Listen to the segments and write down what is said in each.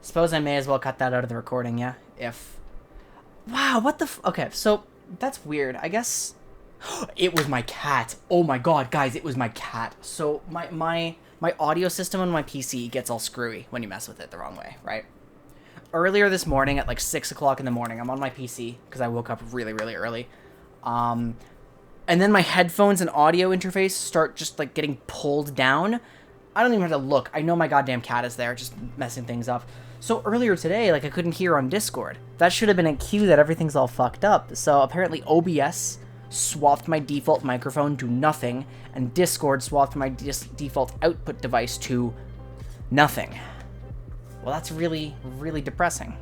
Suppose I may as well cut that out of the recording, yeah? If... Wow, what the okay, so, that's weird. I guess... It was my cat. Oh my god, guys, it was my cat. So, my audio system on my PC gets all screwy when you mess with it the wrong way, right? Earlier this morning at like 6 o'clock in the morning, I'm on my PC, because I woke up really, really early. And then my headphones and audio interface start just, like, getting pulled down. I don't even have to look. I know my goddamn cat is there, just messing things up. So earlier today, like, I couldn't hear on Discord. That should have been a cue that everything's all fucked up. So apparently OBS swapped my default microphone to nothing, and Discord swapped my default output device to nothing. Well, that's really, really depressing.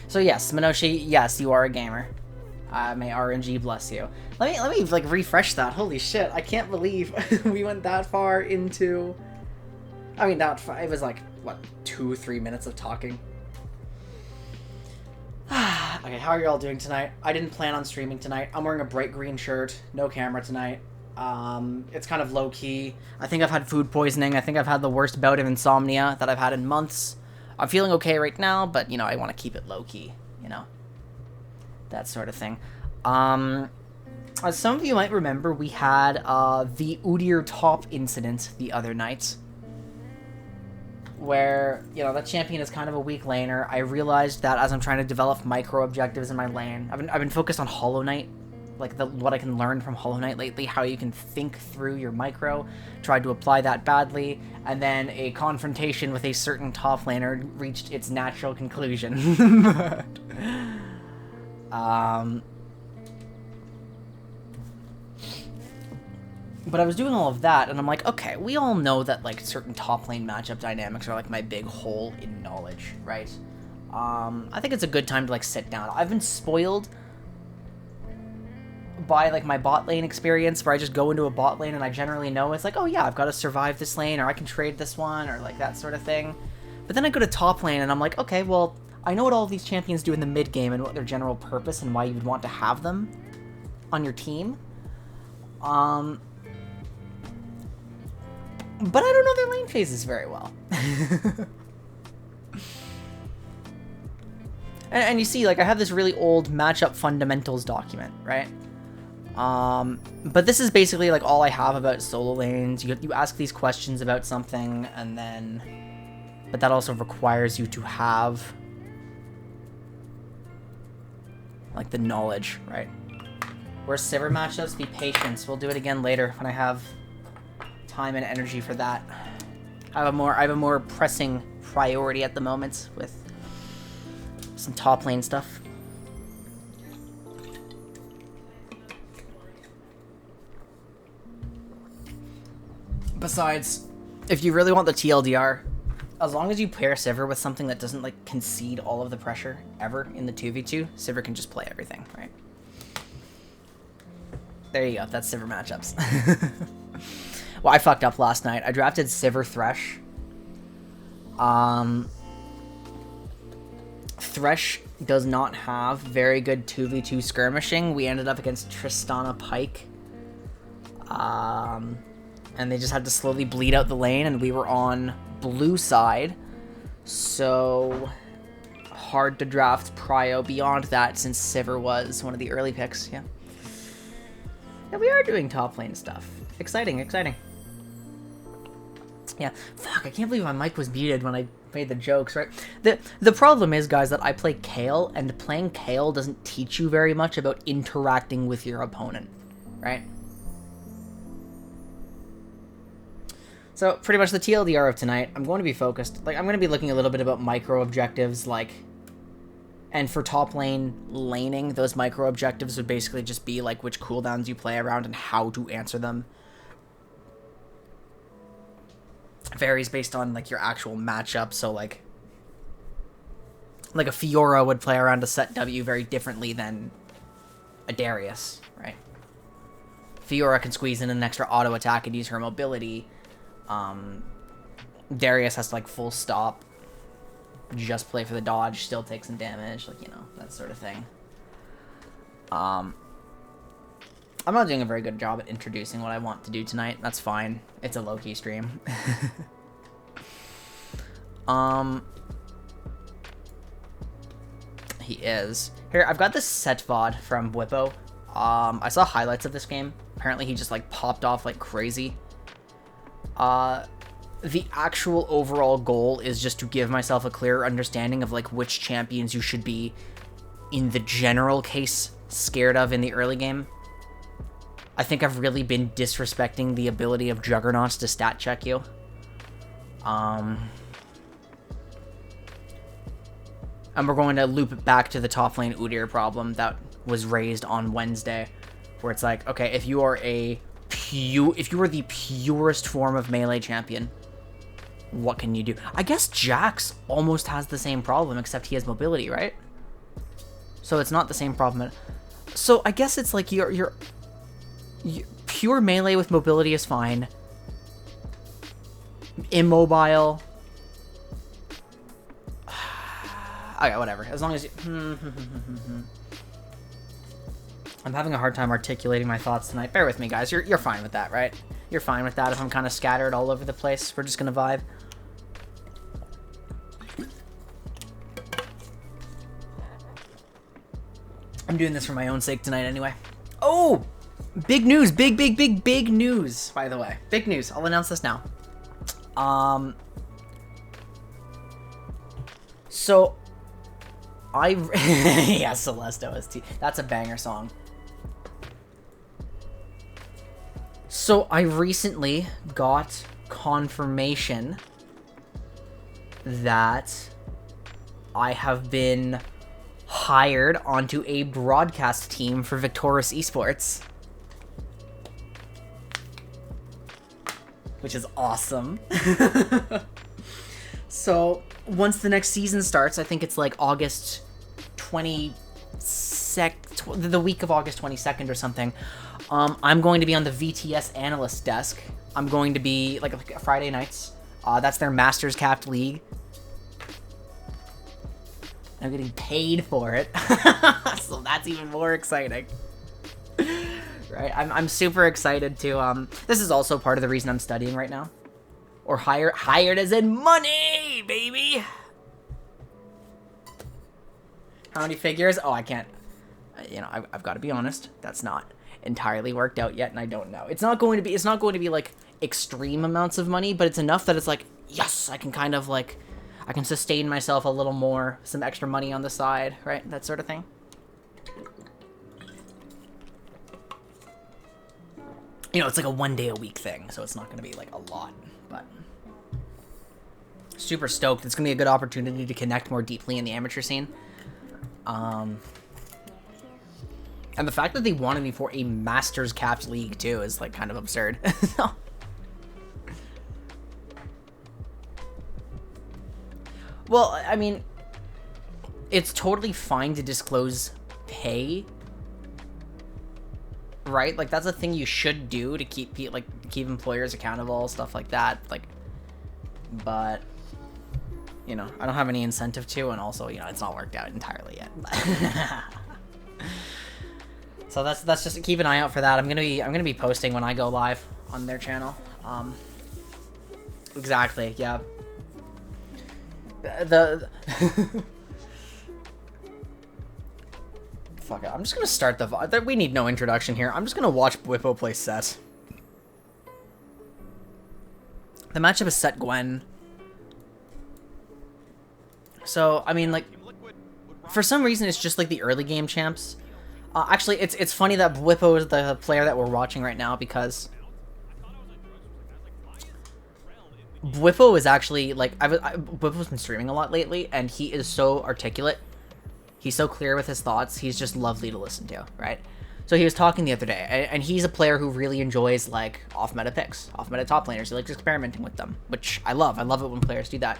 So yes, Minoshi, yes, you are a gamer. May RNG bless you. Let me like refresh that. Holy shit, I can't believe we went that far into... I mean, it was like, what, 2-3 minutes of talking? Okay, how are you all doing tonight? I didn't plan on streaming tonight. I'm wearing a bright green shirt, no camera tonight. It's kind of low-key. I think I've had food poisoning. I think I've had the worst bout of insomnia that I've had in months. I'm feeling okay right now, but, you know, I want to keep it low-key, you know? That sort of thing. As some of you might remember, we had the Udyr top incident the other night, where, you know, that champion is kind of a weak laner. I realized that as I'm trying to develop micro objectives in my lane, I've been focused on Hollow Knight, like what I can learn from Hollow Knight lately, how you can think through your micro, tried to apply that badly, and then a confrontation with a certain top laner reached its natural conclusion. But I was doing all of that, and I'm like, okay, we all know that, like, certain top lane matchup dynamics are, like, my big hole in knowledge, right? I think it's a good time to, like, sit down. I've been spoiled by, like, my bot lane experience, where I just go into a bot lane and I generally know it's like, oh yeah, I've got to survive this lane, or I can trade this one, or, like, that sort of thing. But then I go to top lane, and I'm like, okay, well, I know what all of these champions do in the mid game and what their general purpose and why you would want to have them on your team. But I don't know their lane phases very well. and you see, like, I have this really old matchup fundamentals document, right? But this is basically, like, all I have about solo lanes. You ask these questions about something, and then... But that also requires you to have, like, the knowledge, right? Where's Sivir matchups? Be patient. We'll do it again later when I have time and energy for that. I have a more pressing priority at the moment with some top lane stuff. Besides, if you really want the TLDR, as long as you pair Sivir with something that doesn't, like, concede all of the pressure ever in the 2v2, Sivir can just play everything, right? There you go, that's Sivir matchups. Well, I fucked up last night. I drafted Sivir Thresh. Thresh does not have very good 2v2 skirmishing. We ended up against Tristana Pike. And they just had to slowly bleed out the lane, and we were on blue side. So hard to draft prio beyond that, since Sivir was one of the early picks, yeah. Yeah, we are doing top lane stuff. Exciting, exciting. Yeah, fuck, I can't believe my mic was muted when I made the jokes, right? The problem is, guys, that I play Kayle, and playing Kayle doesn't teach you very much about interacting with your opponent, right? So, pretty much the TLDR of tonight, I'm going to be focused, like, I'm going to be looking a little bit about micro objectives, like, and for top lane laning, those micro objectives would basically just be, like, which cooldowns you play around and how to answer them. Varies based on, like, your actual matchup, so, like a Fiora would play around a set W very differently than a Darius, right? Fiora can squeeze in an extra auto attack and use her mobility. Darius has to, like, full stop, just play for the dodge, still take some damage, like, you know, that sort of thing. I'm not doing a very good job at introducing what I want to do tonight. That's fine. It's a low-key stream. He is. Here, I've got this set VOD from Whippo. I saw highlights of this game. Apparently he just, like, popped off like crazy. The actual overall goal is just to give myself a clearer understanding of, like, which champions you should be, in the general case, scared of in the early game. I think I've really been disrespecting the ability of Juggernauts to stat check you. And we're going to loop back to the top lane Udyr problem that was raised on Wednesday, where it's like, okay, if you are the purest form of melee champion, what can you do? I guess Jax almost has the same problem, except he has mobility, right? So it's not the same problem. So I guess it's like you're pure melee with mobility is fine. Immobile. Okay, whatever. As long as you... I'm having a hard time articulating my thoughts tonight. Bear with me, guys. You're fine with that, right? You're fine with that if I'm kind of scattered all over the place. We're just gonna vibe. I'm doing this for my own sake tonight anyway. Oh! Big news! Big news, by the way. Big news. I'll announce this now. So... yeah, Celeste OST. That's a banger song. So, I recently got confirmation that I have been hired onto a broadcast team for Victoris Esports. Which is awesome. So, once the next season starts, I think it's like August 22nd, the week of August 22nd or something, I'm going to be on the VTS analyst desk. I'm going to be, like Friday nights. That's their Masters Capped League. I'm getting paid for it. So that's even more exciting. Right? I'm super excited to, this is also part of the reason I'm studying right now. Or hired as in money, baby! How many figures? Oh, I can't. You know, I've got to be honest. That's not entirely worked out yet, and I don't know. It's not going to be like extreme amounts of money, but it's enough that it's like, yes, I can kind of like, I can sustain myself a little more, some extra money on the side, right? That sort of thing. You know, it's like a 1 day a week thing, so it's not going to be like a lot, but super stoked. It's going to be a good opportunity to connect more deeply in the amateur scene. And the fact that they wanted me for a Masters Capped League, too, is, like, kind of absurd. Well, I mean, it's totally fine to disclose pay, right? Like, that's a thing you should do to keep employers accountable, stuff like that. Like, but, you know, I don't have any incentive to, and also, you know, it's not worked out entirely yet. So that's just, keep an eye out for that. I'm gonna be posting when I go live on their channel. Exactly, yeah. Fuck it, I'm just gonna start the VOD. We need no introduction here. I'm just gonna watch Whippo play Set. The matchup is Set Gwen. So, I mean, like, for some reason, it's just like the early game champs. Actually, it's funny that Whippo is the player that we're watching right now, because Whippo is actually, like, Whippo's been streaming a lot lately, and he is so articulate. He's so clear with his thoughts. He's just lovely to listen to, right? So he was talking the other day, and he's a player who really enjoys, like, off-meta picks, off-meta top laners. He likes experimenting with them, which I love. I love it when players do that.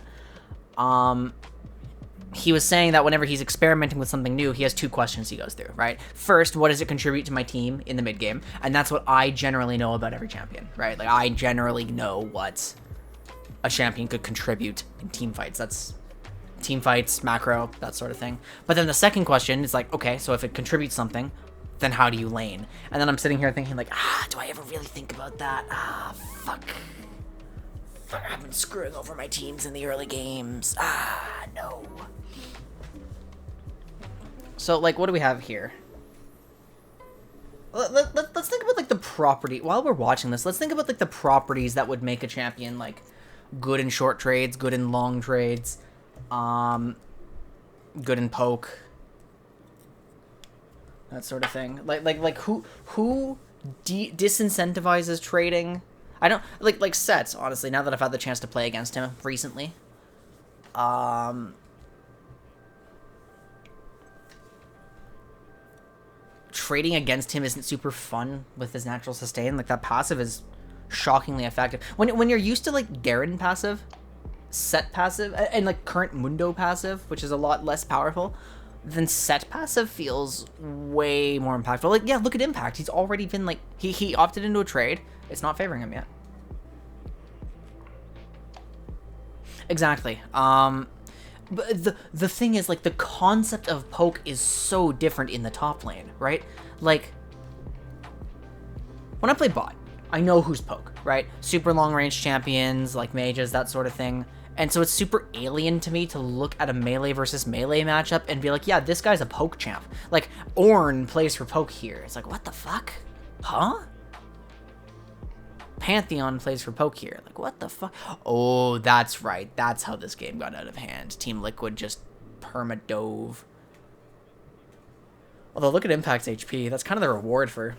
He was saying that whenever he's experimenting with something new, he has two questions he goes through, right? First, what does it contribute to my team in the mid game? And that's what I generally know about every champion, right? Like, I generally know what a champion could contribute in team fights. That's team fights, macro, that sort of thing. But then the second question is like, okay, so if it contributes something, then how do you lane? And then I'm sitting here thinking like, do I ever really think about that? Fuck. I've been screwing over my teams in the early games. No. So, like, what do we have here? Let's think about, like, the property. While we're watching this, let's think about, like, the properties that would make a champion, like, good in short trades, good in long trades, good in poke. That sort of thing. Like who disincentivizes trading? I don't like Sets, honestly, now that I've had the chance to play against him recently. Trading against him isn't super fun with his natural sustain. Like, that passive is shockingly effective. When you're used to, like, Garen passive, Set passive, and, like, current Mundo passive, which is a lot less powerful, then Set passive feels way more impactful. Like, yeah, look at Impact. He's already been, like, he opted into a trade. It's not favoring him yet. Exactly. But the thing is, like, the concept of poke is so different in the top lane, right? Like, when I play bot, I know who's poke, right? Super long range champions, like mages, that sort of thing. And so it's super alien to me to look at a melee versus melee matchup and be like, yeah, this guy's a poke champ. Like, Ornn plays for poke here. It's like, what the fuck? Huh? Pantheon plays for poke here. Like, what the fuck? Oh, that's right. That's how this game got out of hand. Team Liquid just perma-dove. Although, look at Impact's HP. That's kind of the reward for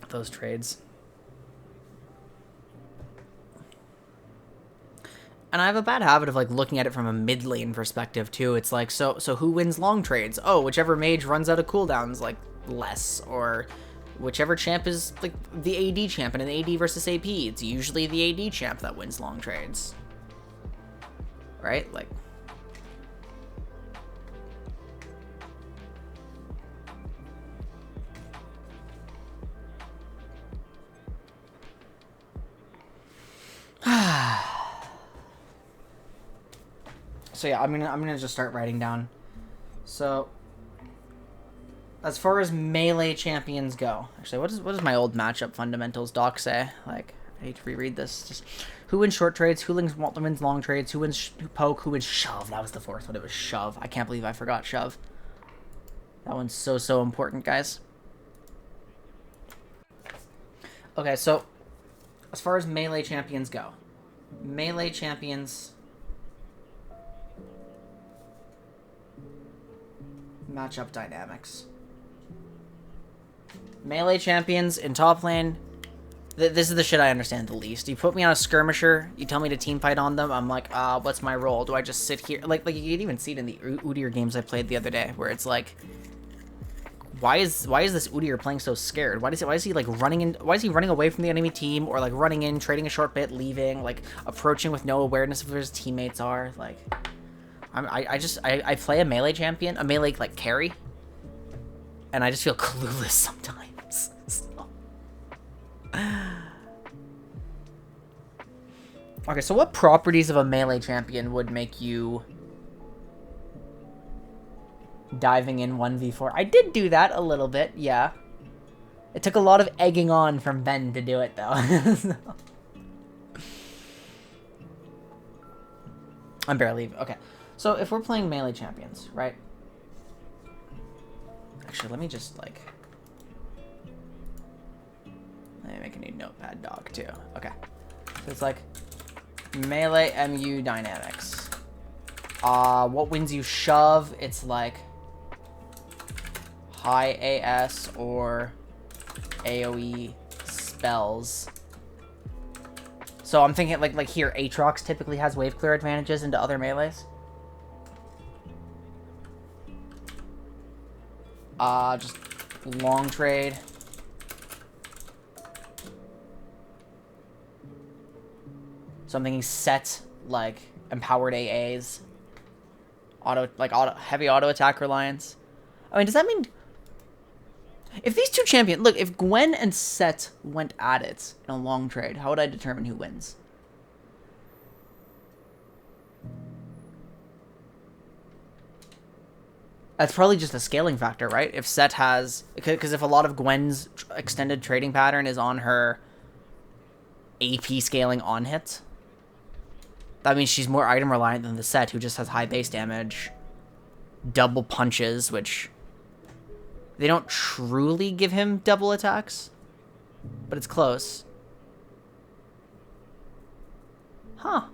those trades. And I have a bad habit of, like, looking at it from a mid lane perspective, too. It's like, so who wins long trades? Oh, whichever mage runs out of cooldowns, like, less. Or whichever champ is, like, the AD champ in an AD versus AP. It's usually the AD champ that wins long trades. Right? Like, so yeah, I'm gonna just start writing down. So, as far as melee champions go, actually, what does my old matchup fundamentals doc say? Like, I hate to reread this. Just who wins short trades, who wins long trades, who wins poke, who wins shove. That was the fourth one. It was shove. I can't believe I forgot shove. That one's so important, guys. Okay, so as far as melee champions go, melee champions matchup dynamics. Melee champions in top lane. This is the shit I understand the least. You put me on a skirmisher, you tell me to team fight on them, I'm like, what's my role? Do I just sit here? Like you can even see it in the Udyr games I played the other day, where it's like, why is this Udyr playing so scared? Why is he like running in? Why is he running away from the enemy team, or like running in, trading a short bit, leaving, like approaching with no awareness of where his teammates are? Like, I play a melee champion, a melee like carry, and I just feel clueless sometimes. Okay, so what properties of a melee champion would make you diving in 1v4? I did do that a little bit, yeah. It took a lot of egging on from Ben to do it, though. So. I'm barely even. Okay, so if we're playing melee champions, right? Actually, let me just, like... Let me make a new notepad doc, too. Okay. So it's like... Melee MU dynamics. What wins you shove? It's like... high AS or AoE spells. So I'm thinking like here, Aatrox typically has wave clear advantages into other melees. Just long trade. So I'm thinking set like empowered AAs. Heavy auto attack reliance. I mean, does that mean if these two champions... Look, if Gwen and Set went at it in a long trade, how would I determine who wins? That's probably just a scaling factor, right? If Set has... Because if a lot of Gwen's extended trading pattern is on her AP scaling on hit, that means she's more item reliant than the Set, who just has high base damage, double punches, which they don't truly give him double attacks, but it's close. Huh.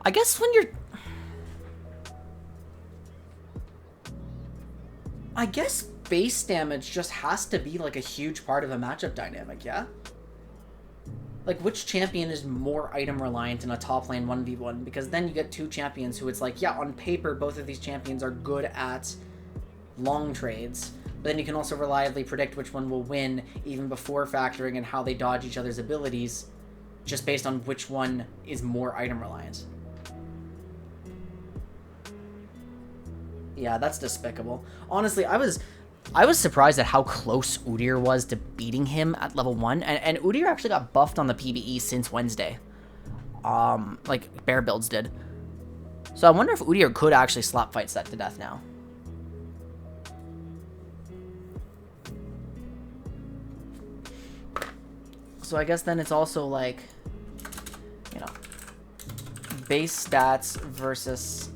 I guess when you're... I guess base damage just has to be, like, a huge part of a matchup dynamic, yeah? Like, which champion is more item reliant in a top lane 1v1? Because then you get two champions who it's like, yeah, on paper, both of these champions are good at long trades, but then you can also reliably predict which one will win even before factoring in how they dodge each other's abilities, just based on which one is more item reliant. Yeah, that's despicable. Honestly, I was surprised at how close Udyr was to beating him at level 1, and Udyr actually got buffed on the PvE since Wednesday. Like bear builds did. So I wonder if Udyr could actually slap fight Set to death now. So I guess then it's also like, you know, base stats versus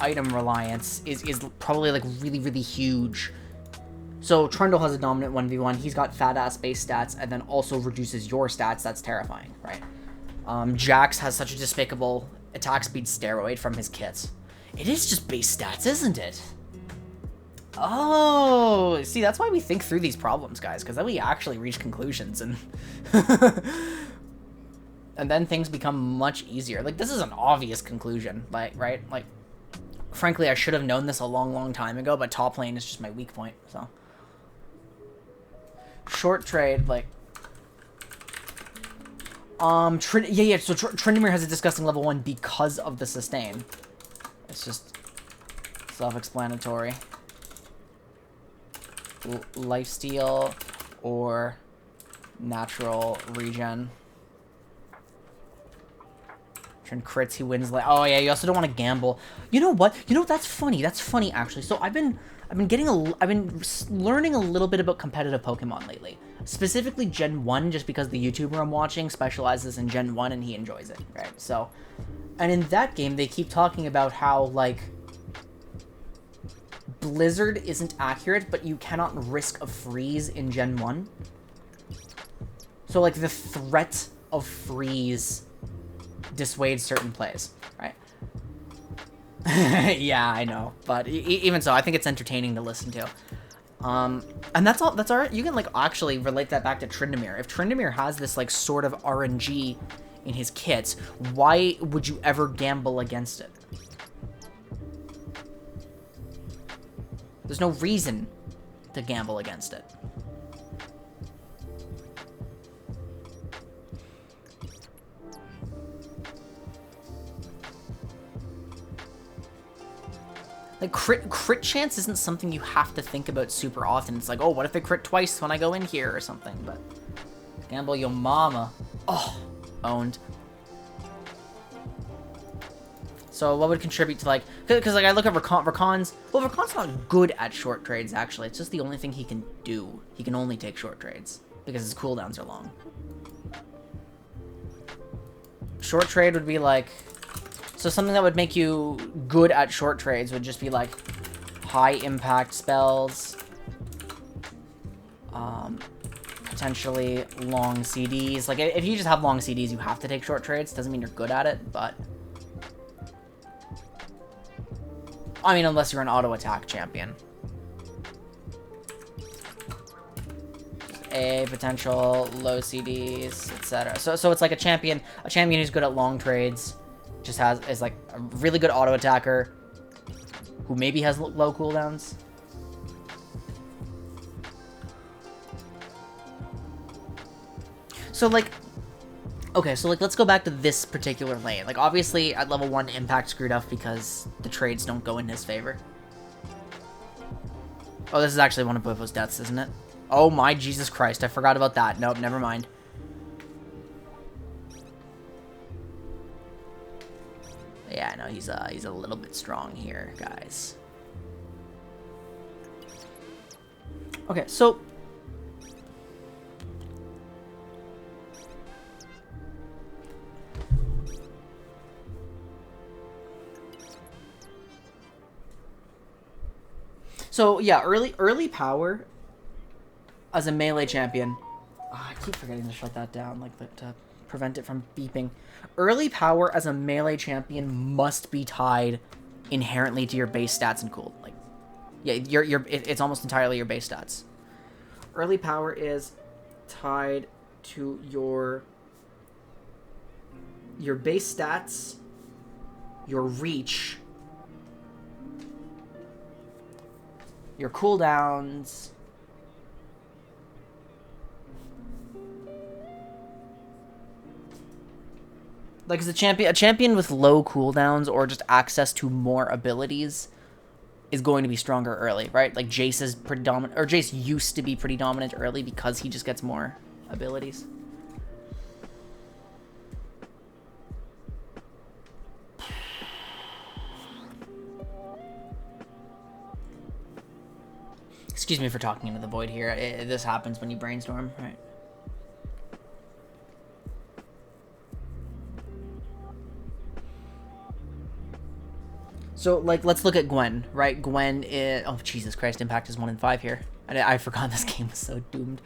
item reliance is probably like really huge. So Trundle has a dominant 1v1. He's got fat ass base stats and then also reduces your stats. That's terrifying, right? Jax has such a despicable attack speed steroid from his kits. It is just base stats, isn't it? Oh, see, that's why we think through these problems, guys, because then we actually reach conclusions and and then things become much easier. Like, this is an obvious conclusion, like, right? Like, frankly, I should have known this a long time ago, but top lane is just my weak point, so. Short trade, like... so Tryndamere has a disgusting level 1 because of the sustain. It's just self-explanatory. Lifesteal or natural regen. Turn crits, he wins. Like, oh yeah, you also don't want to gamble. You know what? You know, that's funny. That's funny actually. So I've been learning a little bit about competitive Pokemon lately. Specifically Gen 1, just because the YouTuber I'm watching specializes in Gen 1 and he enjoys it, right? So, and in that game, they keep talking about how, like, Blizzard isn't accurate, but you cannot risk a freeze in Gen 1. So, like, the threat of freeze dissuades certain plays, right? Yeah, I know, but even so, I think it's entertaining to listen to. And that's all. That's alright. You can, like, actually relate that back to Tryndamere. If Tryndamere has this, like, sort of RNG in his kits, why would you ever gamble against it? There's no reason to gamble against it. Like, crit chance isn't something you have to think about super often. It's like, oh, what if they crit twice when I go in here or something? But gamble your mama. Oh, owned. So what would contribute to, like, because, like, I look at Rakan's, well, Rakan's not good at short trades, actually. It's just the only thing he can do. He can only take short trades because his cooldowns are long. Short trade would be, like, so something that would make you good at short trades would just be, like, high impact spells, potentially long CDs. Like, if you just have long CDs, you have to take short trades. Doesn't mean you're good at it, but... I mean, unless you're an auto attack champion. A potential low CDs, etc. So it's like a champion who's good at long trades, just is like a really good auto attacker, who maybe has low cooldowns. So, like, okay, so, like, let's go back to this particular lane. Like, obviously, at level 1, Impact screwed up because the trades don't go in his favor. Oh, this is actually one of Bovo's deaths, isn't it? Oh my Jesus Christ, I forgot about that. Nope, never mind. Yeah, no, he's a little bit strong here, guys. Okay, so yeah, early power as a melee champion. Oh, I keep forgetting to shut that down, like to prevent it from beeping. Early power as a melee champion must be tied inherently to your base stats and cool. Like, yeah, it's almost entirely your base stats. Early power is tied to your base stats, your reach, your cooldowns, like as a champion with low cooldowns or just access to more abilities is going to be stronger early, right? Like Jace is pretty dominant, or Jace used to be pretty dominant early because he just gets more abilities. Excuse me for talking into the void here. This happens when you brainstorm, right? So, like, let's look at Gwen, right? Gwen is... Oh, Jesus Christ, Impact is 1 in 5 here. I forgot this game was so doomed.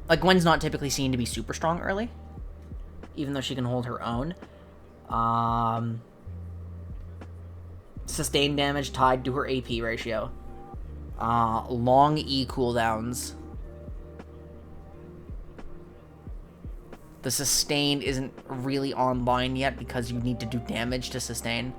Like, Gwen's not typically seen to be super strong early, even though she can hold her own. Sustained damage tied to her AP ratio. Long E cooldowns. The sustain isn't really online yet because you need to do damage to sustain.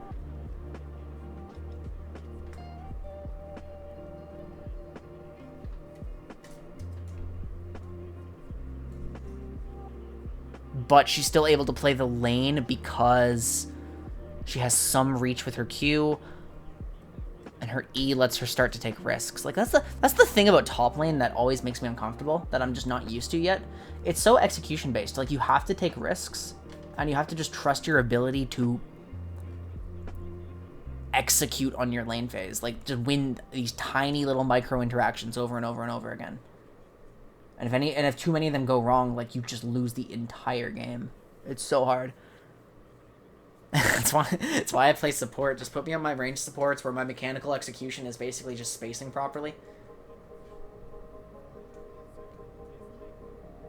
But she's still able to play the lane because she has some reach with her Q, and her E lets her start to take risks. Like, that's the thing about top lane that always makes me uncomfortable, that I'm just not used to yet. It's so execution based. Like, you have to take risks, and you have to just trust your ability to execute on your lane phase. Like, to win these tiny little micro interactions over and over and over again. And if too many of them go wrong, like, you just lose the entire game. It's so hard. That's why I play support. Just put me on my range supports where my mechanical execution is basically just spacing properly.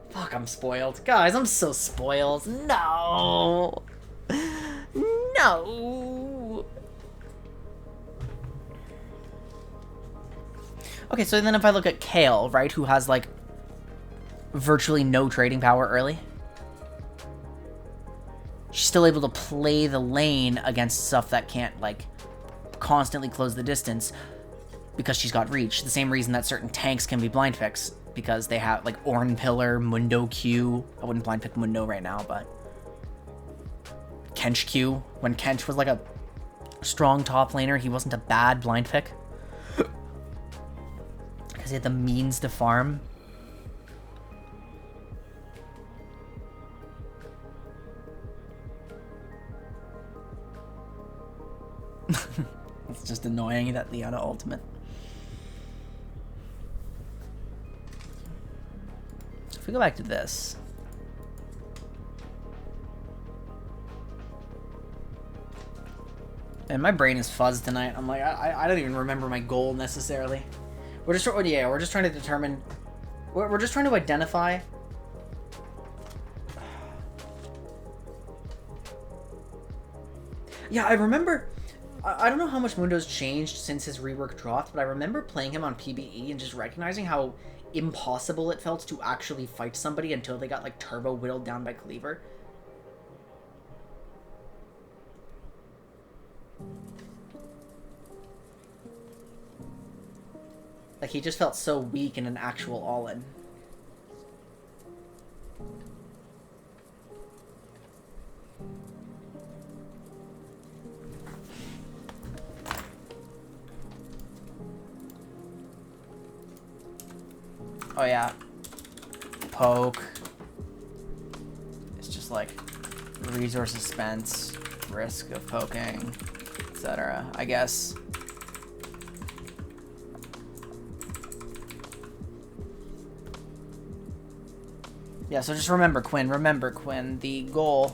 Fuck, I'm spoiled. Guys, I'm so spoiled. No! No! Okay, so then if I look at Kale, right, who has, like, virtually no trading power early. She's still able to play the lane against stuff that can't, like, constantly close the distance because she's got reach. The same reason that certain tanks can be blind picks, because they have, like, Ornn Pillar, Mundo Q. I wouldn't blind pick Mundo right now, but Kench Q. When Kench was, like, a strong top laner, he wasn't a bad blind pick because he had the means to farm. It's just annoying that Leona ultimate. So if we go back to this. And my brain is fuzzed tonight. I'm like, I don't even remember my goal necessarily. We're just trying to determine. We're just trying to identify. Yeah, I remember. I don't know how much Mundo's changed since his rework dropped, but I remember playing him on PBE and just recognizing how impossible it felt to actually fight somebody until they got, like, turbo whittled down by Cleaver. Like, he just felt so weak in an actual all-in. Oh yeah, poke. It's just like, resources spent, risk of poking, etc. I guess. Yeah, so just remember, Quinn, the goal,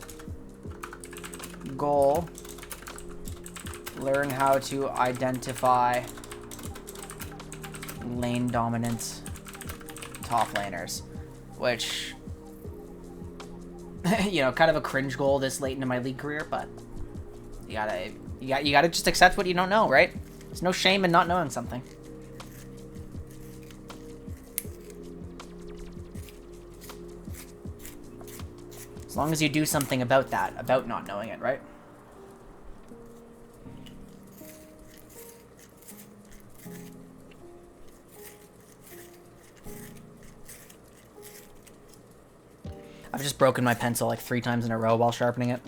learn how to identify lane dominant top laners, which, you know, kind of a cringe goal this late into my league career, but you gotta just accept what you don't know, right? There's no shame in not knowing something. As long as you do something about that, about not knowing it, right? I've just broken my pencil like 3 times in a row while sharpening it.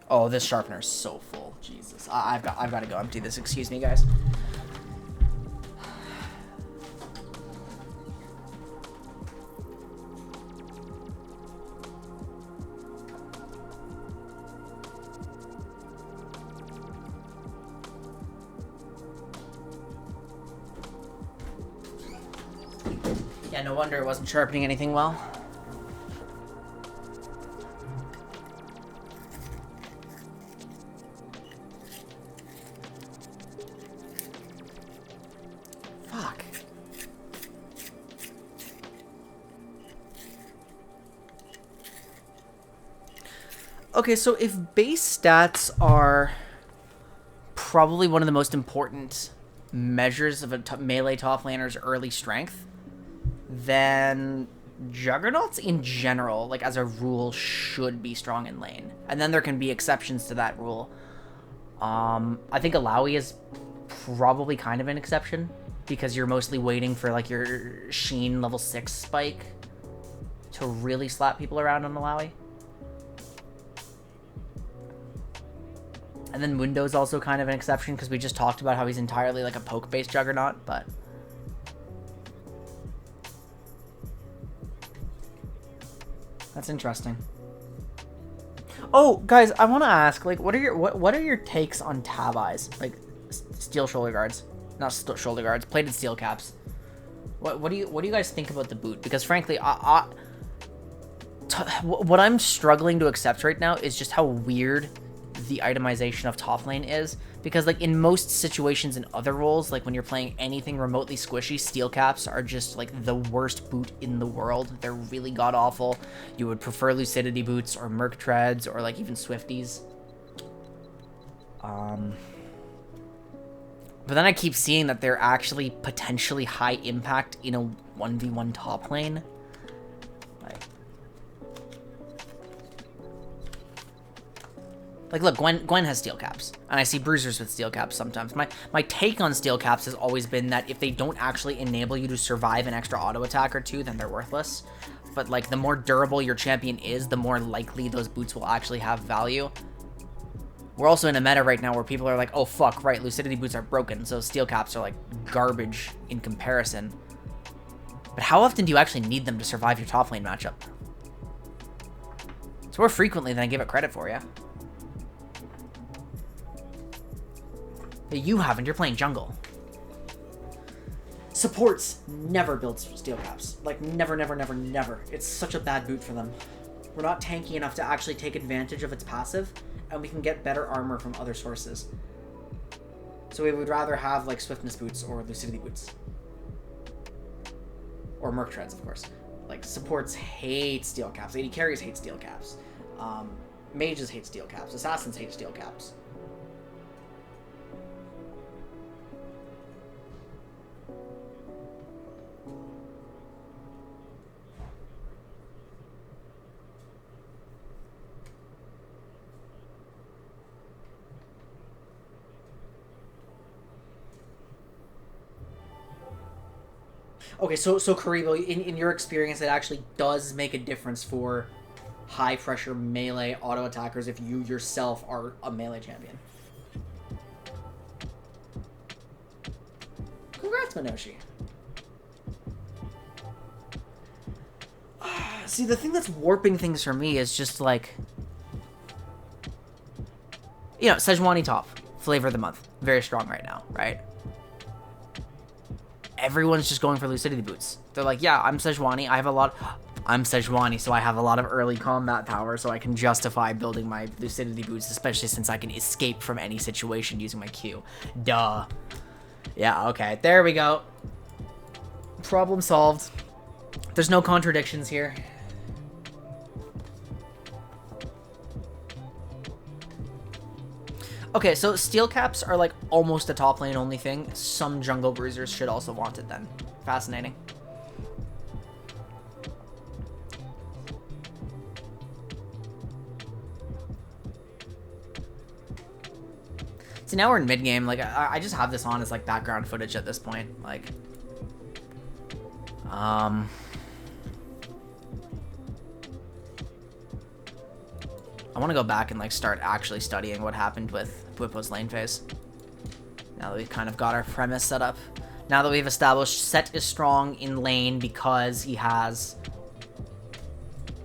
Oh, this sharpener is so full. Jesus. I've got to go empty this. Excuse me, guys. Yeah, no wonder it wasn't sharpening anything well. Fuck. Okay, so if base stats are probably one of the most important measures of a melee top laner's early strength, then Juggernauts in general, like as a rule, should be strong in lane. And then there can be exceptions to that rule. I think Alawi is probably kind of an exception, because you're mostly waiting for like your Sheen level 6 spike to really slap people around on Alawi. And then Mundo's also kind of an exception, because we just talked about how he's entirely like a poke-based Juggernaut, but... That's interesting. Oh, guys, I want to ask, like, what are your takes on tab eyes, like steel shoulder guards, not shoulder guards, plated steel caps? What do you guys think about the boot? Because frankly, what I'm struggling to accept right now is just how weird the itemization of top lane is, because like in most situations in other roles, like when you're playing anything remotely squishy, steel caps are just like the worst boot in the world. They're really god awful. You would prefer lucidity boots or merc treads or like even swifties. But then I keep seeing that they're actually potentially high impact in a 1v1 top lane. Like, look, Gwen has steel caps, and I see bruisers with steel caps sometimes. My take on steel caps has always been that if they don't actually enable you to survive an extra auto attack or two, then they're worthless. But, like, the more durable your champion is, the more likely those boots will actually have value. We're also in a meta right now where people are like, oh, fuck, right, lucidity boots are broken, so steel caps are, like, garbage in comparison. But how often do you actually need them to survive your top lane matchup? It's more frequently than I give it credit for, yeah? You haven't, you're playing jungle. Supports never build steel caps. Like, never, never, never, never. It's such a bad boot for them. We're not tanky enough to actually take advantage of its passive, and we can get better armor from other sources. So we would rather have, like, swiftness boots or lucidity boots. Or merc treads, of course. Like, supports hate steel caps. AD carries hate steel caps. Mages hate steel caps. Assassins hate steel caps. Okay, so Karibo, in your experience, it actually does make a difference for high-pressure melee auto attackers if you yourself are a melee champion. Congrats, Minoshi. See, the thing that's warping things for me is just like, you know, Sejuani top, flavor of the month, very strong right now, right? Everyone's just going for Lucidity boots. They're like, yeah, I'm Sejuani, I'm Sejuani, so I have a lot of early combat power, so I can justify building my Lucidity boots, especially since I can escape from any situation using my Q. Duh. Yeah, okay, there we go. Problem solved. There's no contradictions here. Okay, so steel caps are like almost a top lane only thing. Some jungle bruisers should also want it then. Fascinating. See, now we're in mid game. Like, I just have this on as like background footage at this point. Like, I want to go back and like start actually studying what happened with Bwipo's lane phase. Now that we've kind of got our premise set up. Now that we've established Set is strong in lane because he has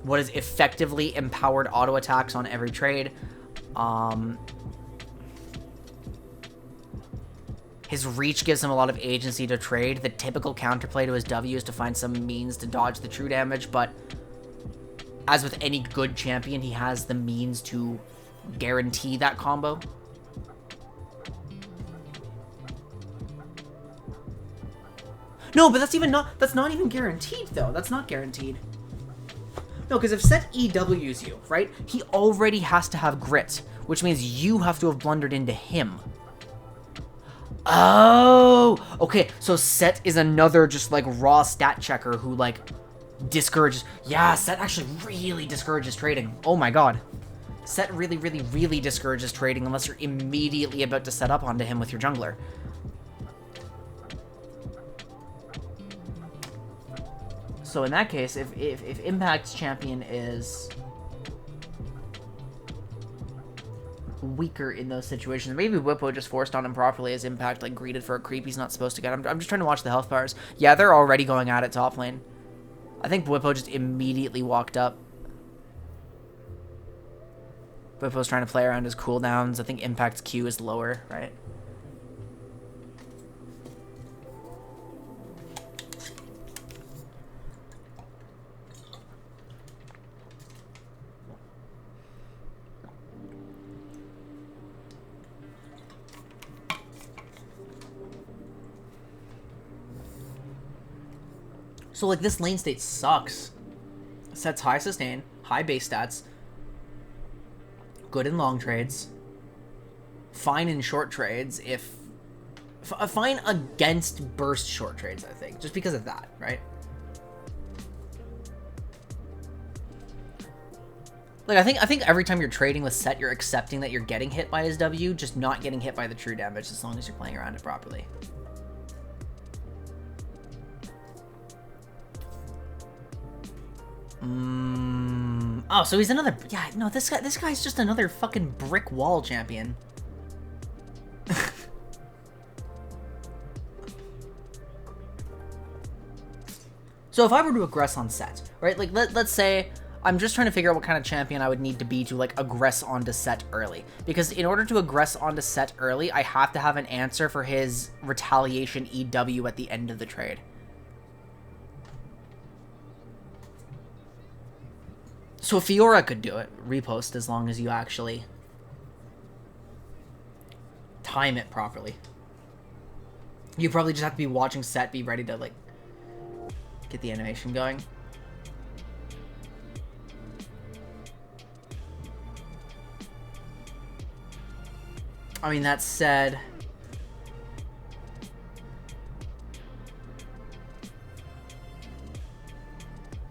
what is effectively empowered auto attacks on every trade. His reach gives him a lot of agency to trade. The typical counterplay to his W is to find some means to dodge the true damage, but as with any good champion, he has the means to guarantee that combo. No, but that's not even guaranteed though. That's not guaranteed. No, because if Set EWs you, right, he already has to have grit, which means you have to have blundered into him. Oh, okay, so Set is another just like raw stat checker who like discourages. Yeah, Set actually really discourages trading. Oh my god. Set really discourages trading unless you're immediately about to set up onto him with your jungler. So in that case, if Impact's champion is weaker in those situations, maybe Bwipo just forced on him properly as Impact like greeted for a creep he's not supposed to get. I'm just trying to watch the health bars. Yeah, they're already going at it top lane. I think Bwipo just immediately walked up. Bwipo's trying to play around his cooldowns. I think Impact's Q is lower, right? So, like, this lane state sucks. Set's high sustain, high base stats, good in long trades, fine in short trades, fine against burst short trades, I think, just because of that, right? Like, I think every time you're trading with Set, you're accepting that you're getting hit by his W, just not getting hit by the true damage as long as you're playing around it properly. Oh, so he's another... Yeah, no, this guy's just another fucking brick wall champion. So if I were to aggress on Set, right? Like, let's say I'm just trying to figure out what kind of champion I would need to be to, like, aggress onto Set early. Because in order to aggress onto Set early, I have to have an answer for his retaliation EW at the end of the trade. So Fiora could do it, repost, as long as you actually time it properly. You probably just have to be watching Set, be ready to, like, get the animation going. I mean, that said...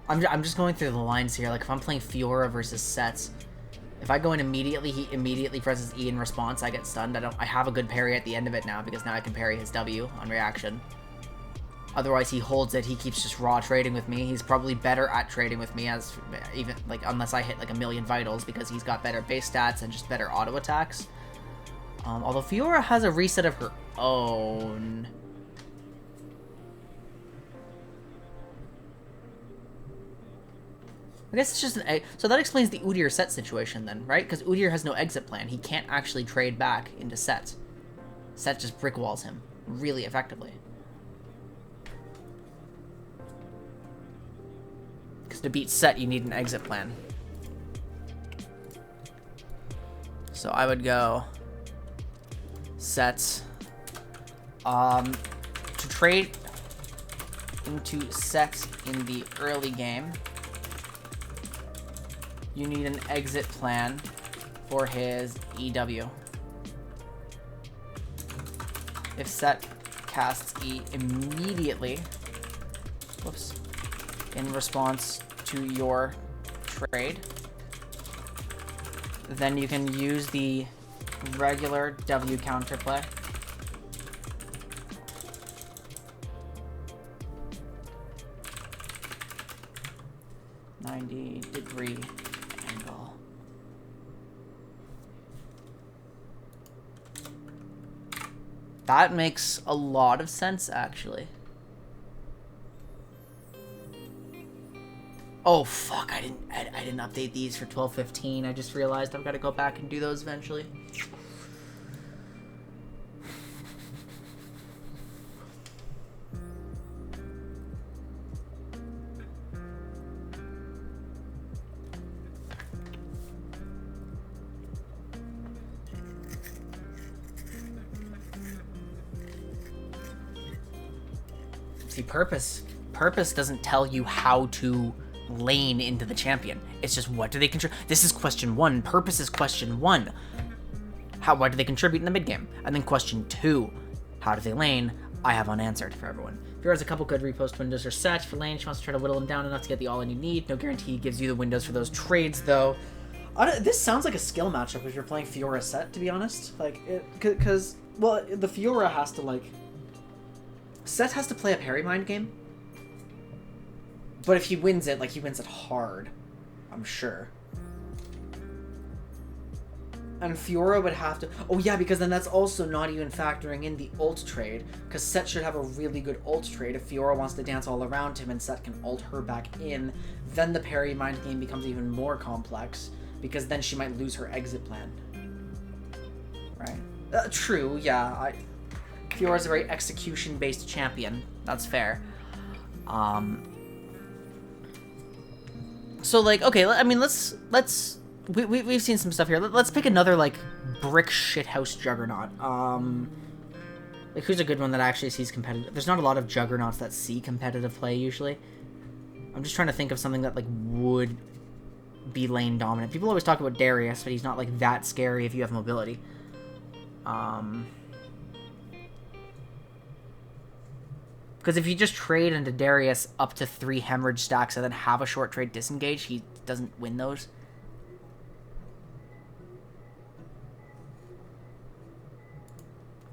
I'm just going through the lines here. Like, if I'm playing Fiora versus Sets, if I go in immediately, he immediately presses E in response, I get stunned. I have a good parry at the end of it now, because now I can parry his W on reaction. Otherwise, he holds it. He keeps just raw trading with me. He's probably better at trading with me, as even, like, unless I hit, like, a million vitals, because he's got better base stats and just better auto attacks. Although Fiora has a reset of her own. I guess it's just an so that explains the Udyr Set situation then, right? Because Udyr has no exit plan. He can't actually trade back into Set. Set just brick walls him really effectively. Because to beat Set, you need an exit plan. So I would go Set. To trade into Set in the early game, you need an exit plan for his EW. If Set casts E immediately, whoops, in response to your trade, then you can use the regular W counterplay. -90-degree angle. That makes a lot of sense, actually. Oh fuck! I didn't update these for 12:15. I just realized I've got to go back and do those eventually. See, purpose doesn't tell you how to lane into the champion. It's just, what do they contribute? This is question 1. Purpose is question 1. What do they contribute in the mid game? And then question 2, how do they lane? I have unanswered for everyone. Fiora has a couple good repost windows are set for lane. She wants to try to whittle them down enough to get the all-in you need. No guarantee gives you the windows for those trades, though. This sounds like a skill matchup if you're playing Fiora Set, to be honest. Like, because, well, the Fiora has to, like... Set has to play a parry mind game. But if he wins it, like, he wins it hard. I'm sure. And Fiora would have to... Oh, yeah, because then that's also not even factoring in the ult trade. Because Set should have a really good ult trade. If Fiora wants to dance all around him and Set can ult her back in, then the parry mind game becomes even more complex. Because then she might lose her exit plan. Right? True, yeah. Fiora's a very execution-based champion. That's fair. So, like, okay, I mean, we've seen some stuff here. Let's pick another, like, brick shithouse juggernaut. Like, who's a good one that actually sees competitive? There's not a lot of juggernauts that see competitive play, usually. I'm just trying to think of something that, like, would be lane dominant. People always talk about Darius, but he's not, like, that scary if you have mobility. Because if you just trade into Darius up to 3 hemorrhage stacks and then have a short trade disengage, he doesn't win those.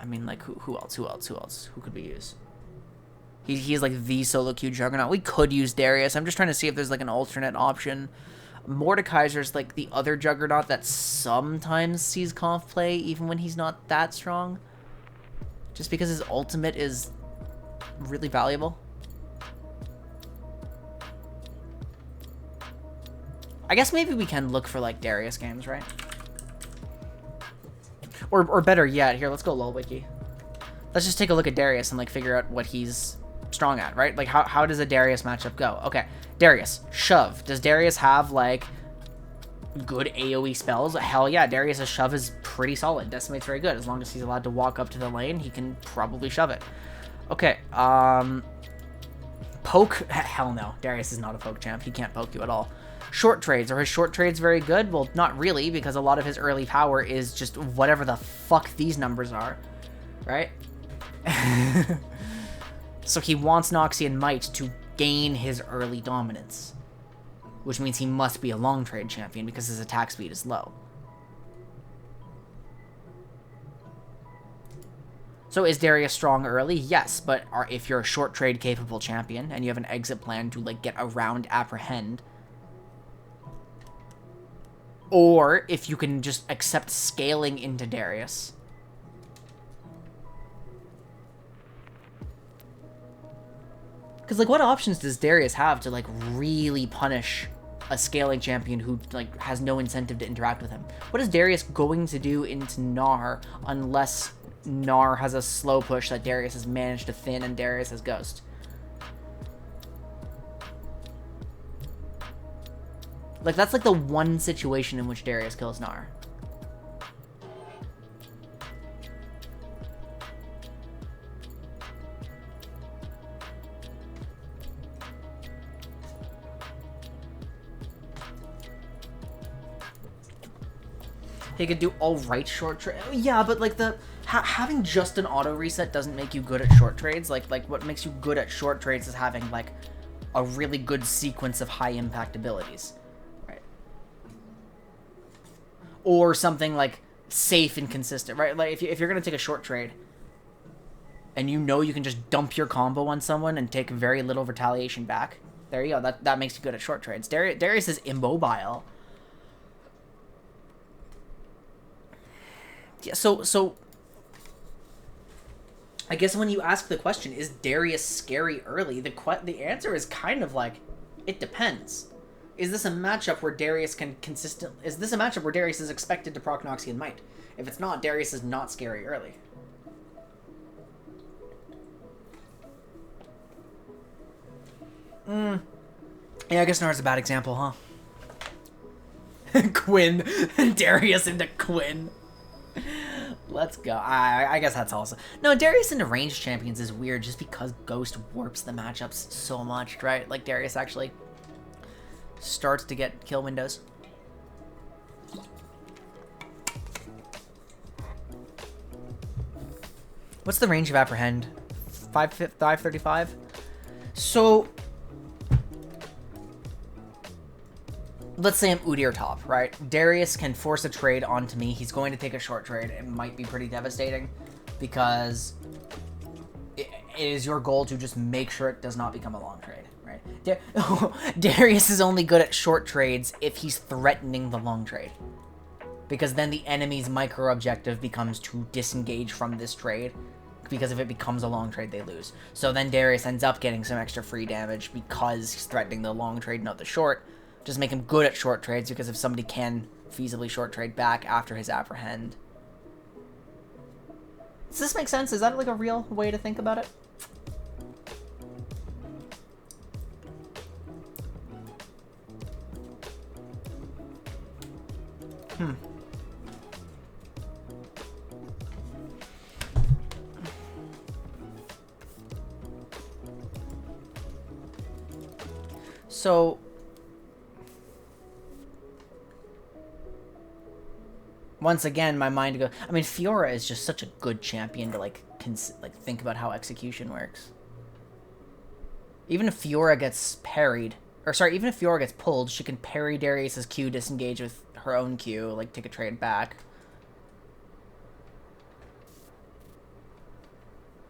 I mean, like, who else? Who could we use? He's like the solo queue juggernaut. We could use Darius. I'm just trying to see if there's like an alternate option. Mordekaiser's like the other juggernaut that sometimes sees conf play even when he's not that strong. Just because his ultimate is really valuable. I guess maybe we can look for like Darius games, right? Or better yet, here, let's go LoLWiki. Let's just take a look at Darius and like figure out what he's strong at, right? Like how does a Darius matchup go? Okay, Darius, shove. Does Darius have like good AoE spells? Hell yeah, Darius' shove is pretty solid. Decimate's very good. As long as he's allowed to walk up to the lane, he can probably shove it. Okay, poke? Hell no. Darius is not a poke champ. He can't poke you at all. Short trades. Are his short trades very good? Well, not really, because a lot of his early power is just whatever the fuck these numbers are, right? So he wants Noxian Might to gain his early dominance, which means he must be a long trade champion because his attack speed is low. So is Darius strong early? Yes, but if you're a short trade capable champion and you have an exit plan to like get around apprehend, or if you can just accept scaling into Darius, because like what options does Darius have to like really punish a scaling champion who like has no incentive to interact with him. What is Darius going to do into Gnar unless Gnar has a slow push that Darius has managed to thin and Darius has Ghost? Like, that's like the one situation in which Darius kills Gnar. He could do alright short trade. Yeah, but like having just an auto reset doesn't make you good at short trades. Like what makes you good at short trades is having like a really good sequence of high impact abilities, right? Or something like safe and consistent, right? Like if you're gonna take a short trade, and you know you can just dump your combo on someone and take very little retaliation back, there you go. That makes you good at short trades. Darius is immobile. Yeah, so I guess when you ask the question, is Darius scary early? The answer is kind of like, it depends. Is this a matchup where Darius can is this a matchup where Darius is expected to proc Noxian Might? If it's not, Darius is not scary early. Yeah, I guess Nar's a bad example, huh? Quinn. Darius into Quinn. Let's go. I guess that's also... No, Darius into ranged champions is weird just because Ghost warps the matchups so much, right? Like, Darius actually starts to get kill windows. What's the range of Apprehend? 535? So... let's say I'm Udyr top, right? Darius can force a trade onto me. He's going to take a short trade. It might be pretty devastating because it is your goal to just make sure it does not become a long trade, right? Darius is only good at short trades if he's threatening the long trade, because then the enemy's micro objective becomes to disengage from this trade, because if it becomes a long trade, they lose. So then Darius ends up getting some extra free damage because he's threatening the long trade, not the short. Just make him good at short trades, because if somebody can feasibly short trade back after his Apprehend. Does this make sense? Is that like a real way to think about it? So... once again, my mind goes... I mean, Fiora is just such a good champion to, like, think about how execution works. Even if Fiora gets parried... or, sorry, even if Fiora gets pulled, she can parry Darius's Q, disengage with her own Q, like, take a trade back.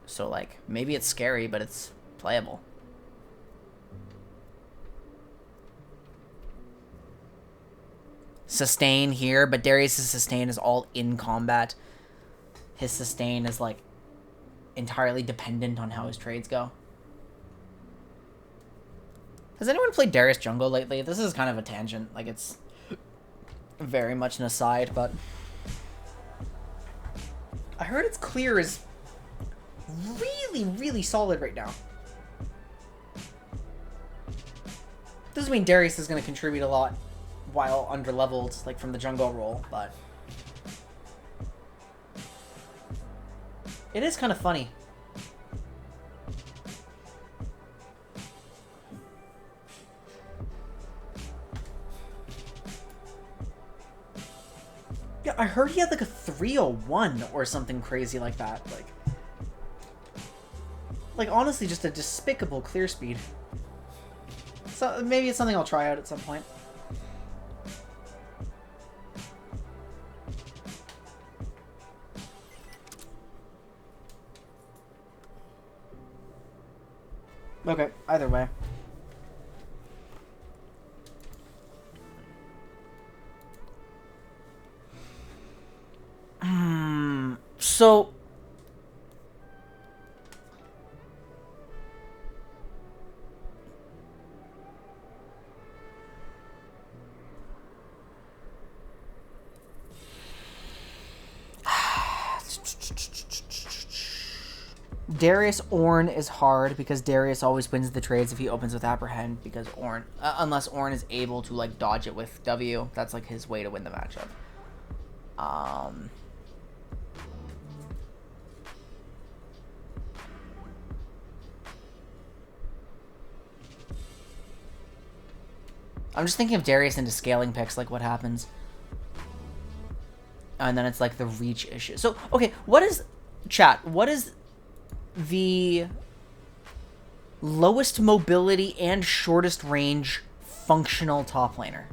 So, like, maybe it's scary, but it's playable. Sustain here, but Darius's sustain is all in combat. His sustain is like entirely dependent on how his trades go. Has anyone played Darius jungle lately? This is kind of a tangent, like it's very much an aside, but I heard its clear is really solid right now. Doesn't mean Darius is going to contribute a lot while underleveled, like from the jungle role, but it is kind of funny. Yeah, I heard he had like a 301 or something crazy like that. Like honestly, just a despicable clear speed. So maybe it's something I'll try out at some point. Okay, either way. So... Darius Ornn is hard because Darius always wins the trades if he opens with Apprehend, because Ornn, unless Ornn is able to like dodge it with W, that's like his way to win the matchup. I'm just thinking of Darius into scaling picks, like what happens. And then it's like the reach issue. So, okay, what is the lowest mobility and shortest range functional top laner?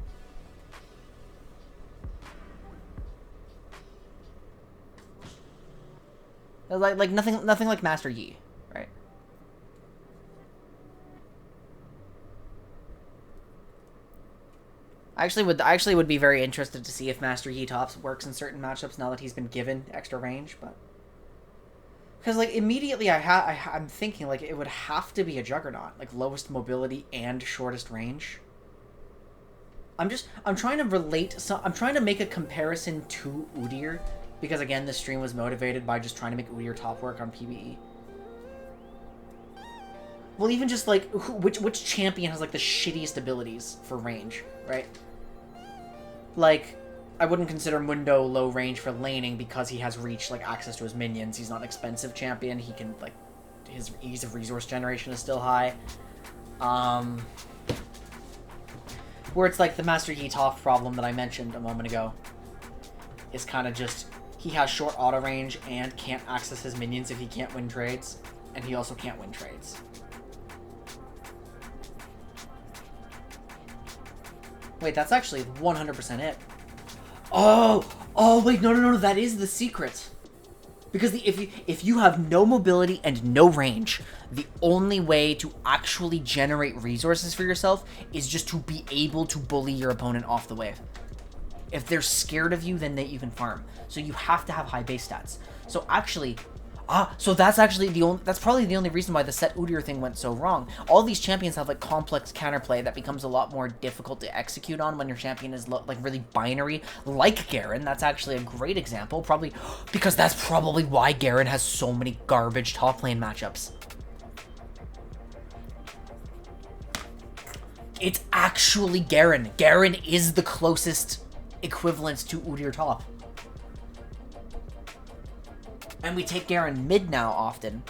Like nothing like Master Yi, right? I actually would be very interested to see if Master Yi tops works in certain matchups now that he's been given extra range, but because like immediately I'm thinking like it would have to be a Juggernaut, like lowest mobility and shortest range. I'm trying to relate, so I'm trying to make a comparison to Udyr, because again this stream was motivated by just trying to make Udyr top work on PvE. Well, even just like which champion has like the shittiest abilities for range, right? Like, I wouldn't consider Mundo low range for laning because he has reach, like access to his minions. He's not an expensive champion. He can like, his ease of resource generation is still high. Where it's like the Master Yi top problem that I mentioned a moment ago is kind of just he has short auto range and can't access his minions if he can't win trades, and he also can't win trades. Wait, that's actually 100% it. Oh, wait, no, that is the secret. Because if you have no mobility and no range, the only way to actually generate resources for yourself is just to be able to bully your opponent off the wave. If they're scared of you, then you can farm. So you have to have high base stats. So actually, so that's actually that's probably the only reason why the set Udyr thing went so wrong. All these champions have like complex counterplay that becomes a lot more difficult to execute on when your champion is like really binary, like Garen. That's actually a great example, probably because that's probably why Garen has so many garbage top lane matchups. It's actually Garen. Garen is the closest equivalent to Udyr top. And we take Garen mid now often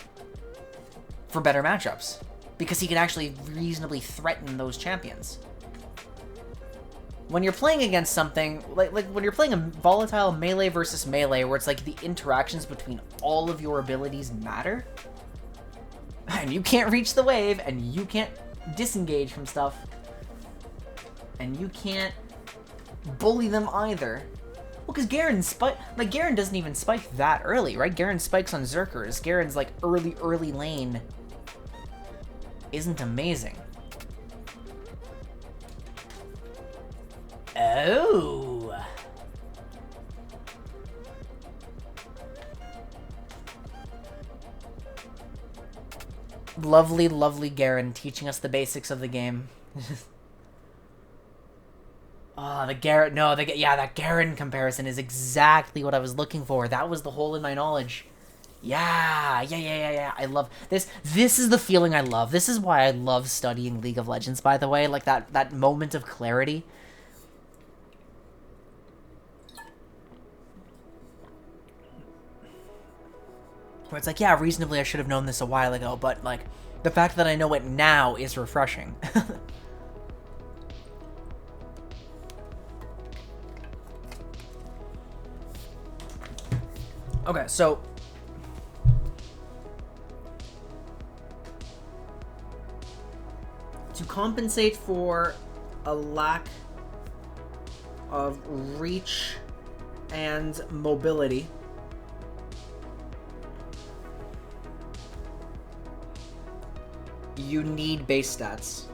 for better matchups, because he can actually reasonably threaten those champions. When you're playing against something, like when you're playing a volatile melee versus melee, where it's like the interactions between all of your abilities matter, and you can't reach the wave, and you can't disengage from stuff, and you can't bully them either. Well, because Garen doesn't even spike that early, right? Garen spikes on Zerkers. Garen's like early lane isn't amazing. Oh. Lovely, lovely Garen teaching us the basics of the game. Oh, that Garen comparison is exactly what I was looking for. That was the hole in my knowledge. Yeah. I love this. This is the feeling I love. This is why I love studying League of Legends, by the way. Like that moment of clarity. Where it's like, yeah, reasonably I should have known this a while ago, but like the fact that I know it now is refreshing. Okay, so to compensate for a lack of reach and mobility, you need base stats.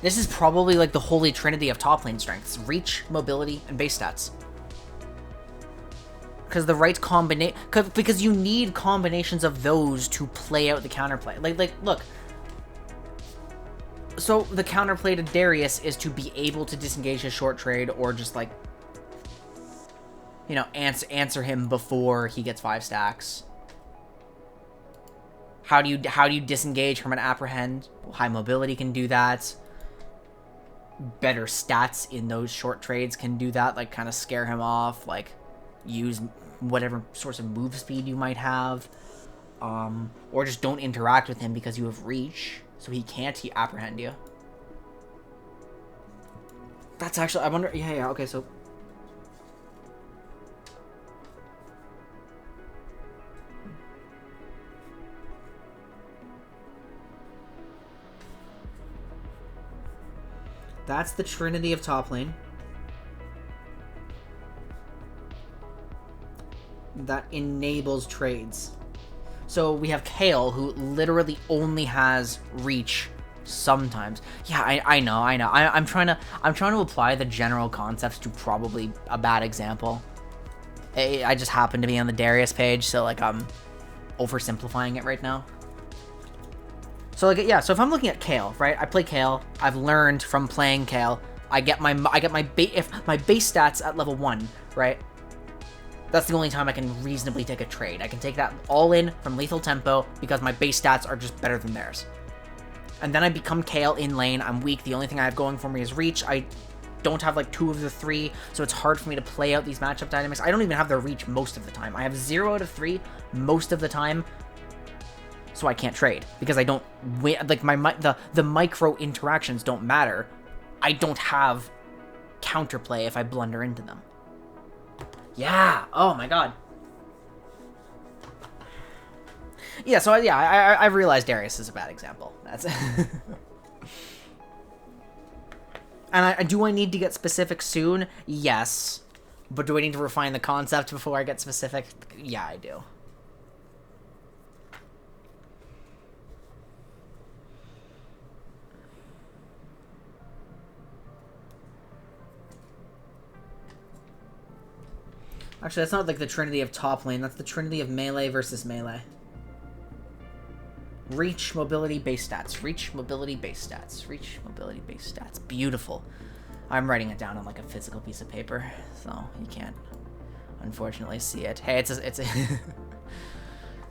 This is probably like the holy trinity of top lane strengths: reach, mobility, and base stats. Because the right combination, because you need combinations of those to play out the counterplay. Like, look. So the counterplay to Darius is to be able to disengage his short trade, or just like you know, answer him before he gets 5 stacks. How do you disengage from an apprehend? Well, high mobility can do that. Better stats in those short trades can do that, like kind of scare him off, like use whatever source of move speed you might have, or just don't interact with him because you have reach, so he can't apprehend you. That's actually, I wonder, yeah, okay, so that's the Trinity of top lane. That enables trades. So we have Kale, who literally only has reach sometimes. Yeah, I know. I'm trying to apply the general concepts to probably a bad example. I just happen to be on the Darius page, so like I'm oversimplifying it right now. So like, yeah, so if I'm looking at Kale, right? I play Kale. I've learned from playing Kale. I get my base stats at level 1, right? That's the only time I can reasonably take a trade. I can take that all in from lethal tempo because my base stats are just better than theirs. And then I become Kale in lane. I'm weak. The only thing I have going for me is reach. I don't have like 2 of the 3, so it's hard for me to play out these matchup dynamics. I don't even have the reach most of the time. I have 0 out of 3 most of the time. So I can't trade because I don't win. Like the micro interactions don't matter. I don't have counterplay if I blunder into them. Yeah. Oh my god. Yeah. So yeah, I realized Darius is a bad example. That's. And do I need to get specific soon? Yes. But do I need to refine the concept before I get specific? Yeah, I do. Actually, that's not like the Trinity of top lane. That's the Trinity of melee versus melee. Reach, mobility, base stats. Reach, mobility, base stats. Reach, mobility, base stats. Beautiful. I'm writing it down on like a physical piece of paper, so you can't, unfortunately, see it. Hey, it's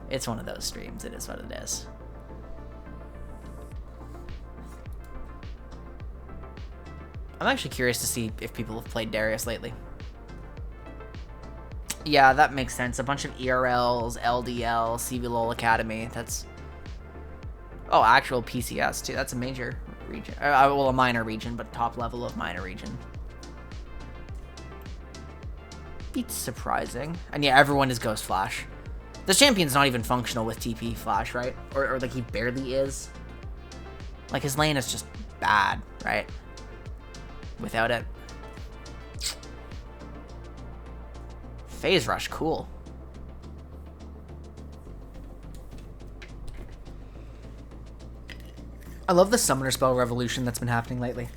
it's one of those streams. It is what it is. I'm actually curious to see if people have played Darius lately. Yeah, that makes sense. A bunch of ERLs, LDL, CVLOL Academy. That's... Oh, actual PCS, too. That's a major region. Well, a minor region, but top level of minor region. It's surprising. And yeah, everyone is Ghost Flash. The champion's not even functional with TP Flash, right? Or like, he barely is. Like, his lane is just bad, right? Without it. Phase Rush, cool. I love the summoner spell revolution that's been happening lately.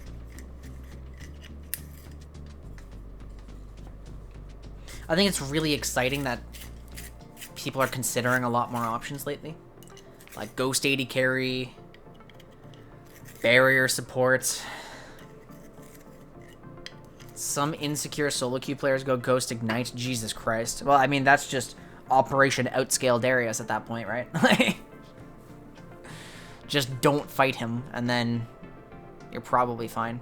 I think it's really exciting that people are considering a lot more options lately. Like Ghost AD carry, barrier support. Some insecure solo queue players go Ghost Ignite. Jesus Christ. Well, I mean, that's just Operation Outscale Darius at that point, right? Just don't fight him, and then you're probably fine.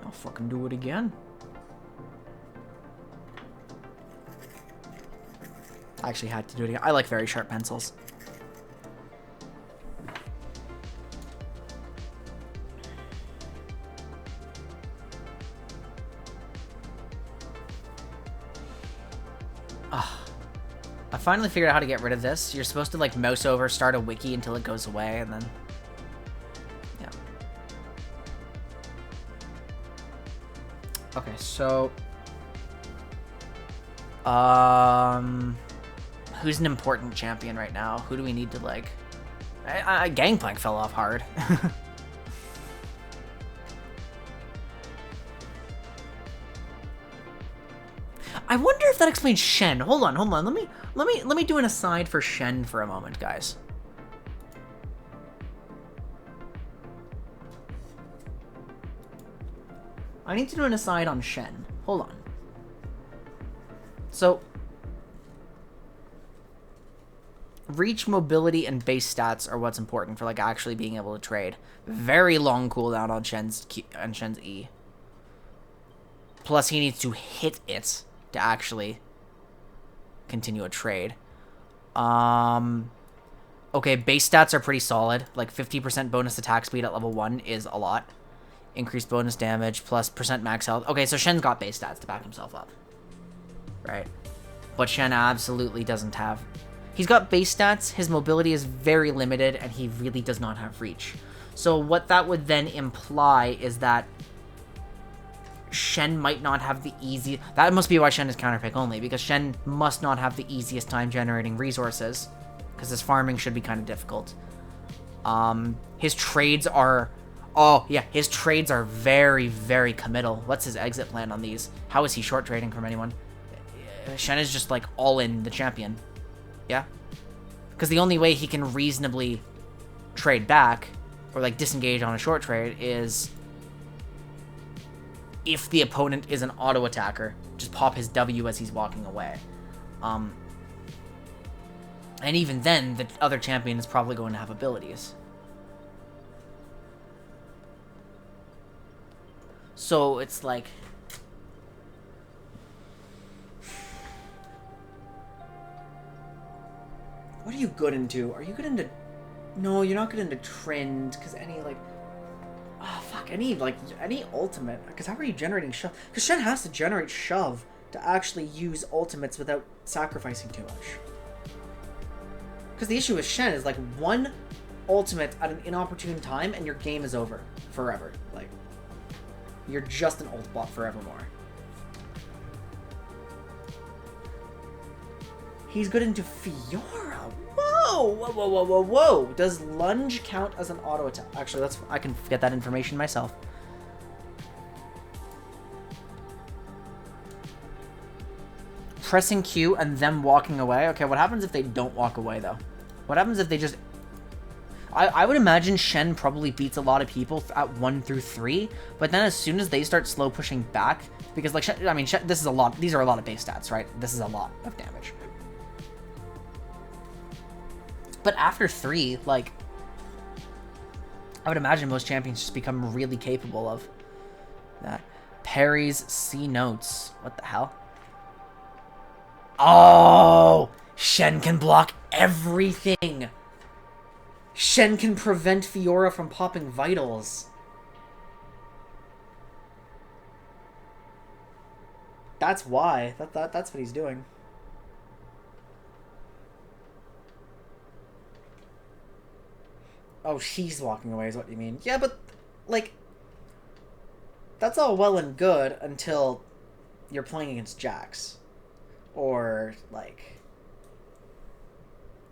I'll fucking do it again. I actually had to do it again. I like very sharp pencils. I finally figured out how to get rid of this. You're supposed to like mouse over, start a wiki until it goes away, and then yeah. Okay, so who's an important champion right now? Who do we need to like? Gangplank fell off hard. I wonder if that explains Shen. Hold on. Let me do an aside for Shen for a moment, guys. I need to do an aside on Shen. Hold on. So, reach, mobility, and base stats are what's important for like actually being able to trade. Very long cooldown on Shen's E. Plus, he needs to hit it to actually continue a trade. Okay, base stats are pretty solid. Like 50% bonus attack speed at level 1 is a lot. Increased bonus damage plus % max health. Okay, so Shen's got base stats to back himself up. Right. But Shen absolutely doesn't have... He's got base stats, his mobility is very limited, and he really does not have reach. So what that would then imply is that Shen might not have the easy... That must be why Shen is counterpick only, because Shen must not have the easiest time generating resources, because his farming should be kind of difficult. His trades are... Oh, yeah, his trades are very, very committal. What's his exit plan on these? How is he short trading from anyone? Shen is just, like, all in the champion. Yeah? Because the only way he can reasonably trade back, or, like, disengage on a short trade, is if the opponent is an auto-attacker. Just pop his W as he's walking away. And even then, the other champion is probably going to have abilities. So, it's like... What are you good into? Are you good into... No, you're not good into trend, because any, like... Oh, fuck, any ultimate. Because how are you generating shove? Because Shen has to generate shove to actually use ultimates without sacrificing too much. Because the issue with Shen is, like, one ultimate at an inopportune time, and your game is over. Forever. Like... You're just an ult bot forevermore. He's good into Fiora. Whoa! Whoa, whoa, whoa, whoa, whoa! Does lunge count as an auto attack? Actually, I can get that information myself. Pressing Q and them walking away. Okay, what happens if they don't walk away, though? What happens if they just... I would imagine Shen probably beats a lot of people at 1 through 3, but then as soon as they start slow pushing back, because like Shen, I mean, Shen, this is a lot. These are a lot of base stats, right? This is a lot of damage. But after 3, like, I would imagine most champions just become really capable of that. Parries, C notes. What the hell? Oh, Shen can block everything. Shen can prevent Fiora from popping vitals. That's why. That's what he's doing. Oh, she's walking away is what you mean. Yeah, but, like, that's all well and good until you're playing against Jax. Or, like...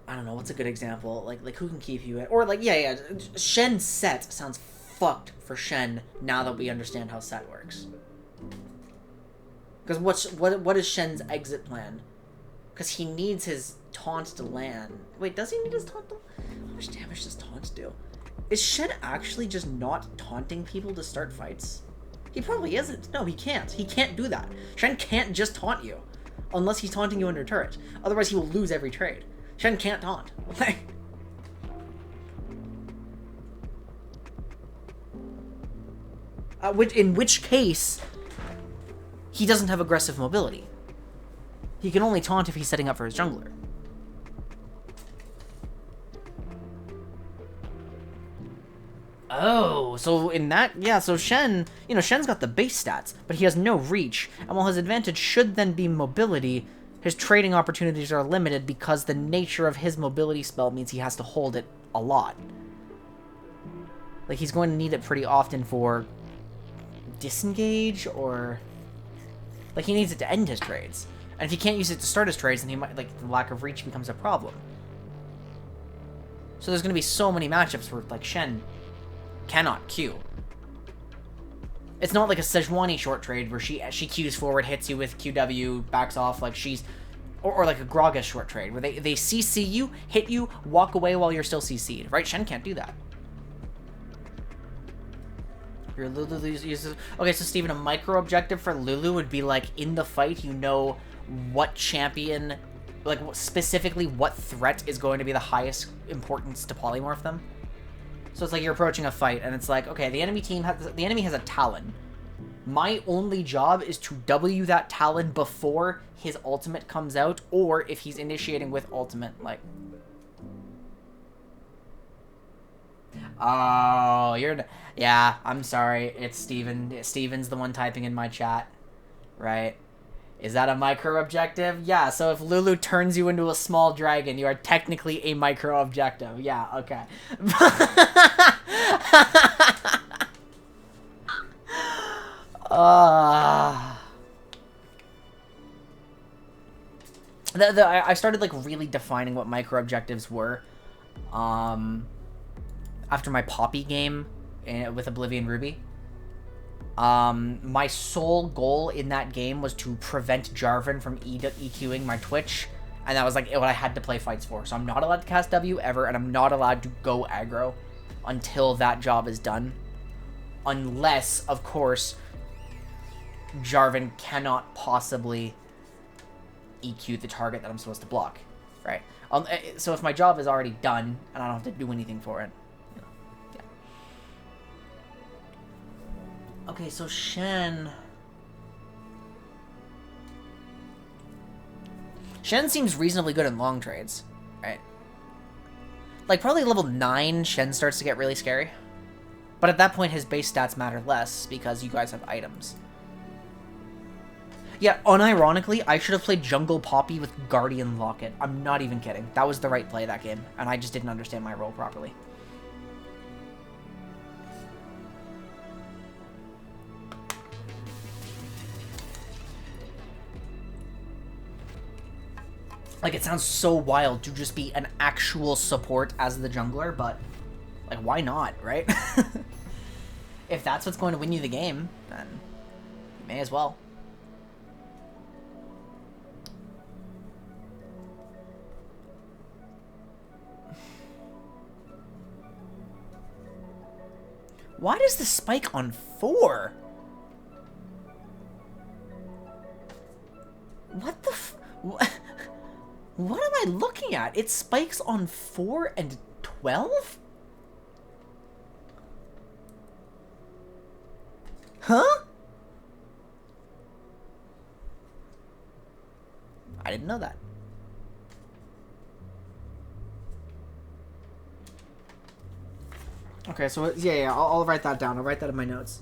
I don't know, what's a good example? Like who can keep you in? Or, like, yeah. Shen's set sounds fucked for Shen now that we understand how set works. Because what is Shen's exit plan? Because he needs his taunt to land. Wait, does he need his taunt to... How much damage does taunts do? Is Shen actually just not taunting people to start fights? He probably isn't. No, he can't. He can't do that. Shen can't just taunt you. Unless he's taunting you under turret. Otherwise, he will lose every trade. Shen can't taunt. In which case, he doesn't have aggressive mobility. He can only taunt if he's setting up for his jungler. Oh, so in that, yeah, so Shen, you know, Shen's got the base stats, but he has no reach, and while his advantage should then be mobility, his trading opportunities are limited because the nature of his mobility spell means he has to hold it a lot. Like, he's going to need it pretty often for disengage, or... Like, he needs it to end his trades. And if he can't use it to start his trades, then he might, like, the lack of reach becomes a problem. So there's going to be so many matchups where, like, Shen cannot Q. It's not like a Sejuani short trade where she Qs forward, hits you with QW, backs off, like she's... Or like a Gragas short trade, where they CC you, hit you, walk away while you're still CC'd, right? Shen can't do that. Your Lulu uses... Okay, so Steven, a micro objective for Lulu would be like, in the fight, you know what champion, like specifically what threat is going to be the highest importance to polymorph them. So it's like you're approaching a fight, and it's like, okay, the enemy has a Talon. My only job is to W that Talon before his ultimate comes out, or if he's initiating with ultimate, like... Oh, you're... Yeah, I'm sorry. It's Steven. Steven's the one typing in my chat. Right. Is that a micro objective? Yeah, so if Lulu turns you into a small dragon, you are technically a micro objective. Yeah, okay. I started, like, really defining what micro objectives were. After my Poppy game with Oblivion Ruby. My sole goal in that game was to prevent Jarvan from EQing my Twitch, and that was like what I had to play fights for. So I'm not allowed to cast W ever, and I'm not allowed to go aggro until that job is done. Unless, of course, Jarvan cannot possibly EQ the target that I'm supposed to block, right? So if my job is already done, and I don't have to do anything for it, okay, so Shen seems reasonably good in long trades, right? Like, probably level 9, Shen starts to get really scary. But at that point, his base stats matter less, because you guys have items. Yeah, unironically, I should have played Jungle Poppy with Guardian Locket. I'm not even kidding. That was the right play that game, and I just didn't understand my role properly. Like, it sounds so wild to just be an actual support as the jungler, but, like, why not, right? If that's what's going to win you the game, then you may as well. Why does the spike on 4? What the What am I looking at? It spikes on 4 and 12? Huh? I didn't know that. Okay, so yeah, I'll write that down. I'll write that in my notes.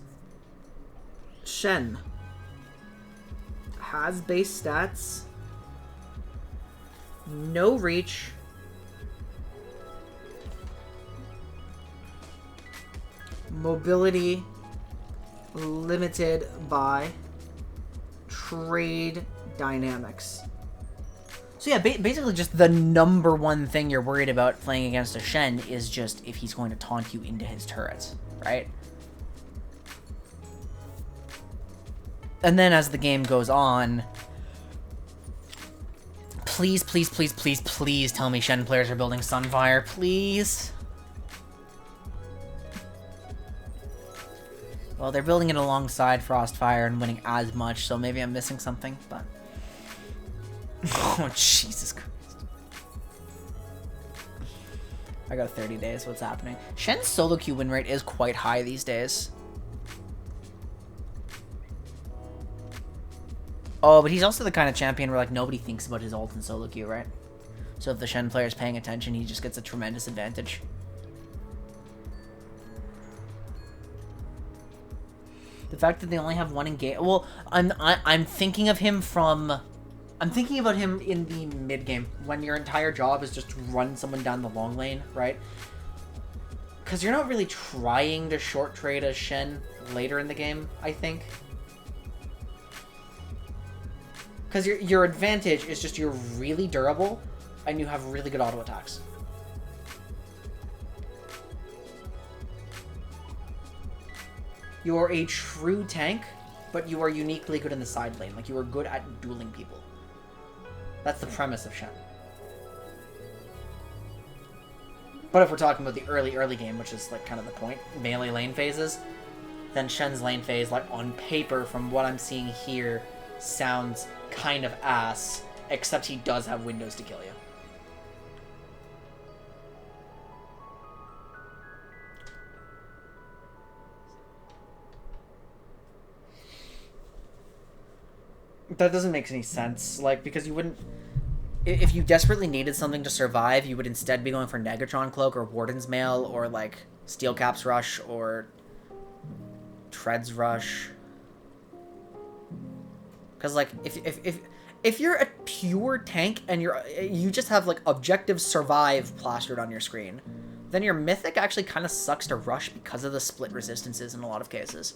Shen has base stats, no reach, mobility limited by trade dynamics. So yeah, basically just the number one thing you're worried about playing against a Shen is just if he's going to taunt you into his turrets, right? And then as the game goes on, please, please, please, please, please tell me Shen players are building Sunfire, please. Well, they're building it alongside Frostfire and winning as much, so maybe I'm missing something, but... Oh, Jesus Christ. I got 30 days, what's happening? Shen's solo queue win rate is quite high these days. Oh, but he's also the kind of champion where, like, nobody thinks about his ult in solo queue, right? So if the Shen player's paying attention, he just gets a tremendous advantage. The fact that they only have one engage... Well, I'm thinking of him from... I'm thinking about him in the mid-game, when your entire job is just to run someone down the long lane, right? Because you're not really trying to short trade a Shen later in the game, I think. Because your advantage is just you're really durable, and you have really good auto attacks. You are a true tank, but you are uniquely good in the side lane. Like, you are good at dueling people. That's the premise of Shen. But if we're talking about the early game, which is, like, kind of the point, melee lane phases, then Shen's lane phase, like, on paper, from what I'm seeing here, sounds kind of ass, except he does have windows to kill you. That doesn't make any sense, like, because you wouldn't... If you desperately needed something to survive, you would instead be going for Negatron Cloak or Warden's Mail or, like, Steel Caps Rush or Treads Rush. Because, like, if you're a pure tank and you just have, like, objective survive plastered on your screen, then your Mythic actually kind of sucks to rush because of the split resistances in a lot of cases.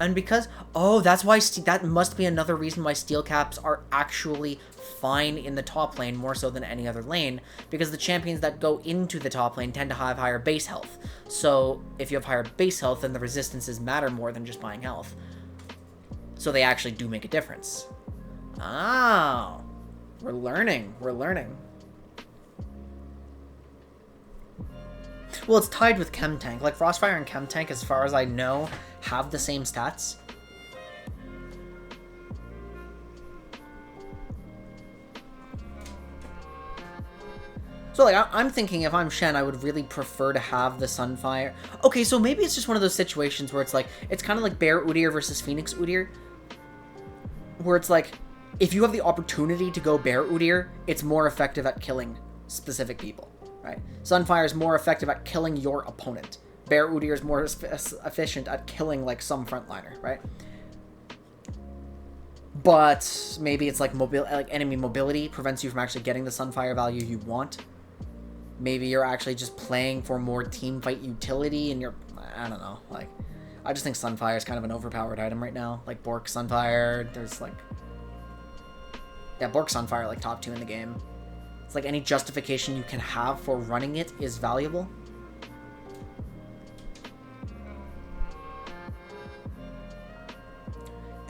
And because... Oh, that's why... That must be another reason why Steel Caps are actually fine in the top lane, more so than any other lane. Because the champions that go into the top lane tend to have higher base health. So, if you have higher base health, then the resistances matter more than just buying health. So they actually do make a difference. Oh. We're learning. We're learning. Well, it's tied with Chem Tank. Like, Frostfire and Chem Tank, as far as I know, have the same stats. So, like, I'm thinking if I'm Shen, I would really prefer to have the Sunfire. Okay, so maybe it's just one of those situations where it's like, it's kind of like Bear Udyr versus Phoenix Udyr. Where it's like, if you have the opportunity to go Bear Udyr, it's more effective at killing specific people, right? Sunfire is more effective at killing your opponent. Bear Udyr is more efficient at killing, like, some frontliner, right? But maybe it's like enemy mobility prevents you from actually getting the Sunfire value you want. Maybe you're actually just playing for more teamfight utility and you're... I don't know, like... I just think Sunfire is kind of an overpowered item right now. Like, Bork Sunfire, there's, like... Yeah, Bork Sunfire, like, top 2 in the game. It's like any justification you can have for running it is valuable.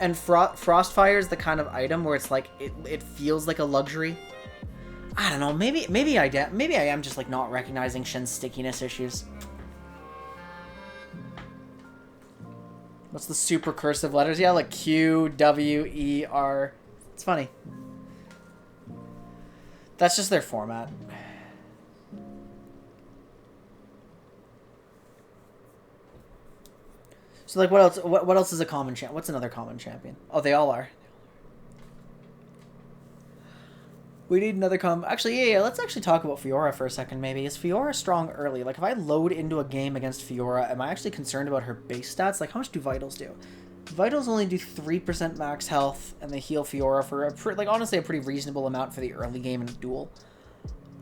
And Frostfire is the kind of item where it's like, it feels like a luxury. I don't know, maybe I am just, like, not recognizing Shen's stickiness issues. What's the super cursive letters? Yeah, like Q, W, E, R. It's funny. That's just their format. So, like, what else? What else is a common champ? What's another common champion? Oh, they all are. We need another Actually, yeah, let's actually talk about Fiora for a second, maybe. Is Fiora strong early? Like, if I load into a game against Fiora, am I actually concerned about her base stats? Like, how much do Vitals do? Vitals only do 3% max health, and they heal Fiora for, honestly, a pretty reasonable amount for the early game in a duel.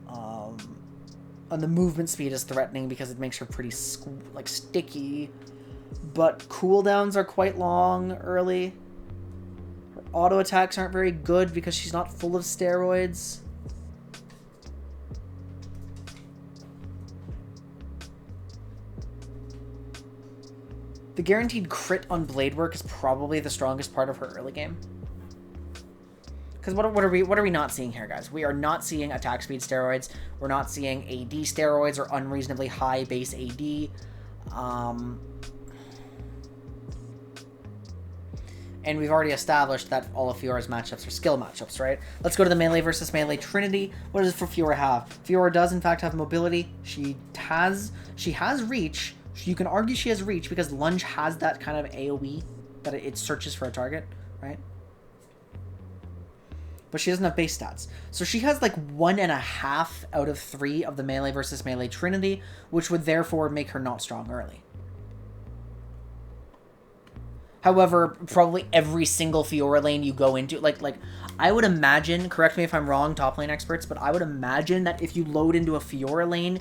And the movement speed is threatening because it makes her pretty, sticky. But cooldowns are quite long early. Her auto attacks aren't very good because she's not full of steroids. The guaranteed crit on blade work is probably the strongest part of her early game. Because what are we not seeing here, guys? We are not seeing attack speed steroids. We're not seeing AD steroids or unreasonably high base AD. And we've already established that all of Fiora's matchups are skill matchups, right? Let's go to the Melee versus Melee Trinity. What does Fiora have? Fiora does, in fact, have mobility. She has reach. You can argue she has reach because Lunge has that kind of AoE that it searches for a target, right? But she doesn't have base stats. So she has like 1.5 out of 3 of the Melee versus Melee Trinity, which would therefore make her not strong early. However, probably every single Fiora lane you go into, like I would imagine, correct me if I'm wrong, top lane experts, but I would imagine that if you load into a Fiora lane,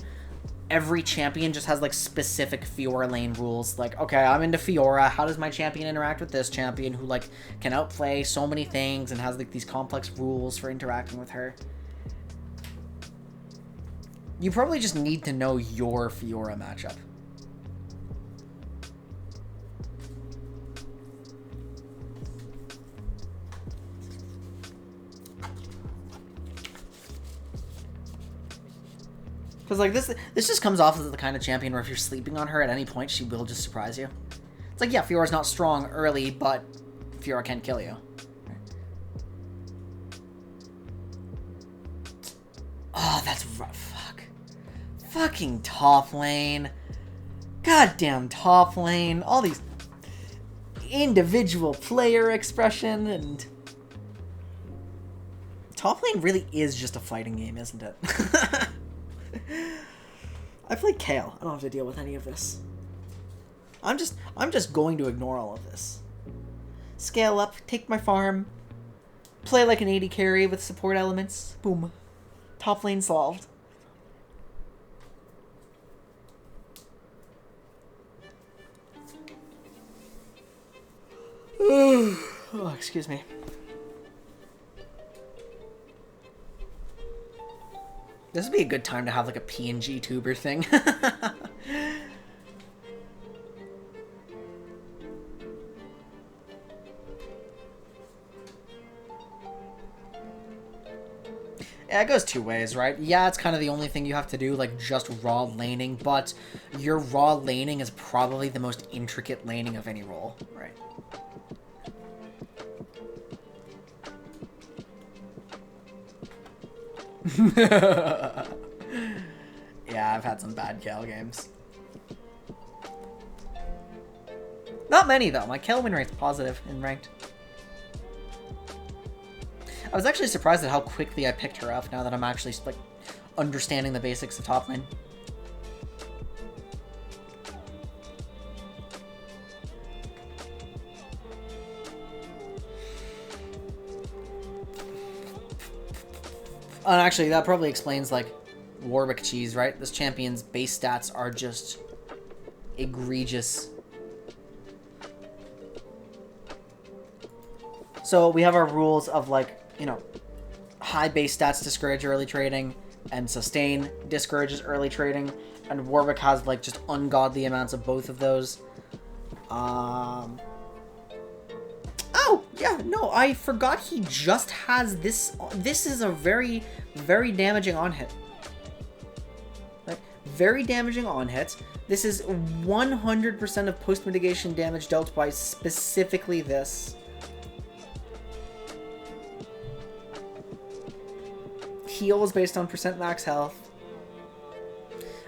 every champion just has, like, specific Fiora lane rules. Like, okay, I'm into Fiora. How does my champion interact with this champion who, like, can outplay so many things and has, like, these complex rules for interacting with her? You probably just need to know your Fiora matchup. Because, like, this just comes off as the kind of champion where if you're sleeping on her at any point, she will just surprise you. It's like, yeah, Fiora's not strong early, but Fiora can't kill you. Oh, that's rough. Fuck. Fucking top lane. Goddamn top lane. All these individual player expression and... Top lane really is just a fighting game, isn't it? I play Kale. I don't have to deal with any of this. I'm just going to ignore all of this. Scale up, take my farm, play like an AD carry with support elements. Boom. Top lane solved. Oh, excuse me. This would be a good time to have like a PNG tuber thing. Yeah, it goes two ways, right? Yeah, it's kind of the only thing you have to do, like just raw laning, but your raw laning is probably the most intricate laning of any role, right? Yeah, I've had some bad Cal games. Not many, though. My Cal win rate's positive in ranked. I was actually surprised at how quickly I picked her up now that I'm actually, like, understanding the basics of top lane. And actually, that probably explains, like, Warwick cheese, right? This champion's base stats are just egregious. So we have our rules of, like, you know, high base stats discourage early trading, and sustain discourages early trading, and Warwick has, like, just ungodly amounts of both of those. Oh, yeah, no, I forgot he just has this. This is a very, very damaging on-hit. Like, very damaging on-hit. This is 100% of post-mitigation damage dealt by specifically this. Heals based on percent max health.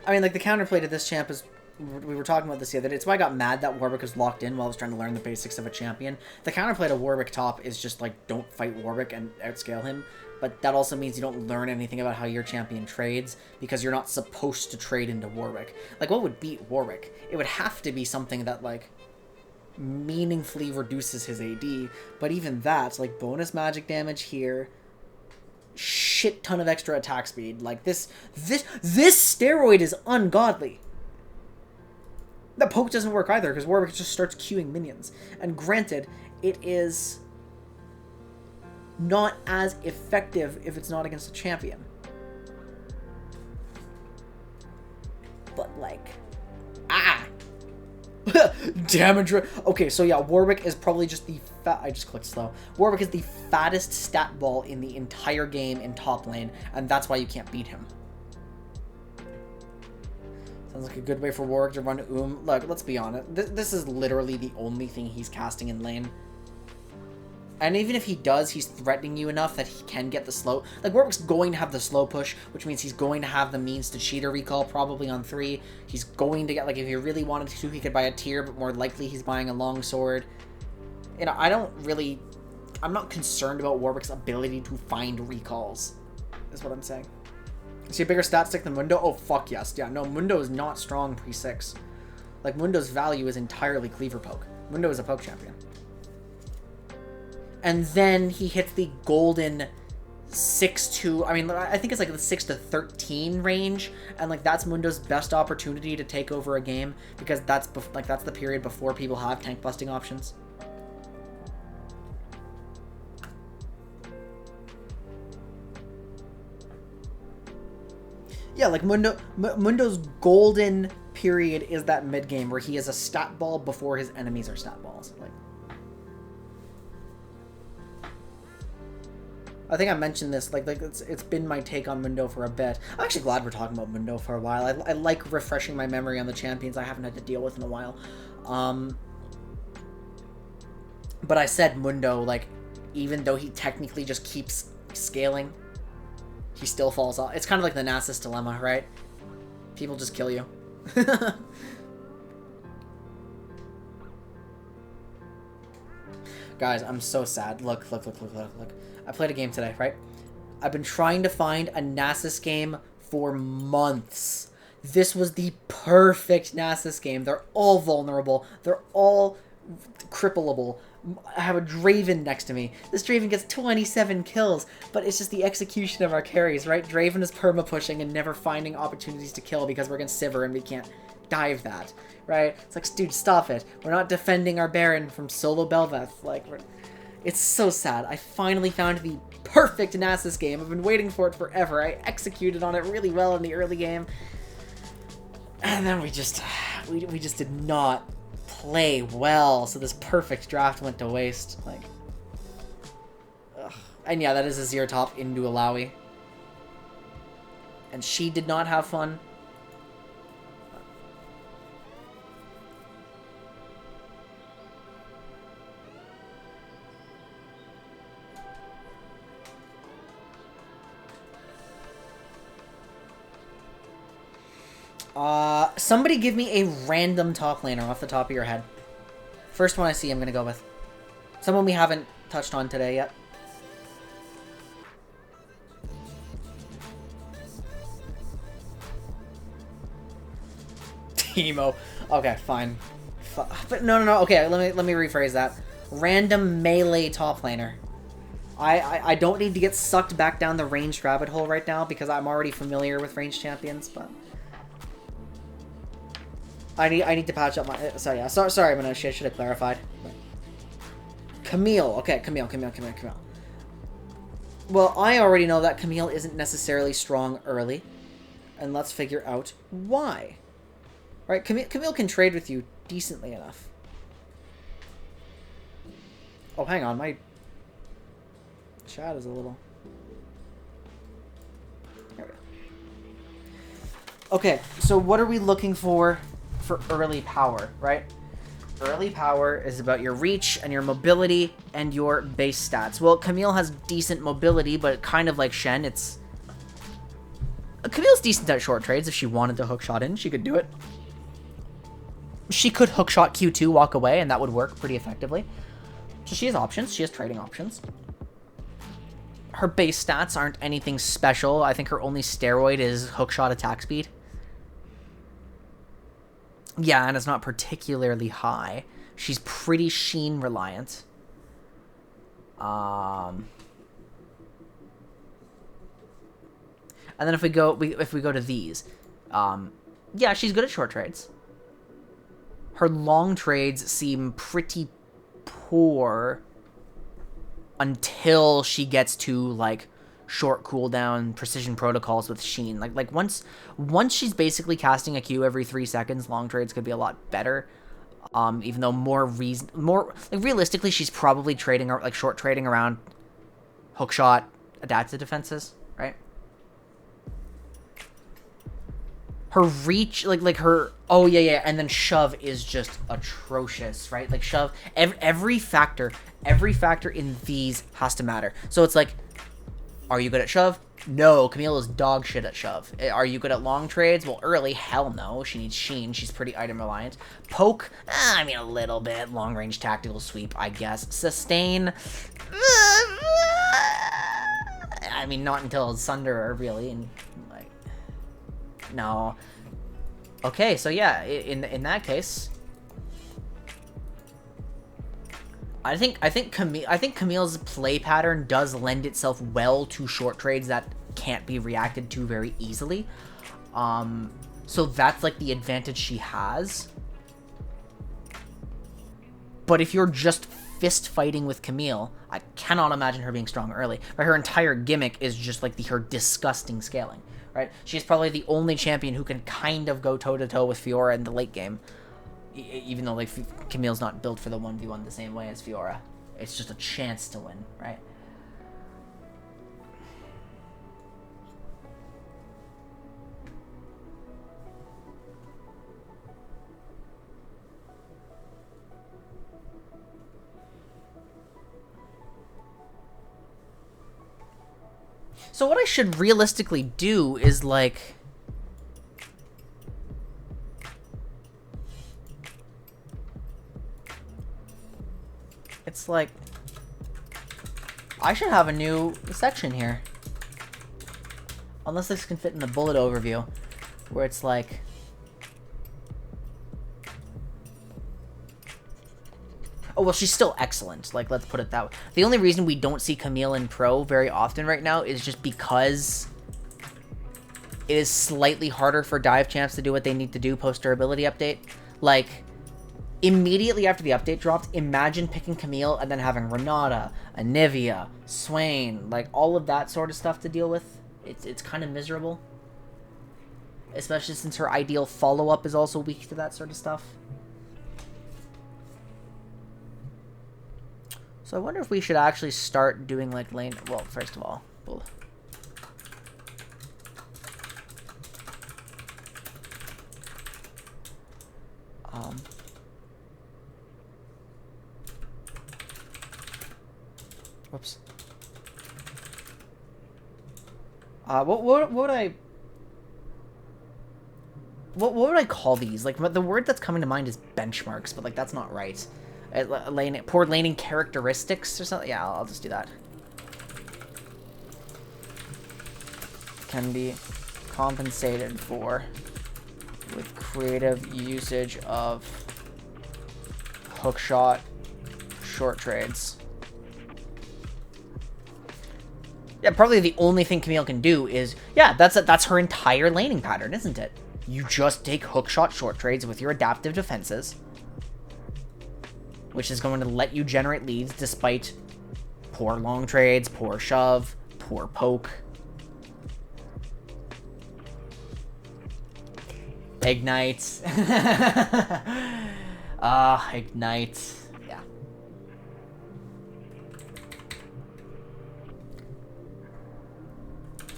I mean, like, the counterplay to this champ is, we were talking about this the other day, it's why I got mad that Warwick was locked in while I was trying to learn the basics of a champion. The counterplay to Warwick top is just, like, don't fight Warwick and outscale him, but that also means you don't learn anything about how your champion trades, because you're not supposed to trade into Warwick. Like, what would beat Warwick? It would have to be something that, like, meaningfully reduces his AD, but even that's, like, bonus magic damage here, shit ton of extra attack speed. Like, this steroid is ungodly. The poke doesn't work either, because Warwick just starts queuing minions. And granted, it is not as effective if it's not against a champion. But, like, damage. Okay, so yeah, Warwick is probably just the I just clicked slow. Warwick is the fattest stat ball in the entire game in top lane, and that's why you can't beat him. Sounds like a good way for Warwick to run Look, let's be honest. This is literally the only thing he's casting in lane. And even if he does, he's threatening you enough that he can get the slow. Like, Warwick's going to have the slow push, which means he's going to have the means to cheat a recall, probably on 3. He's going to get, like, if he really wanted to, he could buy a tier, but more likely he's buying a longsword. You know, I'm not concerned about Warwick's ability to find recalls, is what I'm saying. Is he a bigger stat stick than Mundo? Oh, fuck yes. Yeah, no, Mundo is not strong pre-6. Like, Mundo's value is entirely cleaver poke. Mundo is a poke champion. And then he hits the golden 6 to... I mean, I think it's like the 6 to 13 range. And, like, that's Mundo's best opportunity to take over a game. Because that's the period before people have tank busting options. Yeah, like, Mundo's golden period is that mid-game where he is a stat ball before his enemies are stat balls. Like... I think I mentioned this, like it's been my take on Mundo for a bit. I'm actually glad we're talking about Mundo for a while. I like refreshing my memory on the champions I haven't had to deal with in a while. But I said Mundo, like, even though he technically just keeps scaling, he still falls off. It's kind of like the Nasus dilemma, right? People just kill you. Guys, I'm so sad. Look. I played a game today, right? I've been trying to find a Nasus game for months. This was the perfect Nasus game. They're all vulnerable. They're all crippleable. I have a Draven next to me. This Draven gets 27 kills, but it's just the execution of our carries, right? Draven is perma-pushing and never finding opportunities to kill because we're against Sivir and we can't dive that, right? It's like, dude, stop it. We're not defending our Baron from solo Bel'Veth. Like, it's so sad. I finally found the perfect Nasus game. I've been waiting for it forever. I executed on it really well in the early game. And then we just did not play well, so this perfect draft went to waste. Like, ugh. And yeah, that is a zero top into Alawi, and she did not have fun. Somebody give me a random top laner off the top of your head. First one I see, I'm gonna go with. Someone we haven't touched on today yet. Teemo. Okay, fine. But no. Okay, let me rephrase that. Random melee top laner. I don't need to get sucked back down the ranged rabbit hole right now because I'm already familiar with ranged champions, but I need to patch up my... So yeah, sorry, Minoshi, I should have clarified. Camille. Okay, Camille. Well, I already know that Camille isn't necessarily strong early. And let's figure out why. Right, Camille can trade with you decently enough. Oh, hang on, my chat is a little... There we go. Okay, so what are we looking for early power, right? Early power is about your reach and your mobility and your base stats. Well, Camille has decent mobility, but kind of like Shen, it's... Camille's decent at short trades. If she wanted to hookshot in, she could do it. She could hookshot Q2, walk away, and that would work pretty effectively. So she has options. She has trading options. Her base stats aren't anything special. I think her only steroid is hookshot attack speed. Yeah, and it's not particularly high. She's pretty Sheen reliant. And then if we go to these, yeah, she's good at short trades. Her long trades seem pretty poor until she gets to like short cooldown precision protocols with Sheen. Like once she's basically casting a Q every 3 seconds, long trades could be a lot better. Even though more like realistically, she's probably trading like short trading around hookshot adaptive defenses, right? Her reach, like her, oh yeah, and then shove is just atrocious, right? Like shove, every factor in these has to matter. So it's like, are you good at shove? No, Camille is dog shit at shove. Are you good at long trades? Well, early, hell no. She needs Sheen. She's pretty item reliant. Poke, I mean a little bit. Long range tactical sweep, I guess. Sustain, I mean not until Sunderer really, and like, no. Okay, so yeah, in that case, I think Camille's play pattern does lend itself well to short trades that can't be reacted to very easily. So that's like the advantage she has. But if you're just fist fighting with Camille, I cannot imagine her being strong early. Right? Her entire gimmick is just like her disgusting scaling. Right? She's probably the only champion who can kind of go toe-to-toe with Fiora in the late game. Even though like Camille's not built for the 1v1 the same way as Fiora. It's just a chance to win, right? So what I should realistically do is, like... It's like... I should have a new section here. Unless this can fit in the bullet overview. Where it's like... Oh, well, she's still excellent. Like, let's put it that way. The only reason we don't see Camille in Pro very often right now is just because it is slightly harder for dive champs to do what they need to do post-durability update. Like, immediately after the update dropped, imagine picking Camille and then having Renata, Anivia, Swain, like, all of that sort of stuff to deal with. It's kind of miserable. Especially since her ideal follow-up is also weak to that sort of stuff. So I wonder if we should actually start doing, like, lane... Well, first of all... We'll... Whoops. What would I... What would I call these? Like, the word that's coming to mind is benchmarks, but, like, that's not right. Poor laning characteristics or something? Yeah, I'll just do that. Can be compensated for with creative usage of hookshot short trades. Yeah, probably the only thing Camille can do is... Yeah, that's her entire laning pattern, isn't it? You just take hookshot short trades with your adaptive defenses, which is going to let you generate leads despite poor long trades, poor shove, poor poke. Ignite. Ignite. Yeah.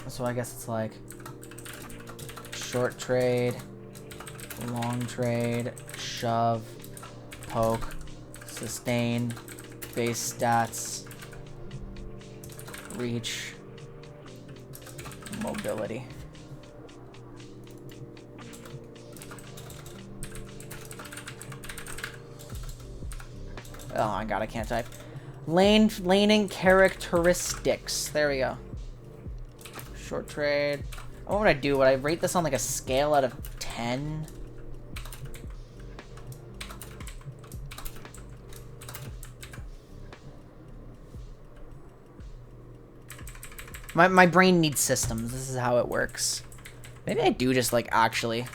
So I guess it's like short trade, long trade, shove, poke, sustain, base stats, reach, mobility. Oh my god, I can't type. Laning characteristics. There we go. Short trade. What would I do? Would I rate this on like a scale out of 10? My brain needs systems. This is how it works. Maybe I do just like actually...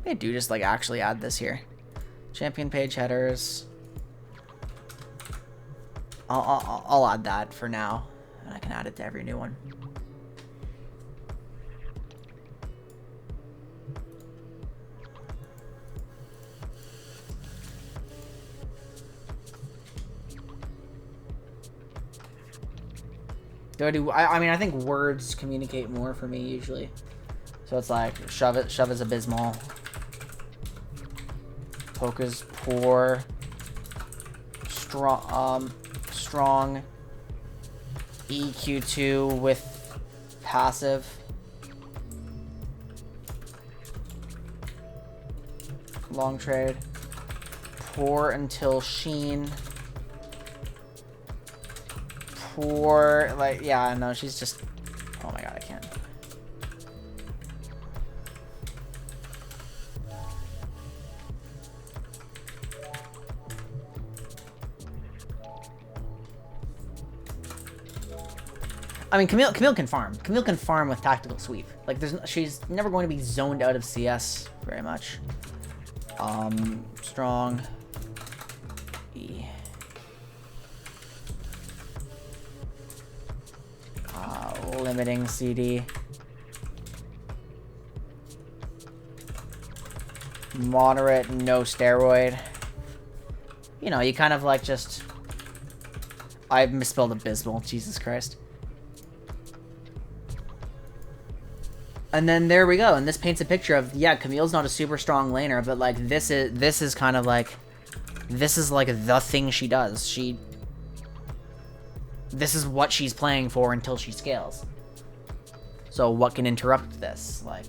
I do just like actually add this here. Champion page headers. I'll add that for now, and I can add it to every new one. I mean, I think words communicate more for me usually. So it's like shove is abysmal. Poke is poor. Strong. EQ2 with passive. Long trade. Poor until Sheen. Poor, like, yeah, no, she's just, oh my god, I can't. I mean, Camille can farm. Camille can farm with tactical sweep. Like, she's never going to be zoned out of CS very much. Strong. E. Limiting CD. Moderate, no steroid. You know, you kind of like just... I misspelled abysmal, Jesus Christ. And then there we go, and this paints a picture of, yeah, Camille's not a super strong laner, but like this is kind of like, this is like the thing she does. This is what she's playing for until she scales. So what can interrupt this? Like,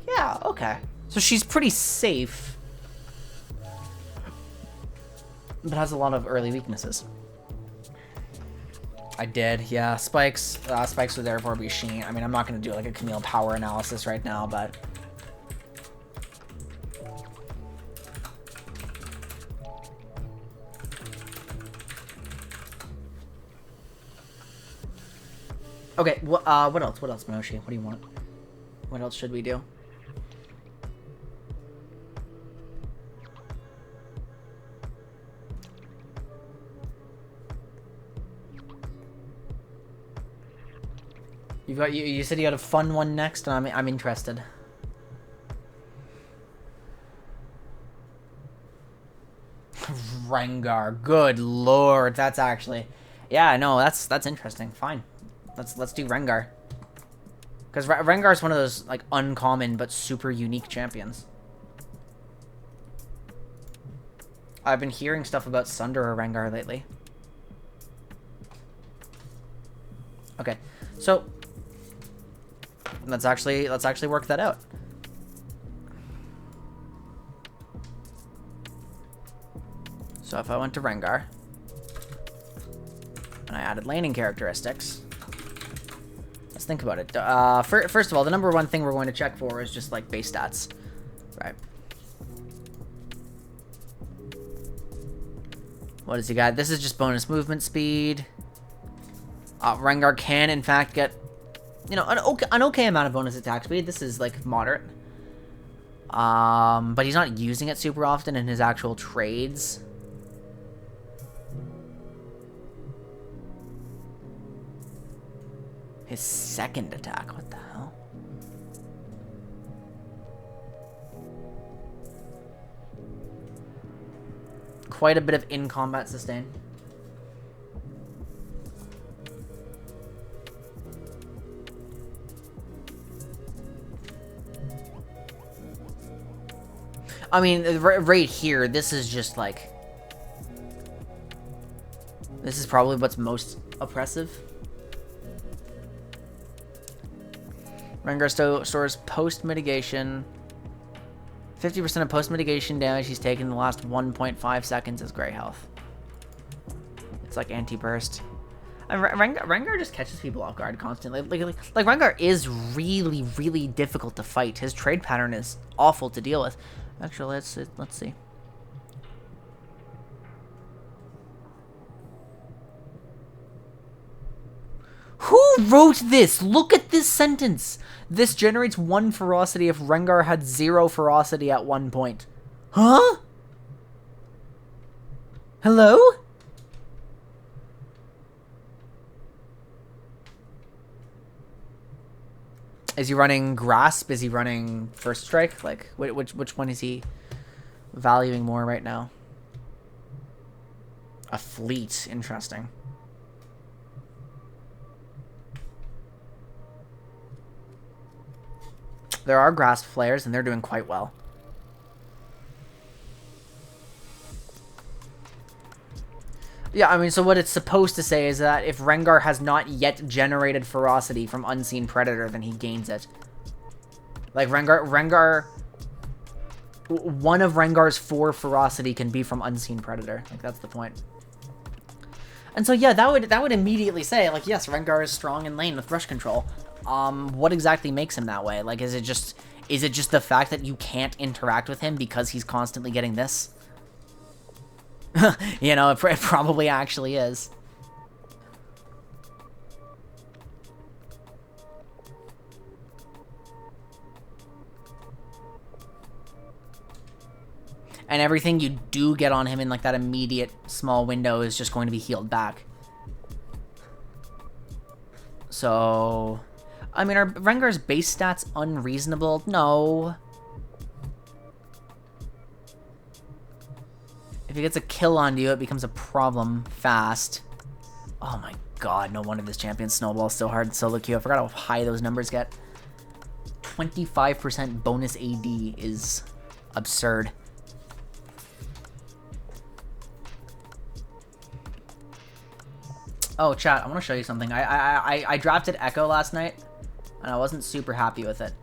yeah, okay. So she's pretty safe, but has a lot of early weaknesses. I did, yeah. Spikes would therefore be Sheen. I mean, I'm not going to do like a Camille power analysis right now, but... Okay, what else? What else, Minoshi? What do you want? What else should we do? You said you had a fun one next, and I'm interested. Rengar, good lord, that's actually, yeah, no, that's interesting. Fine, let's do Rengar, because Rengar is one of those like uncommon but super unique champions. I've been hearing stuff about Sunder or Rengar lately. Okay, so let's actually work that out. So if I went to Rengar and I added laning characteristics, let's think about it. First of all, the number one thing we're going to check for is just like base stats, right? What does he got? This is just bonus movement speed. Rengar can in fact get, you know, an okay amount of bonus attack speed. This is like moderate. But he's not using it super often in his actual trades. His second attack, what the hell? Quite a bit of in-combat sustain. I mean, right here, this is just like... This is probably what's most oppressive. Rengar stores post-mitigation. 50% of post-mitigation damage he's taken in the last 1.5 seconds is gray health. It's like anti-burst. Rengar just catches people off guard constantly. Like Rengar is really, really difficult to fight. His trade pattern is awful to deal with. Actually, let's see. Who wrote this? Look at this sentence. This generates 1 ferocity if Rengar had 0 ferocity at one point. Huh? Hello? Is he running Grasp? Is he running First Strike? Like, which one is he valuing more right now? A Fleet. Interesting. There are Grasp players, and they're doing quite well. Yeah, I mean, so what it's supposed to say is that if Rengar has not yet generated ferocity from Unseen Predator, then he gains it. Like, Rengar... One of Rengar's 4 ferocity can be from Unseen Predator. Like, that's the point. And so, yeah, that would immediately say, like, yes, Rengar is strong in lane with brush control. What exactly makes him that way? Like, is it just the fact that you can't interact with him because he's constantly getting this? You know, it probably actually is. And everything you do get on him in, like, that immediate small window is just going to be healed back. So... I mean, are Rengar's base stats unreasonable? No. If he gets a kill on you, it becomes a problem fast. Oh my god, no wonder this champion snowballs so hard in solo queue. I forgot how high those numbers get. 25% bonus AD is absurd. Oh, chat, I want to show you something. I drafted Echo last night, and I wasn't super happy with it.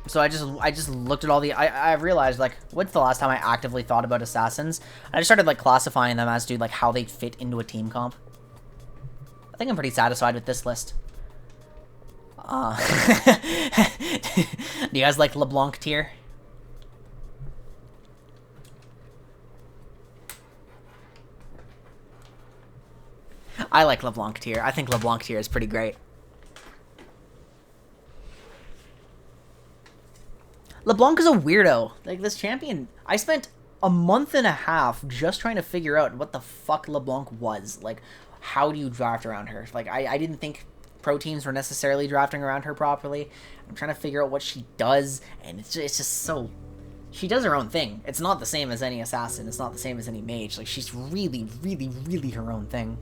So I just looked at all the... I realized, like, what's the last time I actively thought about assassins? I just started, like, classifying them as to, like, how they fit into a team comp. I think I'm pretty satisfied with this list. Do you guys like LeBlanc tier? I like LeBlanc tier. I think LeBlanc tier is pretty great. LeBlanc is a weirdo. Like, this champion... I spent a month and a half just trying to figure out what the fuck LeBlanc was. Like, how do you draft around her? Like, I didn't think pro teams were necessarily drafting around her properly. I'm trying to figure out what she does, and it's just so... She does her own thing. It's not the same as any assassin. It's not the same as any mage. Like, she's really, really, really her own thing.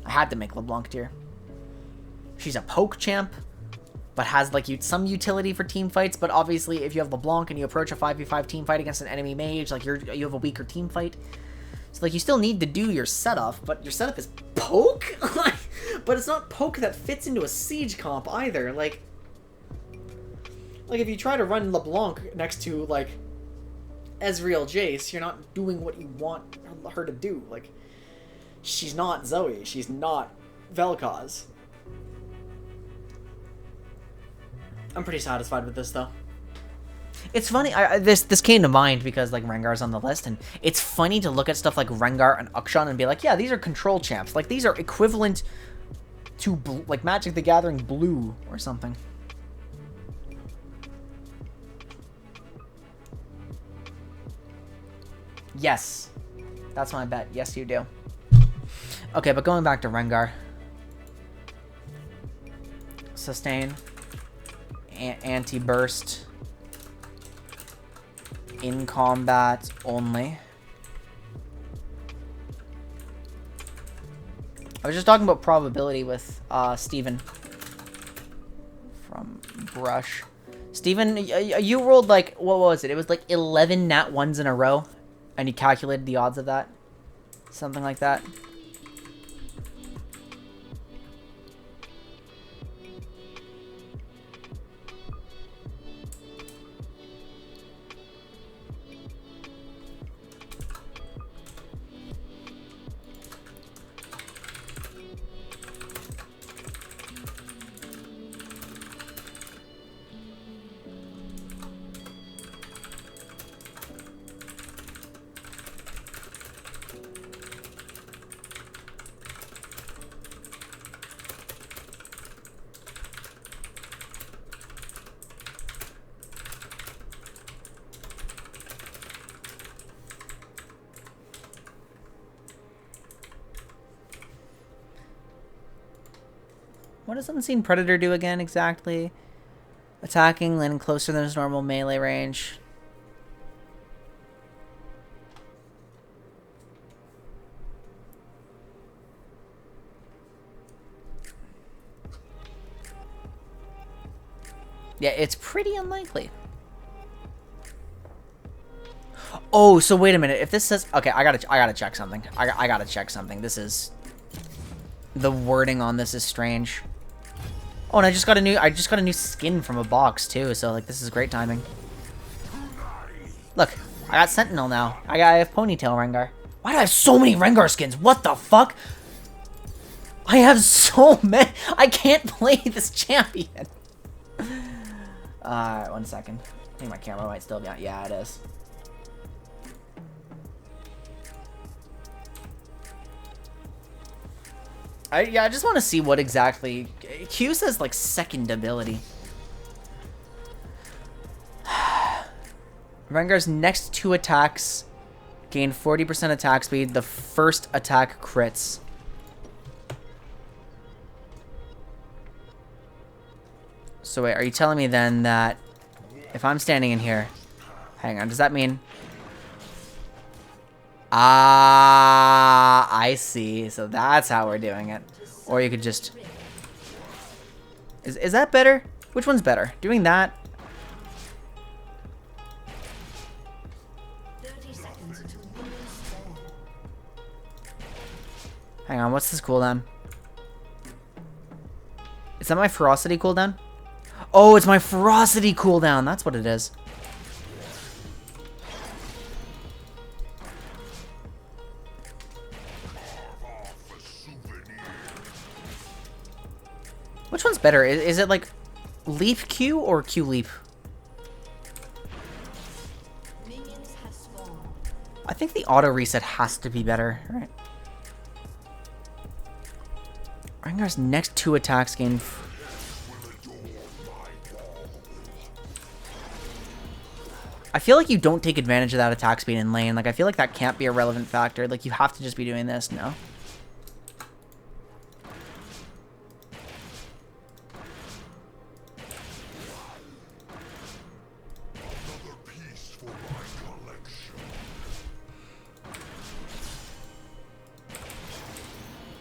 I had to make LeBlanc tier. She's a poke champ, but has, like, some utility for team fights. But obviously, if you have LeBlanc and you approach a 5v5 team fight against an enemy mage, like, you have a weaker team fight. So, like, you still need to do your setup, but your setup is poke? But it's not poke that fits into a siege comp either. Like, if you try to run LeBlanc next to, like, Ezreal Jace, you're not doing what you want her to do. Like, she's not Zoe. She's not Vel'Koz. I'm pretty satisfied with this, though. It's funny, this came to mind because, like, Rengar's on the list, and it's funny to look at stuff like Rengar and Akshan and be like, yeah, these are control champs. Like, these are equivalent to, like, Magic the Gathering Blue or something. Yes. That's my bet. Yes, you do. Okay, but going back to Rengar. Sustain. Anti-burst. In combat only. I was just talking about probability with Steven from Brush. Steven, you rolled, like, what was it? It was like 11 nat 1s in a row, and you calculated the odds of that? Something like that. What does Unseen Predator do again, exactly? Attacking, landing closer than his normal melee range. Yeah, it's pretty unlikely. Oh, so wait a minute. If this says... Okay, I gotta check something. I gotta check something. This is... The wording on this is strange. Oh, and I just got a new skin from a box too, so like this is great timing. Look, I got Sentinel now. I have Ponytail Rengar. Why do I have so many Rengar skins? What the fuck? I have so many. I can't play this champion. Alright, 1 second. I think my camera might still be on. Yeah, it is. I just want to see what exactly... Q says, like, second ability. Rengar's next 2 attacks gain 40% attack speed. The first attack crits. So wait, are you telling me then that if I'm standing in here... Hang on, does that mean... Ah, I see. So that's how we're doing it. Or you could just... Is that better? Which one's better? Doing that? Hang on, what's this cooldown? Is that my ferocity cooldown? Oh, it's my ferocity cooldown. That's what it is. Which one's better? Is it like leap Q or Q leap? I think the auto reset has to be better, right? Rengar's next 2 attacks gain. I feel like you don't take advantage of that attack speed in lane. Like, I feel like that can't be a relevant factor. Like, you have to just be doing this, no?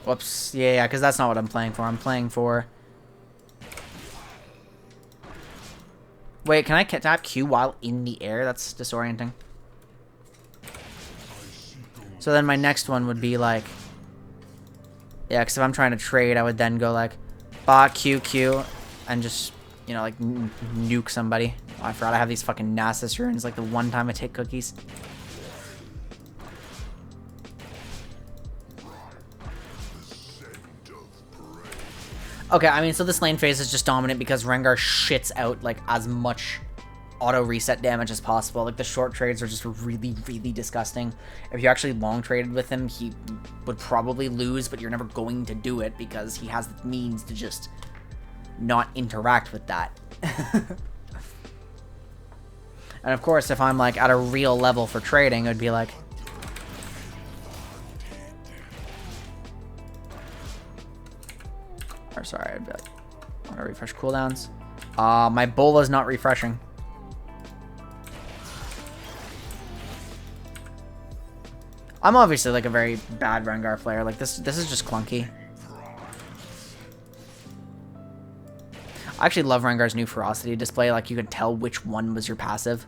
Whoops. Yeah, because that's not what I'm playing for. I'm playing for... Wait, can I tap Q while in the air? That's disorienting. So then my next one would be like... Yeah, because if I'm trying to trade, I would then go like... Ba, Q, Q, and just, you know, like, nuke somebody. Oh, I forgot I have these fucking Nasus runes, like the one time I take cookies. Okay, I mean, so this lane phase is just dominant because Rengar shits out, like, as much auto reset damage as possible. Like, the short trades are just really, really disgusting. If you actually long traded with him, he would probably lose, but you're never going to do it because he has the means to just not interact with that. And of course, if I'm, like, at a real level for trading, it would be like... Or sorry, I'd be like, I want to refresh cooldowns. My Bola's not refreshing. I'm obviously like a very bad Rengar player. Like this is just clunky. I actually love Rengar's new ferocity display. Like you can tell which one was your passive.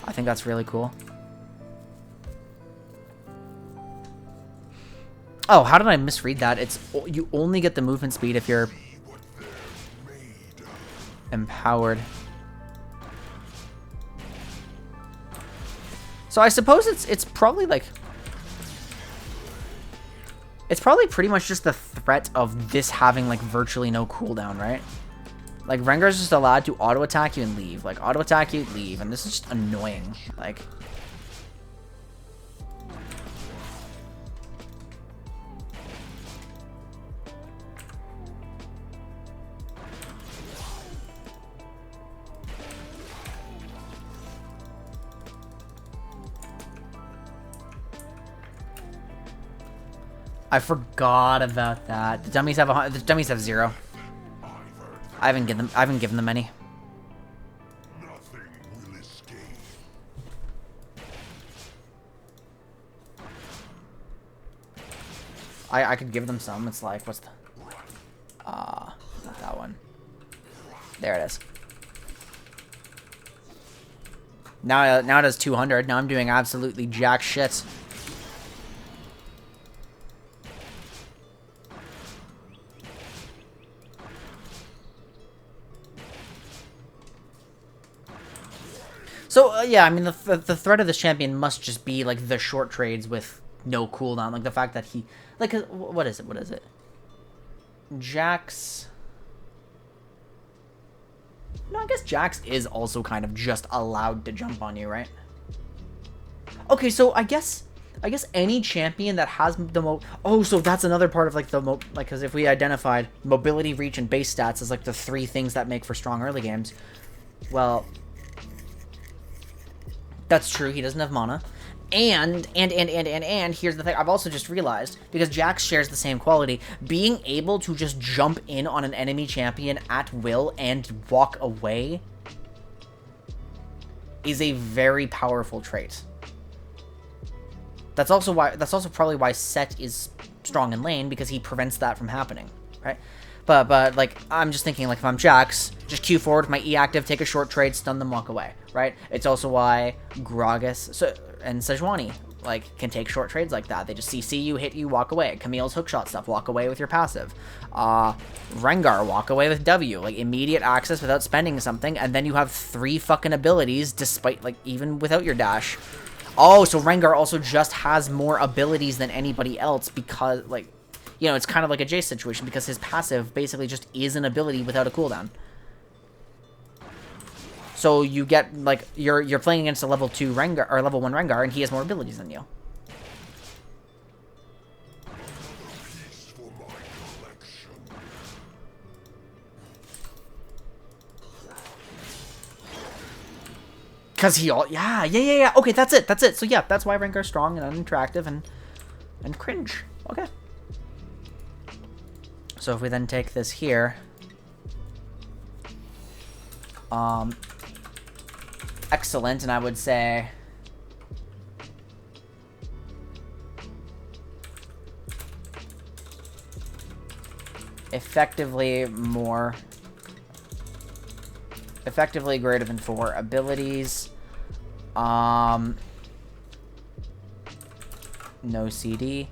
I think that's really cool. Oh, how did I misread that? It's you only get the movement speed if you're empowered. So I suppose it's probably like it's probably pretty much just the threat of this having like virtually no cooldown, right? Like Rengar's just allowed to auto attack you and leave. Like auto attack you, leave, and this is just annoying. Like I forgot about that. The dummies have 0. I haven't given them any. Nothing will escape. I could give them some. It's like what's the not that one. There it is. Now it does 200. Now I'm doing absolutely jack shit. So, yeah, I mean, the threat of this champion must just be, like, the short trades with no cooldown. Like, the fact that he... Like, what is it? What is it? Jax... No, I guess Jax is also kind of just allowed to jump on you, right? Okay, so I guess any champion that has the Oh, so that's another part of, like, like, because if we identified mobility, reach, and base stats as, like, the 3 things that make for strong early games, well... That's true, he doesn't have mana. And here's the thing, I've also just realized, because Jax shares the same quality, being able to just jump in on an enemy champion at will and walk away is a very powerful trait. That's also probably why Set is strong in lane, because he prevents that from happening, right? But like, I'm just thinking, like, if I'm Jax, just Q forward with my E active, take a short trade, stun them, walk away, right? It's also why Gragas and Sejuani, like, can take short trades like that. They just CC you, hit you, walk away. Camille's hookshot stuff, walk away with your passive. Rengar, walk away with W. Like, immediate access without spending something, and then you have 3 fucking abilities, despite, like, even without your dash. Oh, so Rengar also just has more abilities than anybody else because, like, you know, it's kind of like a Jace situation because his passive basically just is an ability without a cooldown. So you get, like, you're playing against a level 2 Rengar, or level 1 Rengar, and he has more abilities than you. Because yeah. Okay, that's it. So yeah, that's why Rengar's strong and unattractive and cringe. Okay. So if we then take this here, excellent, and I would say effectively greater than 4 abilities. No CD.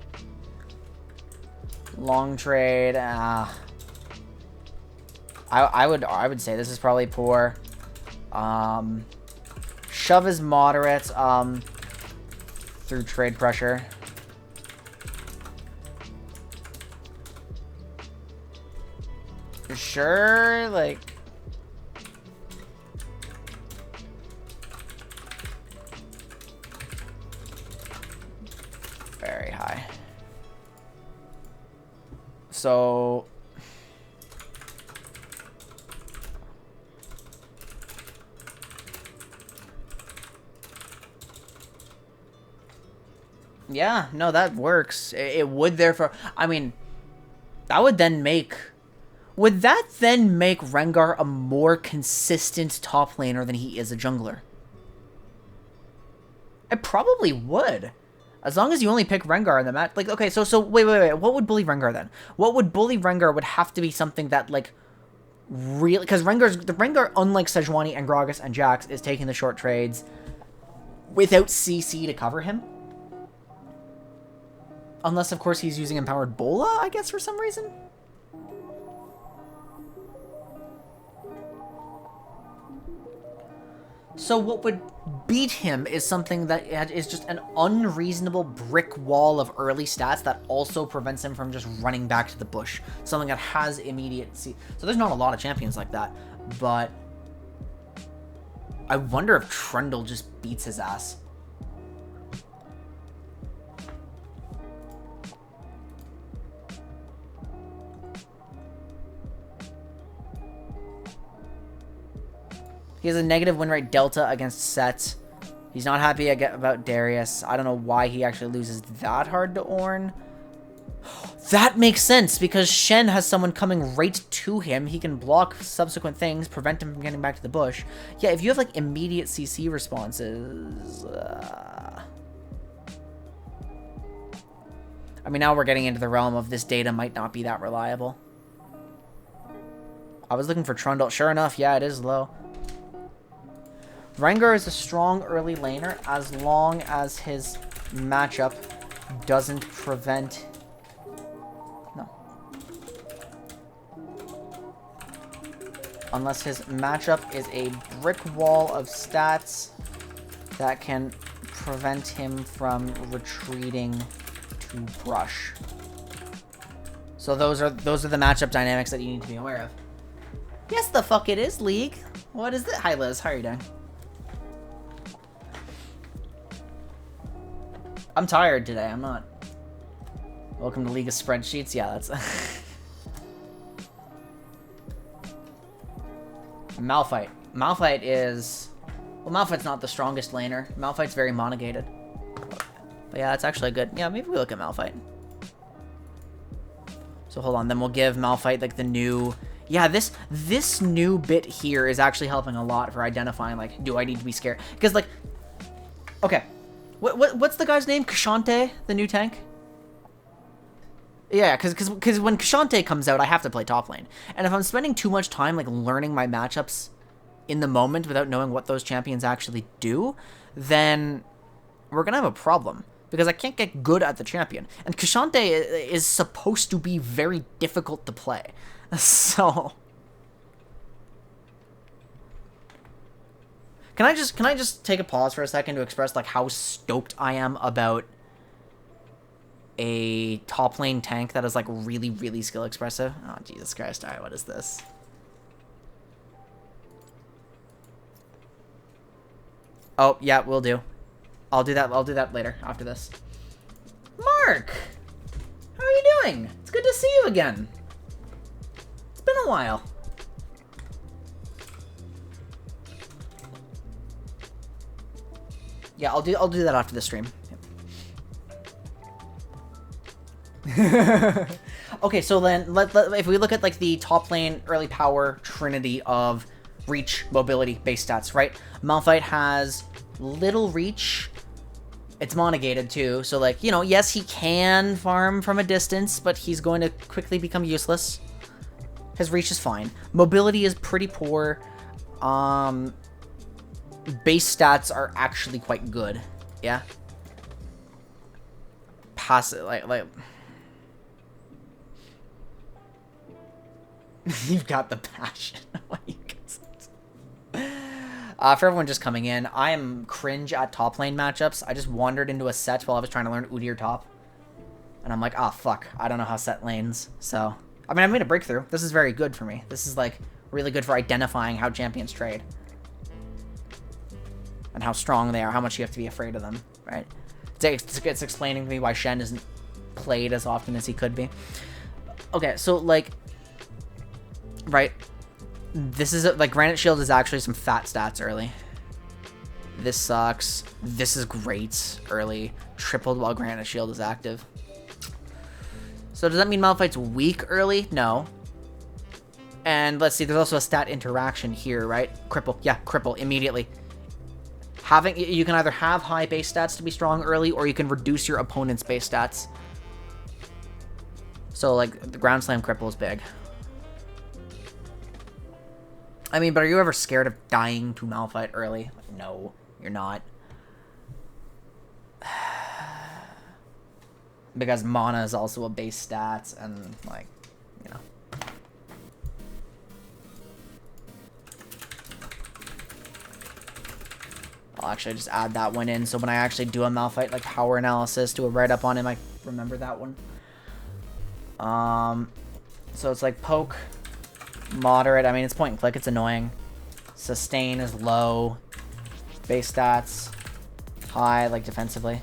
Long trade. I would say this is probably poor. Shove is moderate. Through trade pressure. Sure, like. Very high. So yeah, no, that works. It would therefore, I mean, that would then make, would that then make Rengar a more consistent top laner than he is a jungler? It probably would. As long as you only pick Rengar in the match. Like, okay, so wait. What would bully Rengar then? What would bully Rengar would have to be something that, like, really... Because Rengar, unlike Sejuani and Gragas and Jax, is taking the short trades without CC to cover him. Unless, of course, he's using Empowered Bola, I guess, for some reason. So what would beat him is something that is just an unreasonable brick wall of early stats that also prevents him from just running back to the bush. Something that has immediate... So there's not a lot of champions like that, but I wonder if Trundle just beats his ass. He has a negative win rate delta against Set. He's not happy about Darius. I don't know why he actually loses that hard to Ornn. That makes sense, because Shen has someone coming right to him. He can block subsequent things, prevent him from getting back to the bush. Yeah, if you have, like, immediate CC responses... I mean, now we're getting into the realm of this data might not be that reliable. I was looking for Trundle. Sure enough, yeah, it is low. Rengar is a strong early laner as long as his matchup doesn't prevent... No. Unless his matchup is a brick wall of stats that can prevent him from retreating to brush. So those are the matchup dynamics that you need to be aware of. Yes, the fuck it is, League. What is it? Hi, Liz. How are you doing? I'm tired today. I'm not. Welcome to League of Spreadsheets. Yeah, that's... Malphite. Malphite is... Well, Malphite's not the strongest laner. Malphite's very monogated. But yeah, that's actually good. Yeah, maybe we look at Malphite. So hold on. Then we'll give Malphite, like, the new... Yeah, this new bit here is actually helping a lot for identifying, like, do I need to be scared? Because, like... Okay. What's the guy's name? Kashante, the new tank? Yeah, because when Kashante comes out, I have to play top lane. And if I'm spending too much time, like, learning my matchups in the moment without knowing what those champions actually do, then we're going to have a problem. Because I can't get good at the champion. And Kashante is supposed to be very difficult to play. So... Can I just take a pause for a second to express, like, how stoked I am about a top lane tank that is, like, really, really skill expressive? Oh, Jesus Christ. Alright, what is this? Oh, yeah, will do. I'll do that later, after this. Mark! How are you doing? It's good to see you again. It's been a while. Yeah, I'll do that after the stream. Yep. Okay, so then if we look at like the top lane early power trinity of reach, mobility, base stats, right? Malphite has little reach. It's monogated too, so like, you know, yes, he can farm from a distance, but he's going to quickly become useless. His reach is fine. Mobility is pretty poor. Base stats are actually quite good. Yeah. Passive, like you've got the passion. For everyone just coming in, I am cringe at top lane matchups. I just wandered into a set while I was trying to learn Udyr top. And I'm like, ah, fuck. I don't know how set lanes. So, I mean, I made a breakthrough. This is very good for me. This is, like, really good for identifying how champions trade. And how strong they are, how much you have to be afraid of them, right? It's explaining to me why Shen isn't played as often as he could be. Okay, so, like, right, this is, like, Granite Shield is actually some fat stats early. This sucks. This is great early. Tripled while Granite Shield is active. So does that mean Malphite's weak early? No. And let's see, there's also a stat interaction here, right? Cripple. Yeah, cripple immediately. You can either have high base stats to be strong early, or you can reduce your opponent's base stats. So, like, the Ground Slam cripple is big. I mean, but are you ever scared of dying to Malphite early? Like, no, you're not. Because mana is also a base stat, and, like, you know. I'll actually just add that one in, so when I actually do a Malphite, like, power analysis, do a write-up on him, I remember that one. So it's like poke, moderate, I mean, it's point and click, it's annoying. Sustain is low. Base stats, high, like, defensively.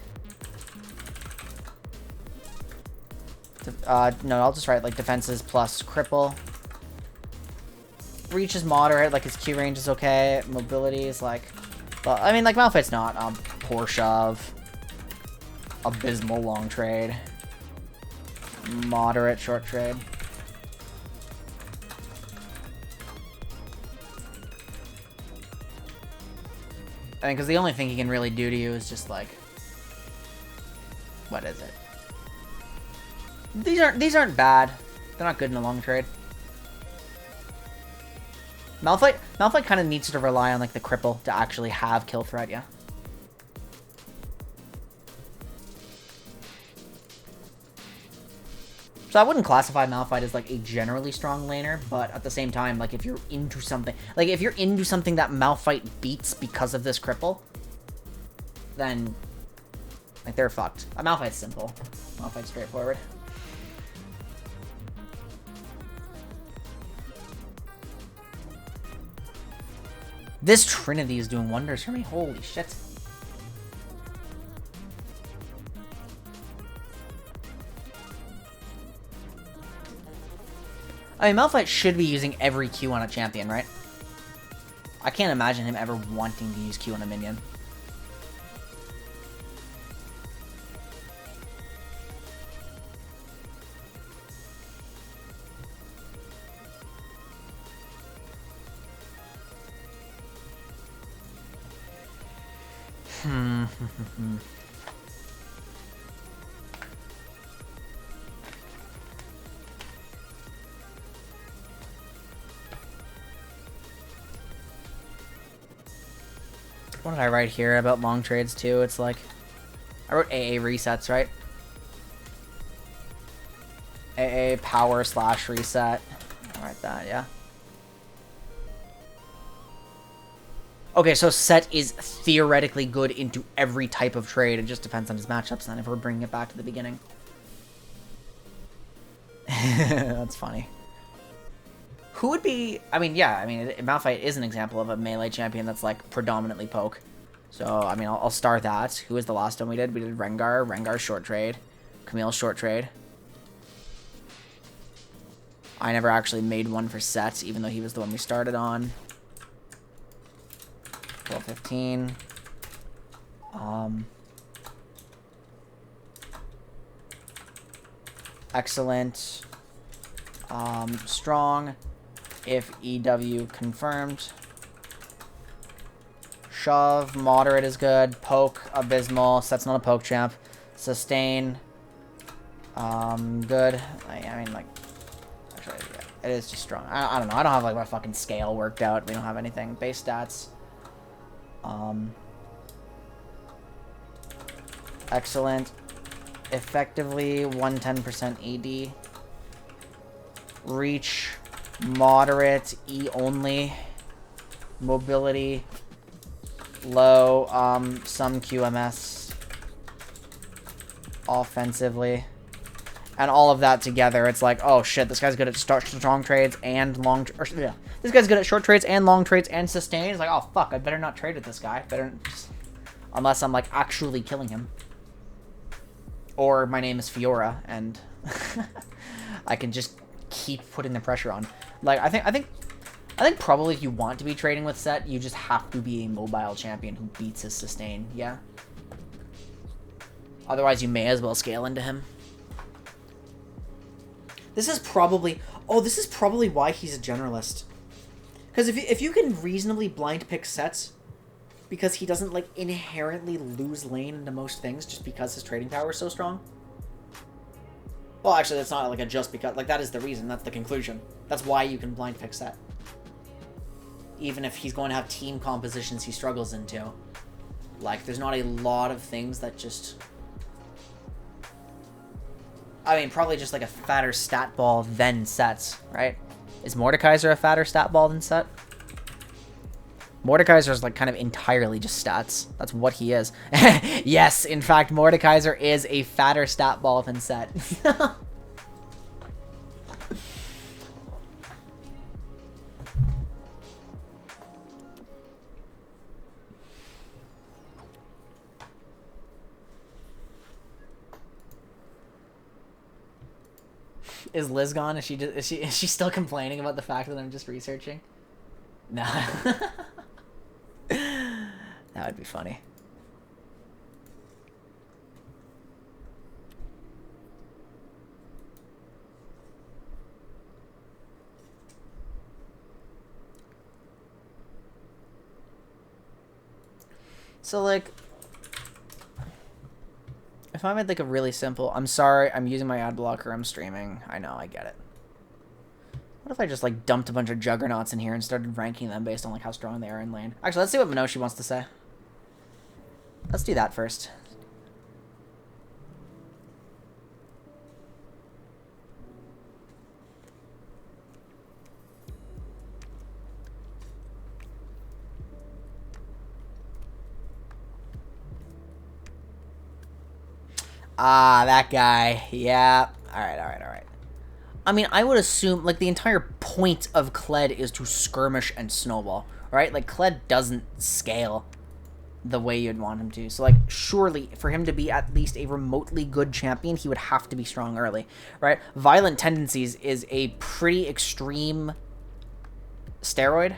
No, I'll just write, like, defenses plus cripple. Reach is moderate, like, his Q range is okay. Mobility is, like... Well, I mean, like, Malphite's not. Poor shove. Abysmal long trade. Moderate short trade. I mean, because the only thing he can really do to you is just, like... What is it? These aren't bad. They're not good in a long trade. Malphite kind of needs to rely on, like, the cripple to actually have kill threat, yeah? So I wouldn't classify Malphite as, like, a generally strong laner, but at the same time, like, if you're into something... Like, if you're into something that Malphite beats because of this cripple, then, like, they're fucked. Malphite's simple. Malphite's straightforward. This Trinity is doing wonders for me. Holy shit. I mean, Malphite should be using every Q on a champion, right? I can't imagine him ever wanting to use Q on a minion. What did I write here about long trades too? It's like, I wrote AA resets, right? AA power / reset. I'll write that, yeah. Okay, so Set is theoretically good into every type of trade. It just depends on his matchups then, if we're bringing it back to the beginning. That's funny. Who would be... I mean, yeah, I mean, Malphite is an example of a melee champion that's, like, predominantly poke. So, I mean, I'll start that. Who was the last one we did? We did Rengar. Rengar short trade. Camille short trade. I never actually made one for Set, even though he was the one we started on. 12-15. Excellent. Strong. If EW confirmed. Shove. Moderate is good. Poke. Abysmal. Set's not a poke champ. Sustain. Good. I mean, like... Actually, yeah, it is just strong. I don't know. I don't have, like, my fucking scale worked out. We don't have anything. Base stats. Excellent. Effectively 110% AD. Reach. Moderate. E only. Mobility. Low. Some QMS. Offensively. And all of that together, it's like, oh shit, this guy's good at strong trades and long... yeah. This guy's good at short trades and long trades and sustain. It's like, oh fuck, I better not trade with this guy. Better just... Unless I'm, like, actually killing him. Or my name is Fiora, and I can just keep putting the pressure on. Like, I think probably if you want to be trading with Set, you just have to be a mobile champion who beats his sustain, yeah? Otherwise, you may as well scale into him. This is probably... Oh, this is probably why he's a generalist. Because if you can reasonably blind pick Sets, because he doesn't, like, inherently lose lane into most things just because his trading power is so strong. Well, actually, that's not, like, a just because... Like, that is the reason. That's the conclusion. That's why you can blind pick Set. Even if he's going to have team compositions he struggles into. Like, there's not a lot of things that just... I mean, probably just, like, a fatter stat ball than Sets, right? Is Mordekaiser a fatter stat ball than Set? Mordekaiser's, like, kind of entirely just stats. That's what he is. Yes, in fact, Mordekaiser is a fatter stat ball than Set. Is Liz gone? Is she still complaining about the fact that I'm just researching? No. That would be funny. So, like, if I made, like, a really simple... I'm sorry, I'm using my ad blocker, I'm streaming. I know, I get it. What if I just, like, dumped a bunch of juggernauts in here and started ranking them based on, like, how strong they are in lane? Actually, let's see what Minoshi wants to say. Let's do that first. Ah, that guy. Yeah. Alright, alright, alright. I mean, I would assume, like, the entire point of Kled is to skirmish and snowball, right? Like, Kled doesn't scale the way you'd want him to. So, like, surely, for him to be at least a remotely good champion, he would have to be strong early, right? Violent Tendencies is a pretty extreme steroid.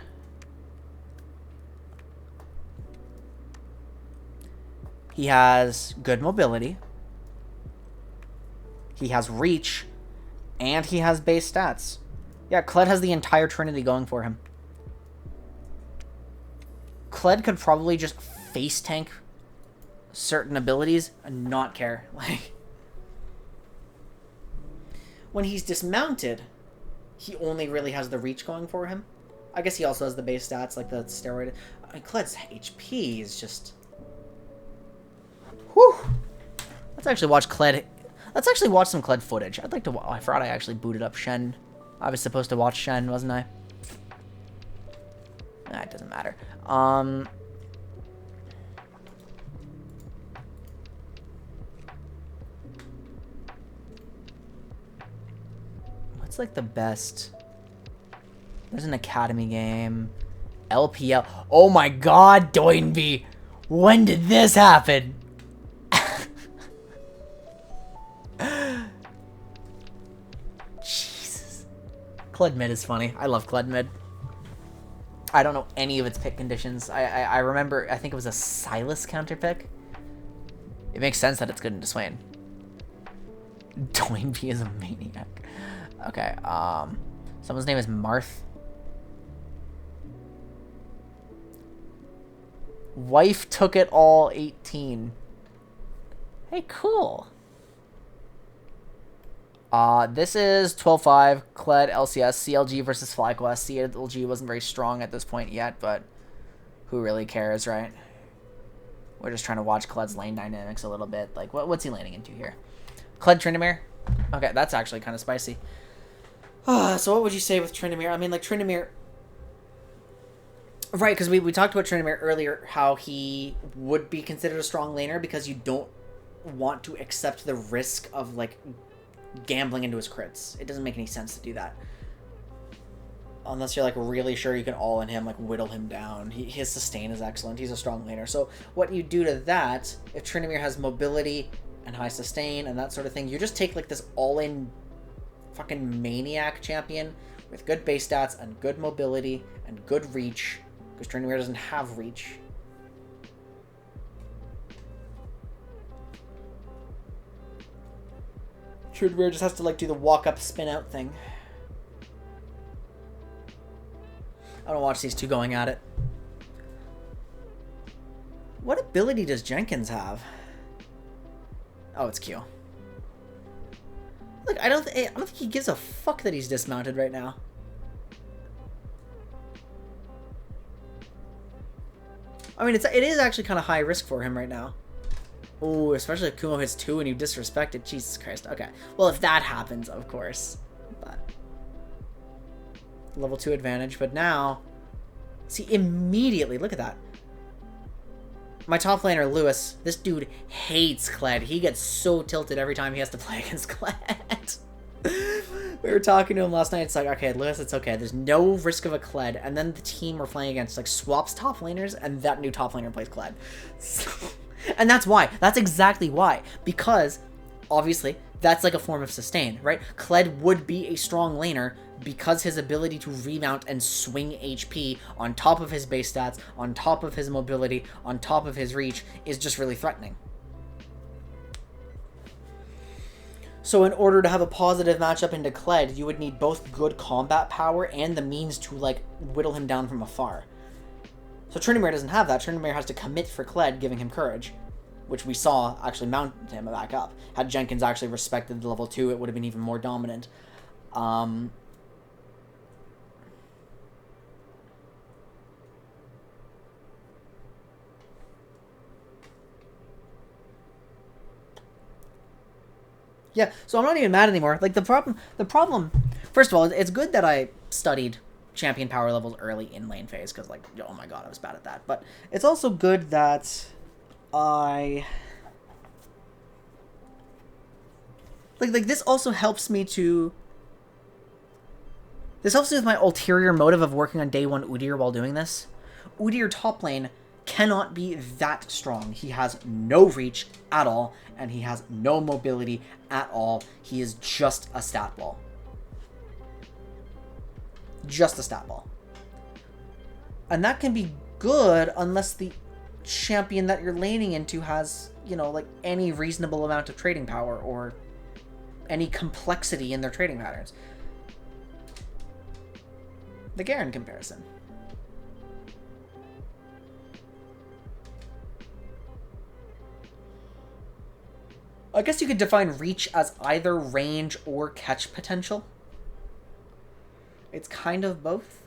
He has good mobility. He has reach, and he has base stats. Yeah, Kled has the entire Trinity going for him. Kled could probably just face tank certain abilities and not care. Like, when he's dismounted, he only really has the reach going for him. I guess he also has the base stats, like the steroid. I mean, Kledd's HP is just... Whew! Let's actually watch Kled... Let's actually watch some Kled footage. I'd like to... Oh, I forgot I actually booted up Shen. I was supposed to watch Shen, wasn't I? Nah, it doesn't matter. What's like the best? There's an academy game. LPL. Oh my god, Doinby! When did this happen? Jesus. Kled mid is funny. I love Kled mid. I don't know any of its pick conditions. I remember, I think it was a Silas counter pick. It makes sense that it's good into Swain. Doinby is a maniac. Okay, someone's name is Marth. Wife took it all 18. Hey, cool. This is 12-5, Kled, LCS, CLG versus FlyQuest. CLG wasn't very strong at this point yet, but who really cares, right? We're just trying to watch Kled's lane dynamics a little bit. Like, what's he laning into here? Kled Tryndamere? Okay, that's actually kind of spicy. So what would you say with Tryndamere? I mean, like, Tryndamere... Right, because we talked about Tryndamere earlier, how he would be considered a strong laner because you don't want to accept the risk of, like, gambling into his crits. It doesn't make any sense to do that. Unless you're, like, really sure you can all-in him, like, whittle him down. His sustain is excellent. He's a strong laner. So what you do to that, if Tryndamere has mobility and high sustain and that sort of thing, you just take, like, this all-in fucking maniac champion with good base stats and good mobility and good reach, because Tryndamere doesn't have reach. Tryndamere just has to, like, do the walk-up, spin-out thing. I don't watch these two going at it. What ability does Jenkins have? Oh, it's Q. Look, I don't think he gives a fuck that he's dismounted right now. I mean, it is actually kind of high risk for him right now. Oh, especially if Kumo hits 2 and you disrespect it. Jesus Christ. Okay. Well, if that happens, of course. But level 2 advantage. But now, see, immediately, look at that. My top laner, Lewis, this dude hates Kled. He gets so tilted every time he has to play against Kled. We were talking to him last night. It's like, okay, Lewis, it's okay. There's no risk of a Kled. And then the team we're playing against, like, swaps top laners, and that new top laner plays Kled. So, and that's why. That's exactly why. Because, obviously, that's like a form of sustain, right? Kled would be a strong laner because his ability to remount and swing HP on top of his base stats, on top of his mobility, on top of his reach, is just really threatening. So in order to have a positive matchup into Kled, you would need both good combat power and the means to, like, whittle him down from afar. So Tryndamere doesn't have that. Tryndamere has to commit for Kled, giving him courage, which we saw actually mount him back up. Had Jenkins actually respected the level 2, it would have been even more dominant. Yeah, so I'm not even mad anymore. Like, the problem, first of all, it's good that I studied champion power levels early in lane phase, because, like, oh my god, I was bad at that. But it's also good that I... Like this also helps me to... This helps me with my ulterior motive of working on day 1 Udyr while doing this. Udyr top lane cannot be that strong. He has no reach at all, and he has no mobility at all. He is just a stat ball. Just a stat ball. And that can be good unless the champion that you're laning into has, you know, like, any reasonable amount of trading power or any complexity in their trading patterns. The Garen Comparison. I guess you could define reach as either range or catch potential. It's kind of both.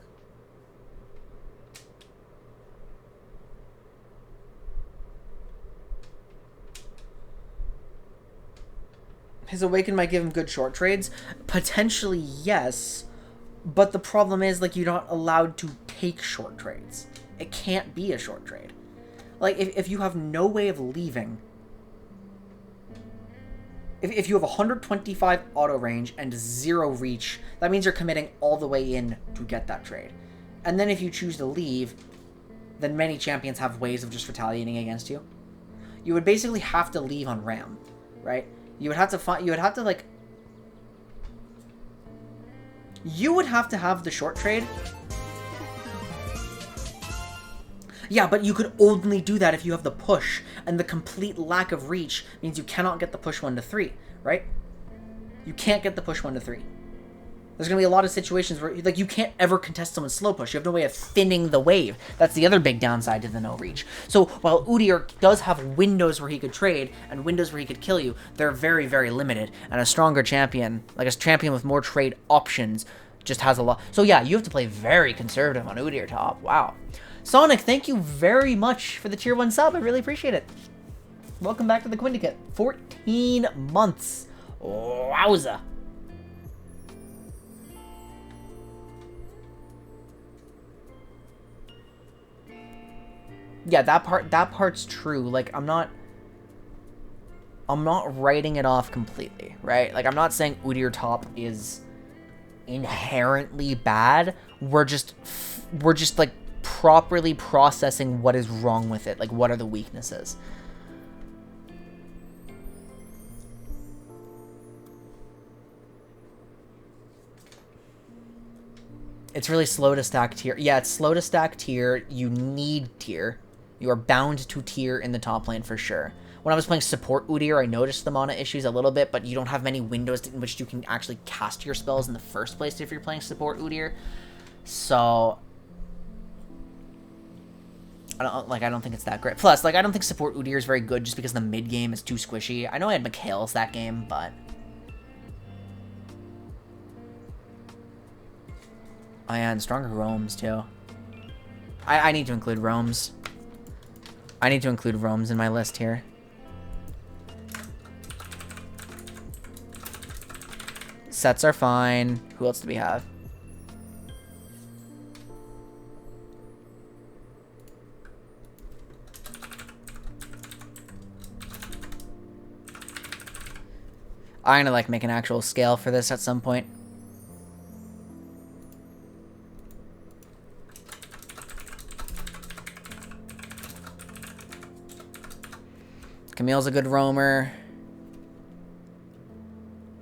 His Awaken might give him good short trades. Potentially, yes. But the problem is, like, you're not allowed to take short trades. It can't be a short trade. Like, if you have no way of leaving... If you have 125 auto range and 0 reach, that means you're committing all the way in to get that trade. And then if you choose to leave, then many champions have ways of just retaliating against you. You would basically have to leave on Ram, right? You would have to find... You would have to, like... You would have to have the short trade. Yeah, but you could only do that if you have the push, and the complete lack of reach means you cannot get the push 1 to 3, right? You can't get the push 1 to 3. There's going to be a lot of situations where, like, you can't ever contest someone's slow push. You have no way of thinning the wave. That's the other big downside to the no reach. So while Udyr does have windows where he could trade and windows where he could kill you, they're very, very limited. And a stronger champion, like a champion with more trade options, just has a lot. So yeah, you have to play very conservative on Udyr top. Wow. Sonic, thank you very much for the tier 1 sub. I really appreciate it. Welcome back to the Quindicate. 14 months. Wowza. Yeah, that part's true. Like, I'm not writing it off completely, right? Like, I'm not saying Udyr top is inherently bad. We're just like properly processing what is wrong with it. Like, what are the weaknesses? It's really slow to stack tier. Yeah, it's slow to stack tier. You need tier. You are bound to tier in the top lane for sure. When I was playing support Udyr, I noticed the mana issues a little bit, but you don't have many windows in which you can actually cast your spells in the first place if you're playing support Udyr. So I don't think it's that great. Plus, like, I don't think support Udyr is very good just because the mid game is too squishy. I know I had Mikhail's that game, but oh yeah, and stronger roams too. I need to include roams. I need to include roams in my list here. Sets are fine. Who else do we have? I'm gonna, like, make an actual scale for this at some point. Camille's a good roamer.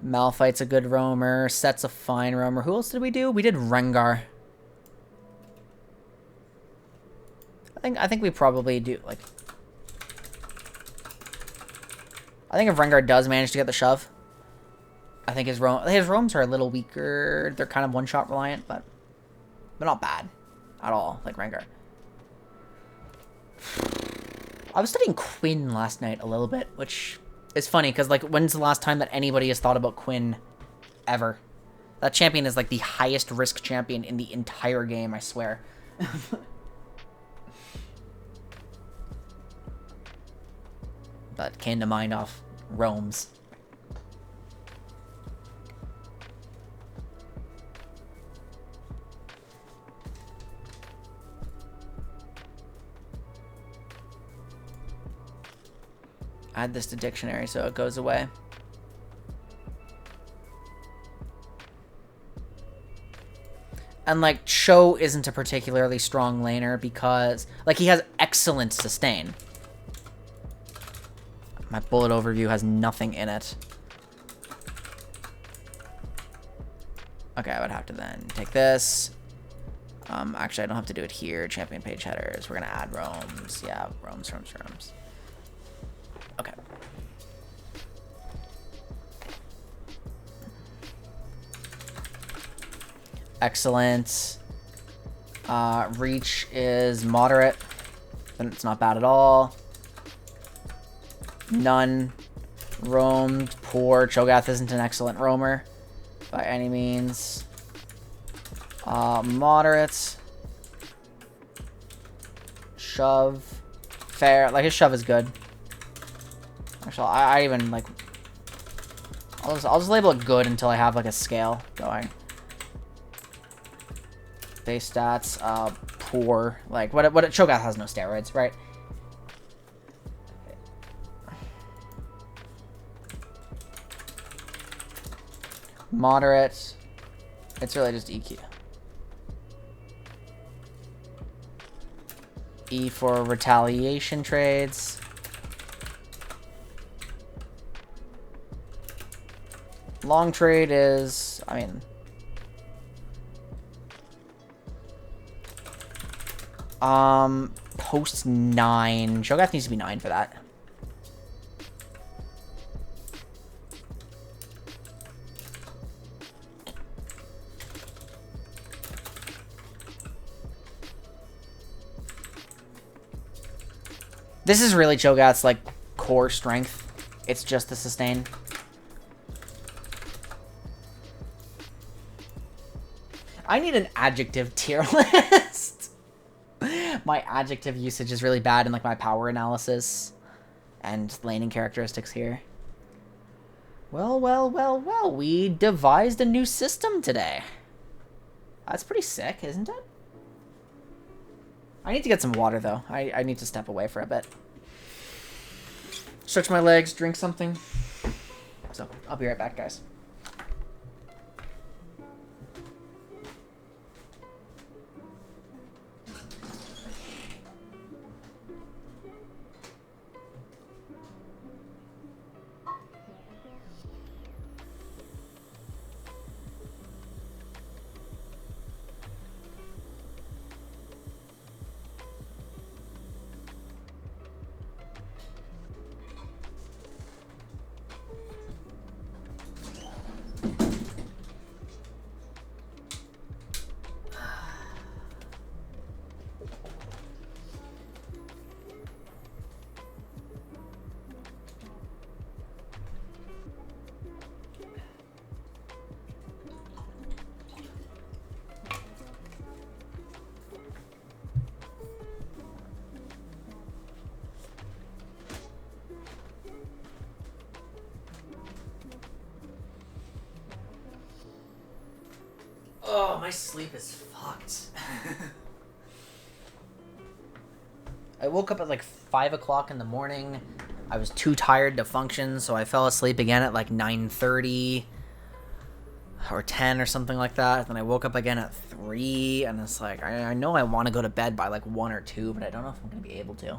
Malphite's a good roamer. Set's a fine roamer. Who else did we do? We did Rengar. I think we probably do, like... I think if Rengar does manage to get the shove, I think his roams are a little weaker. They're kind of one-shot reliant, but not bad at all, like Rengar. I was studying Quinn last night a little bit, which is funny, because, like, when's the last time that anybody has thought about Quinn ever? That champion is, like, the highest risk champion in the entire game, I swear. But came to mind off roams. Add this to dictionary so it goes away. And, like, Cho isn't a particularly strong laner because, like, he has excellent sustain. My bullet overview has nothing in it. Okay, I would have to then take this. Actually, I don't have to do it here. Champion page headers. We're gonna add roams. Yeah, roams. Okay. Excellent. Reach is moderate. Then it's not bad at all. None. Roamed. Poor. Cho'Gath isn't an excellent roamer by any means. Moderate. Shove. Fair. Like, his shove is good. Actually, I even, like... I'll just label it good until I have like a scale going. Base stats, poor. Like what Cho'Gath has no steroids, right? Moderate. It's really just EQ. E for retaliation trades. Long trade is, I mean, post 9. Cho'Gath needs to be 9 for that. This is really Cho'Gath's, like, core strength. It's just the sustain. I need an adjective tier list. My adjective usage is really bad in, like, my power analysis and laning characteristics here. Well, well, well, well. We devised a new system today. That's pretty sick, isn't it? I need to get some water, though. I need to step away for a bit. Stretch my legs, drink something. So, I'll be right back, guys. Oh, my sleep is fucked. I woke up at like 5 o'clock in the morning. I was too tired to function, so I fell asleep again at like 9:30 or 10 or something like that. Then I woke up again at 3, and it's like, I know I want to go to bed by like 1 or 2, but I don't know if I'm going to be able to.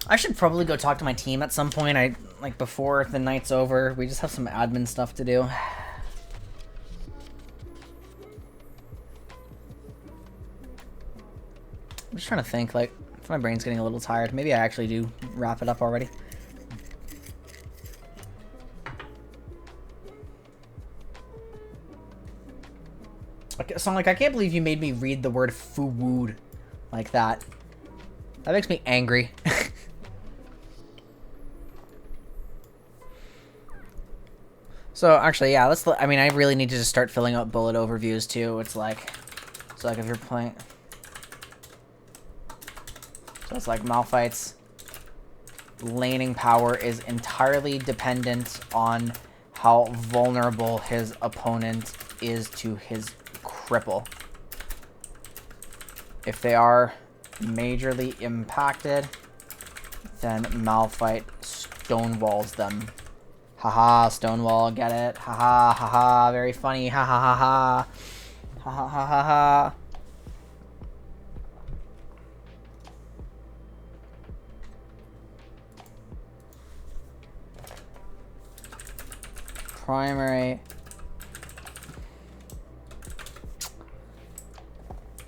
I should probably go talk to my team at some point. Like before the night's over. We just have some admin stuff to do. I'm just trying to think, like, if my brain's getting a little tired, maybe I actually do wrap it up already. So, like, I can't believe you made me read the word food like that. That makes me angry. So, actually, yeah, I mean, I really need to just start filling out bullet overviews, too. It's like, so, like, if you're playing... So, it's like, Malphite's laning power is entirely dependent on how vulnerable his opponent is to his cripple. If they are majorly impacted, then Malphite stonewalls them. Haha, Stonewall, get it? Haha, haha, very funny. Ha ha ha ha. Ha ha ha ha ha. Primary.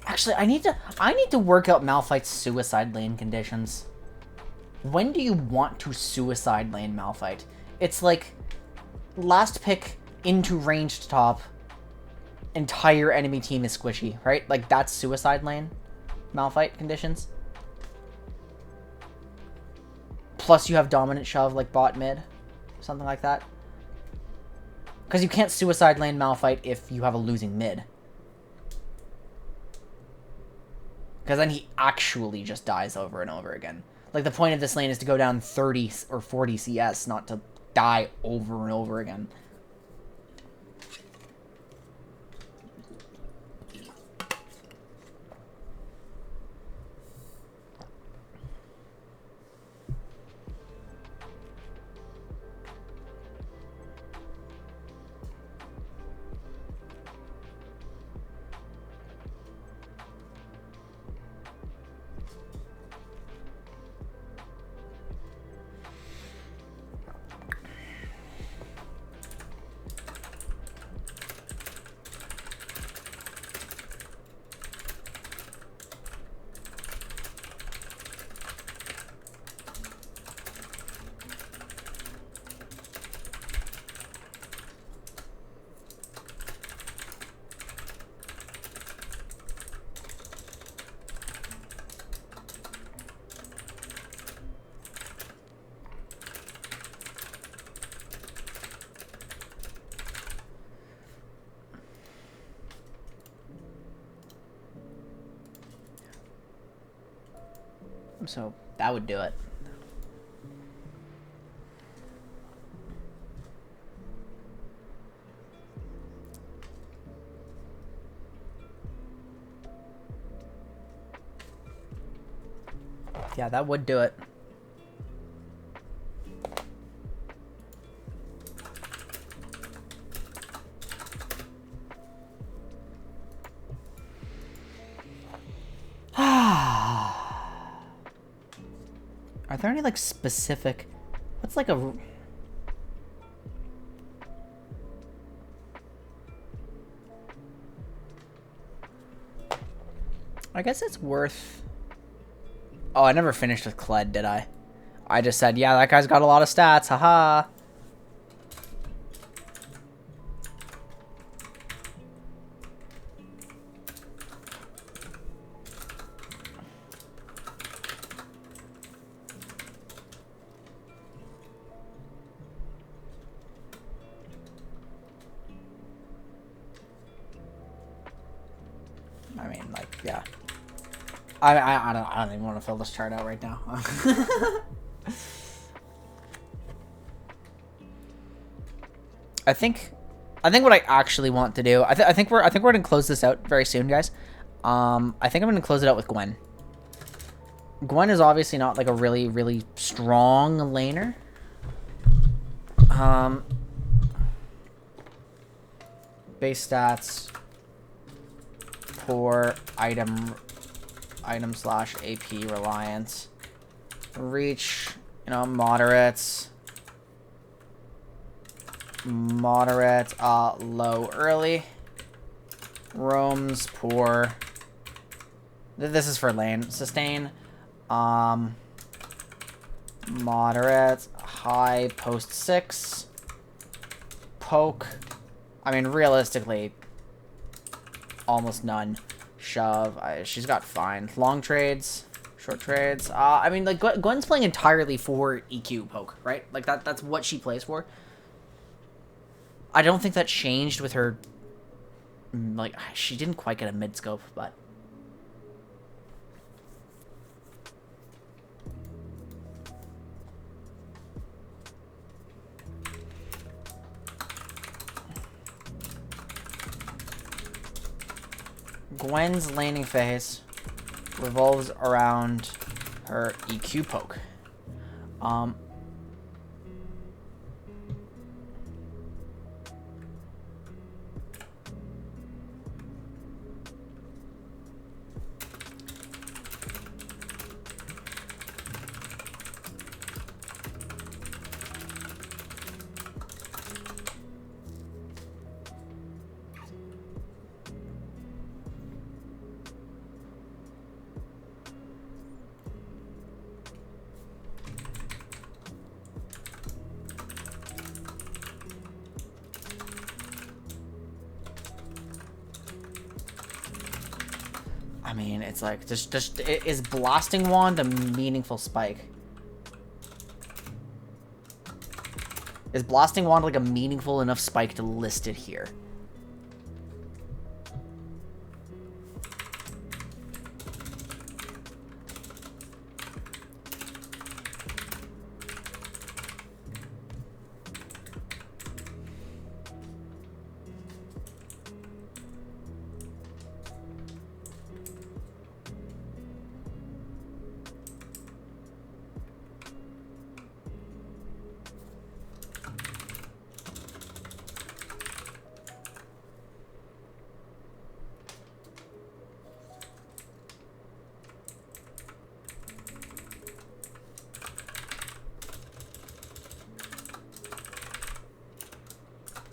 Actually, I need to work out Malphite's suicide lane conditions. When do you want to suicide lane Malphite? It's like last pick into ranged top, entire enemy team is squishy, right? Like that's suicide lane Malphite conditions. Plus you have dominant shove like bot mid. something like that. Because you can't suicide lane Malphite if you have a losing mid. Because then he actually just dies over and over again. Like, the point of this lane is to go down 30 or 40 CS, not to die over and over again. So that would do it. Yeah, that would do it. Are there any, like, specific... What's, like, a... I guess it's worth... Oh, I never finished with Kled, did I? I just said, yeah, that guy's got a lot of stats, haha. I mean, like, yeah. I don't even want to fill this chart out right now. I think what I actually want to do. I think we're gonna close this out very soon, guys. I think I'm gonna close it out with Gwen. Gwen is obviously not like a really strong laner. Base stats. Poor item / AP reliance. Reach, you know, moderate, low early. Roams, poor. This is for lane. Sustain, moderate, high, post 6. Poke, I mean, realistically, almost none. Shove, she's got fine. Long trades, short trades. I mean, like, Gwen's playing entirely for EQ poke, right? Like, that's what she plays for. I don't think that changed with her. Like, she didn't quite get a mid scope, but. Gwen's laning phase revolves around her EQ poke. I mean, it's like, just is Blasting Wand a meaningful spike? Is Blasting Wand like a meaningful enough spike to list it here?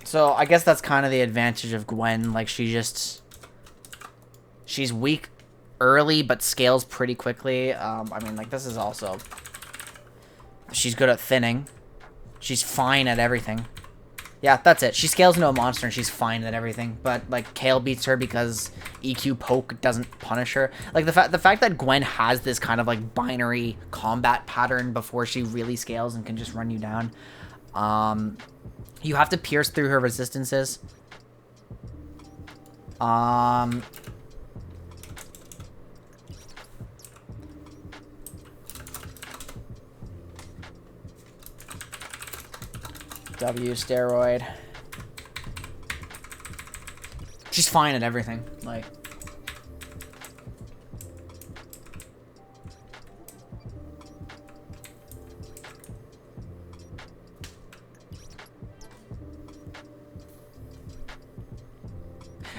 So, I guess that's kind of the advantage of Gwen. Like, she's weak early, but scales pretty quickly. I mean, like, this is also... She's good at thinning. She's fine at everything. Yeah, that's it. She scales into a monster, and she's fine at everything. But, like, Kale beats her because EQ poke doesn't punish her. Like, the fact that Gwen has this kind of, like, binary combat pattern before she really scales and can just run you down. You have to pierce through her resistances. W steroid. She's fine at everything. Like...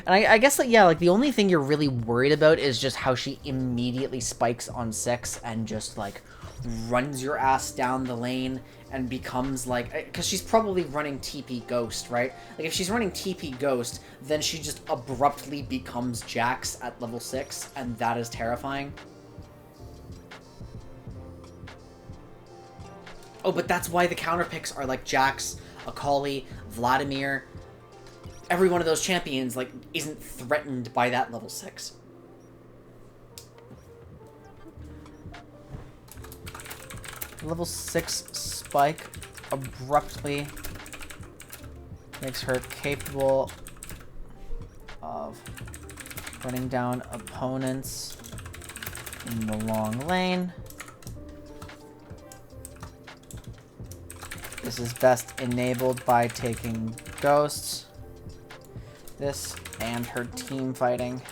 And I guess, like, yeah, like, the only thing you're really worried about is just how she immediately spikes on 6 and just, like, runs your ass down the lane and becomes, like... Because she's probably running TP Ghost, right? Like, if she's running TP Ghost, then she just abruptly becomes Jax at level 6, and that is terrifying. Oh, but that's why the counter picks are, like, Jax, Akali, Vladimir... Every one of those champions, like, isn't threatened by that level 6. Level 6 spike abruptly makes her capable of running down opponents in the long lane. This is best enabled by taking ghosts. This and her team fighting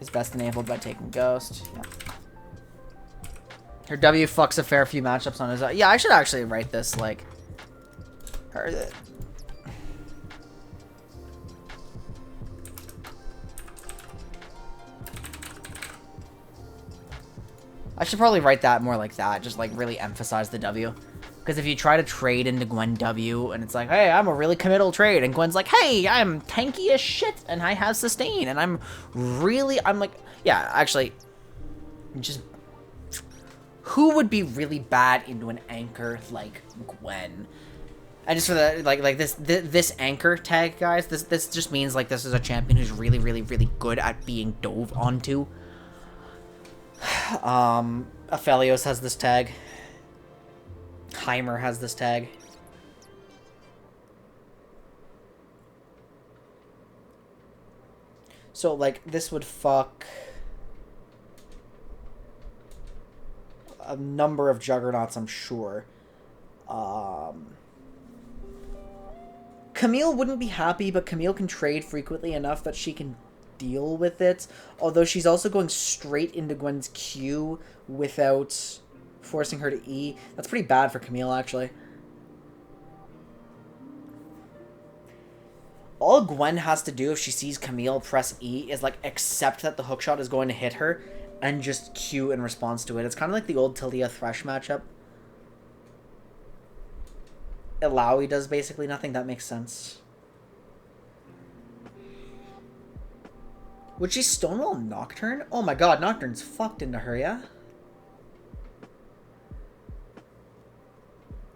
is best enabled by taking Ghost. Yeah. Her W fucks a fair few matchups on his... Yeah, I should actually write this, like... Her... I should probably write that more like that. Just, like, really emphasize the W. Because if you try to trade into Gwen W, and it's like, hey, I'm a really committal trade, and Gwen's like, hey, I'm tanky as shit, and I have sustain, and I'm like, yeah, actually, just, who would be really bad into an anchor like Gwen? And just for the, like this anchor tag, guys, this just means, like, this is a champion who's really, really, really good at being dove onto. Aphelios has this tag. Heimer has this tag. So, like, this would fuck a number of juggernauts, I'm sure. Camille wouldn't be happy, but Camille can trade frequently enough that she can deal with it. Although she's also going straight into Gwen's Q without... forcing her to E. That's pretty bad for Camille, actually. All Gwen has to do if she sees Camille press E is, like, accept that the hookshot is going to hit her and just Q in response to it. It's kind of like the old Talia Thresh matchup. Illaoi does basically nothing. That makes sense. Would she Stonewall Nocturne? Oh my god, Nocturne's fucked into her, yeah?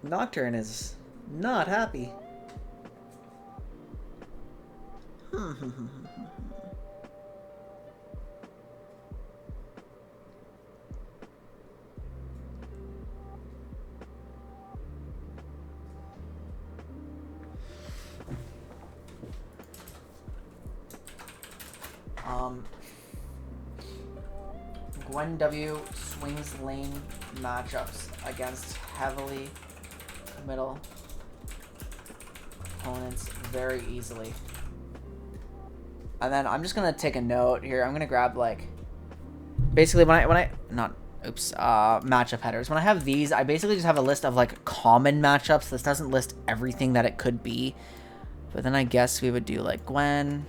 Nocturne is not happy. Gwen W swings lane matchups against heavily middle opponents very easily. And then I'm just gonna take a note here. I'm gonna grab like basically matchup headers. When I have these, I basically just have a list of like common matchups. This doesn't list everything that it could be. But then I guess we would do like Gwen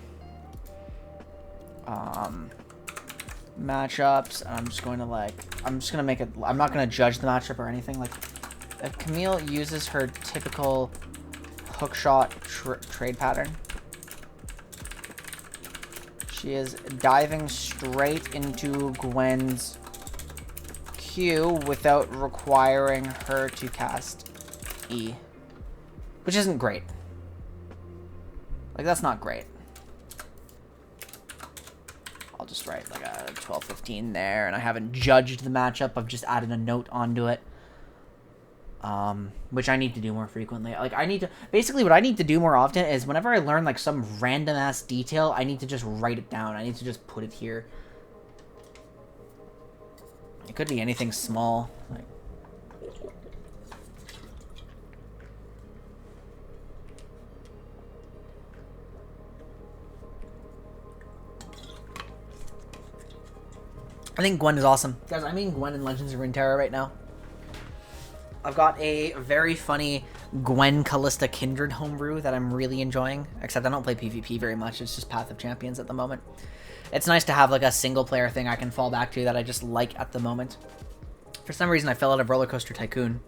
matchups, and I'm just gonna make it. I'm not gonna judge the matchup or anything. Like, if Camille uses her typical hookshot trade pattern, she is diving straight into Gwen's Q without requiring her to cast E, which isn't great. Like, that's not great. I'll just write like a 12-15 there, and I haven't judged the matchup. I've just added a note onto it, which I need to do more frequently. Like, basically what I need to do more often is whenever I learn like some random ass detail, I need to just write it down. I need to just put it here. It could be anything small. Like, I think Gwen is awesome. Guys, I'm in Gwen in Legends of Runeterra right now. I've got a very funny Gwen Callista Kindred homebrew that I'm really enjoying. Except I don't play PvP very much. It's just Path of Champions at the moment. It's nice to have like a single player thing I can fall back to that I just like at the moment. For some reason, I fell out of Roller Coaster Tycoon.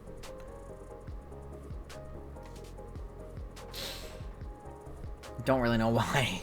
Don't really know why.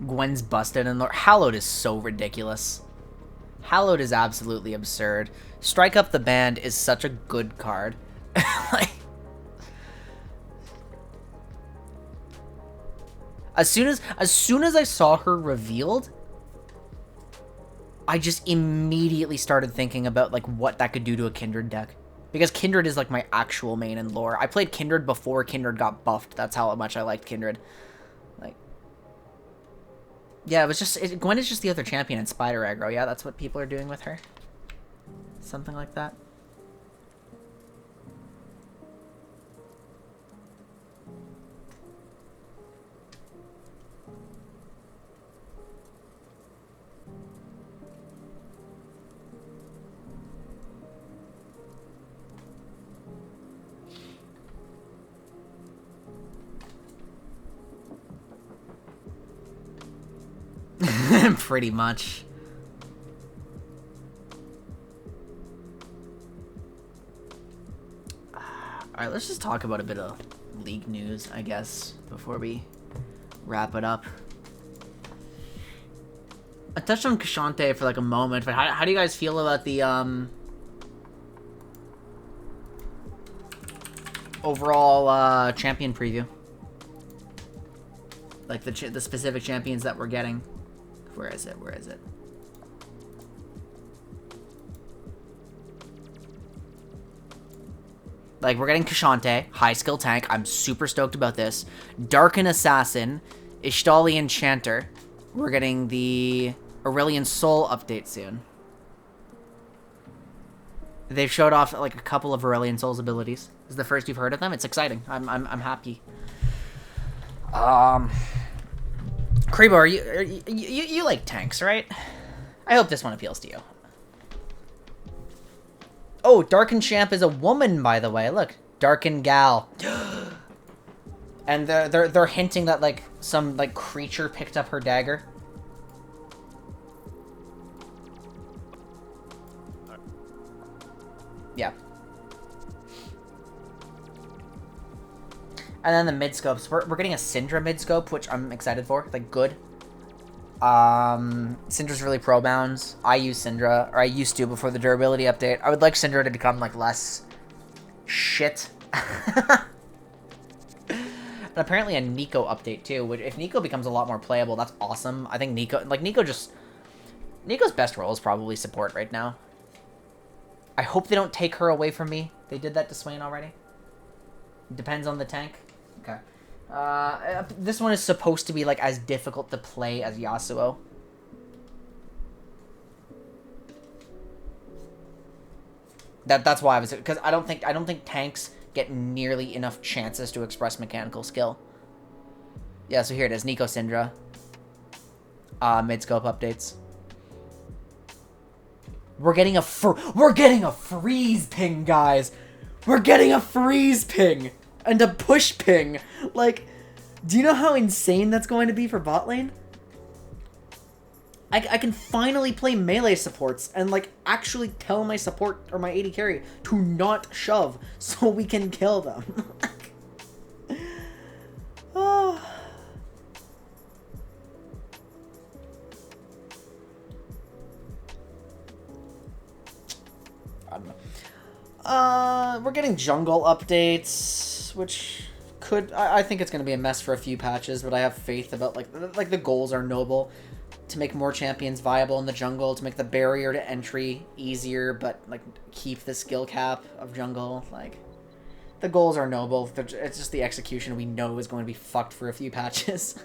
Gwen's busted, and Hallowed is so ridiculous. Hallowed is absolutely absurd. Strike Up the Band is such a good card. Like, as soon as I saw her revealed, I just immediately started thinking about like what that could do to a Kindred deck. Because Kindred is like my actual main in lore. I played Kindred before Kindred got buffed. That's how much I liked Kindred. Like, yeah, it was just... Gwen is just the other champion in Spider Aggro. Yeah, that's what people are doing with her. Something like that. Pretty much. Alright, let's just talk about a bit of league news, I guess, before we wrap it up. I touched on Kashante for like a moment, but how do you guys feel about the overall champion preview? Like the specific champions that we're getting. Where is it? Where is it? Like, we're getting Kashante, high skill tank. I'm super stoked about this. Darken Assassin, Ishtali Enchanter. We're getting the Aurelion Soul update soon. They've showed off like a couple of Aurelion Soul's abilities. This is the first you've heard of them. It's exciting. I'm happy. Krebo, you like tanks, right? I hope this one appeals to you. Oh, Darken Champ is a woman, by the way. Look, Darken Gal. And they're hinting that like some like creature picked up her dagger. Yeah. And then the mid-scopes. We're getting a Syndra mid-scope, which I'm excited for. Like, good. Syndra's really pro-bounds. I use Syndra, or I used to before the durability update. I would like Syndra to become, like, less shit And apparently a Nico update too, which if Nico becomes a lot more playable, that's awesome. I think Nico's best role is probably support right now. I hope they don't take her away from me. They did that to Swain already. Depends on the tank. Okay. This one is supposed to be like as difficult to play as Yasuo. That's why I was, because I don't think tanks get nearly enough chances to express mechanical skill. Yeah, so here it is, Nico Syndra. Mid scope updates. We're getting a freeze ping, guys. We're getting a freeze ping and a push ping. Like, do you know how insane that's going to be for bot lane? I can finally play melee supports and, like, actually tell my support or my AD carry to not shove so we can kill them. Oh. I don't know. We're getting jungle updates, which could... I think it's going to be a mess for a few patches, but I have faith about, like the goals are noble. To make more champions viable in the jungle, to make the barrier to entry easier, but, like, keep the skill cap of jungle. Like, the goals are noble. It's just the execution we know is going to be fucked for a few patches.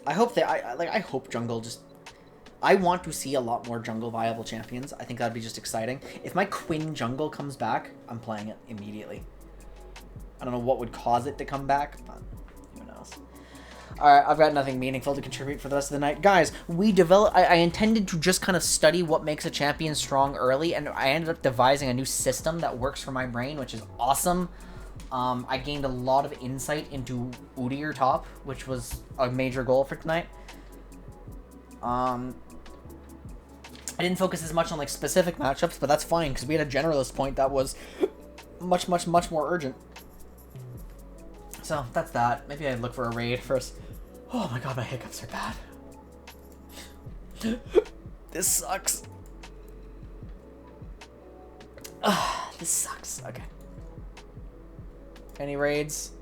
I hope I hope jungle just... I want to see a lot more jungle viable champions. I think that'd be just exciting. If my Quinn jungle comes back, I'm playing it immediately. I don't know what would cause it to come back, but who knows. Alright, I've got nothing meaningful to contribute for the rest of the night. Guys, I intended to just kind of study what makes a champion strong early, and I ended up devising a new system that works for my brain, which is awesome. I gained a lot of insight into Udyr top, which was a major goal for tonight. I didn't focus as much on, like, specific matchups, but that's fine, because we had a generalist point that was much more urgent. So, that's that. Maybe I'd look for a raid first. Oh my god, my hiccups are bad. This sucks. This sucks. Okay. Any raids?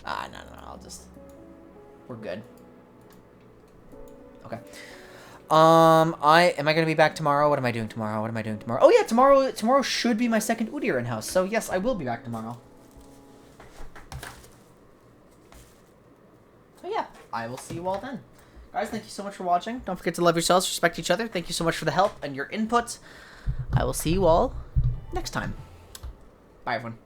No, I'll just... We're good. Okay. Am I gonna be back tomorrow? What am I doing tomorrow? Oh yeah, tomorrow should be my second Udyr in-house, so yes, I will be back tomorrow. So yeah, I will see you all then. Guys, thank you so much for watching. Don't forget to love yourselves, respect each other. Thank you so much for the help and your input. I will see you all next time. Bye, everyone.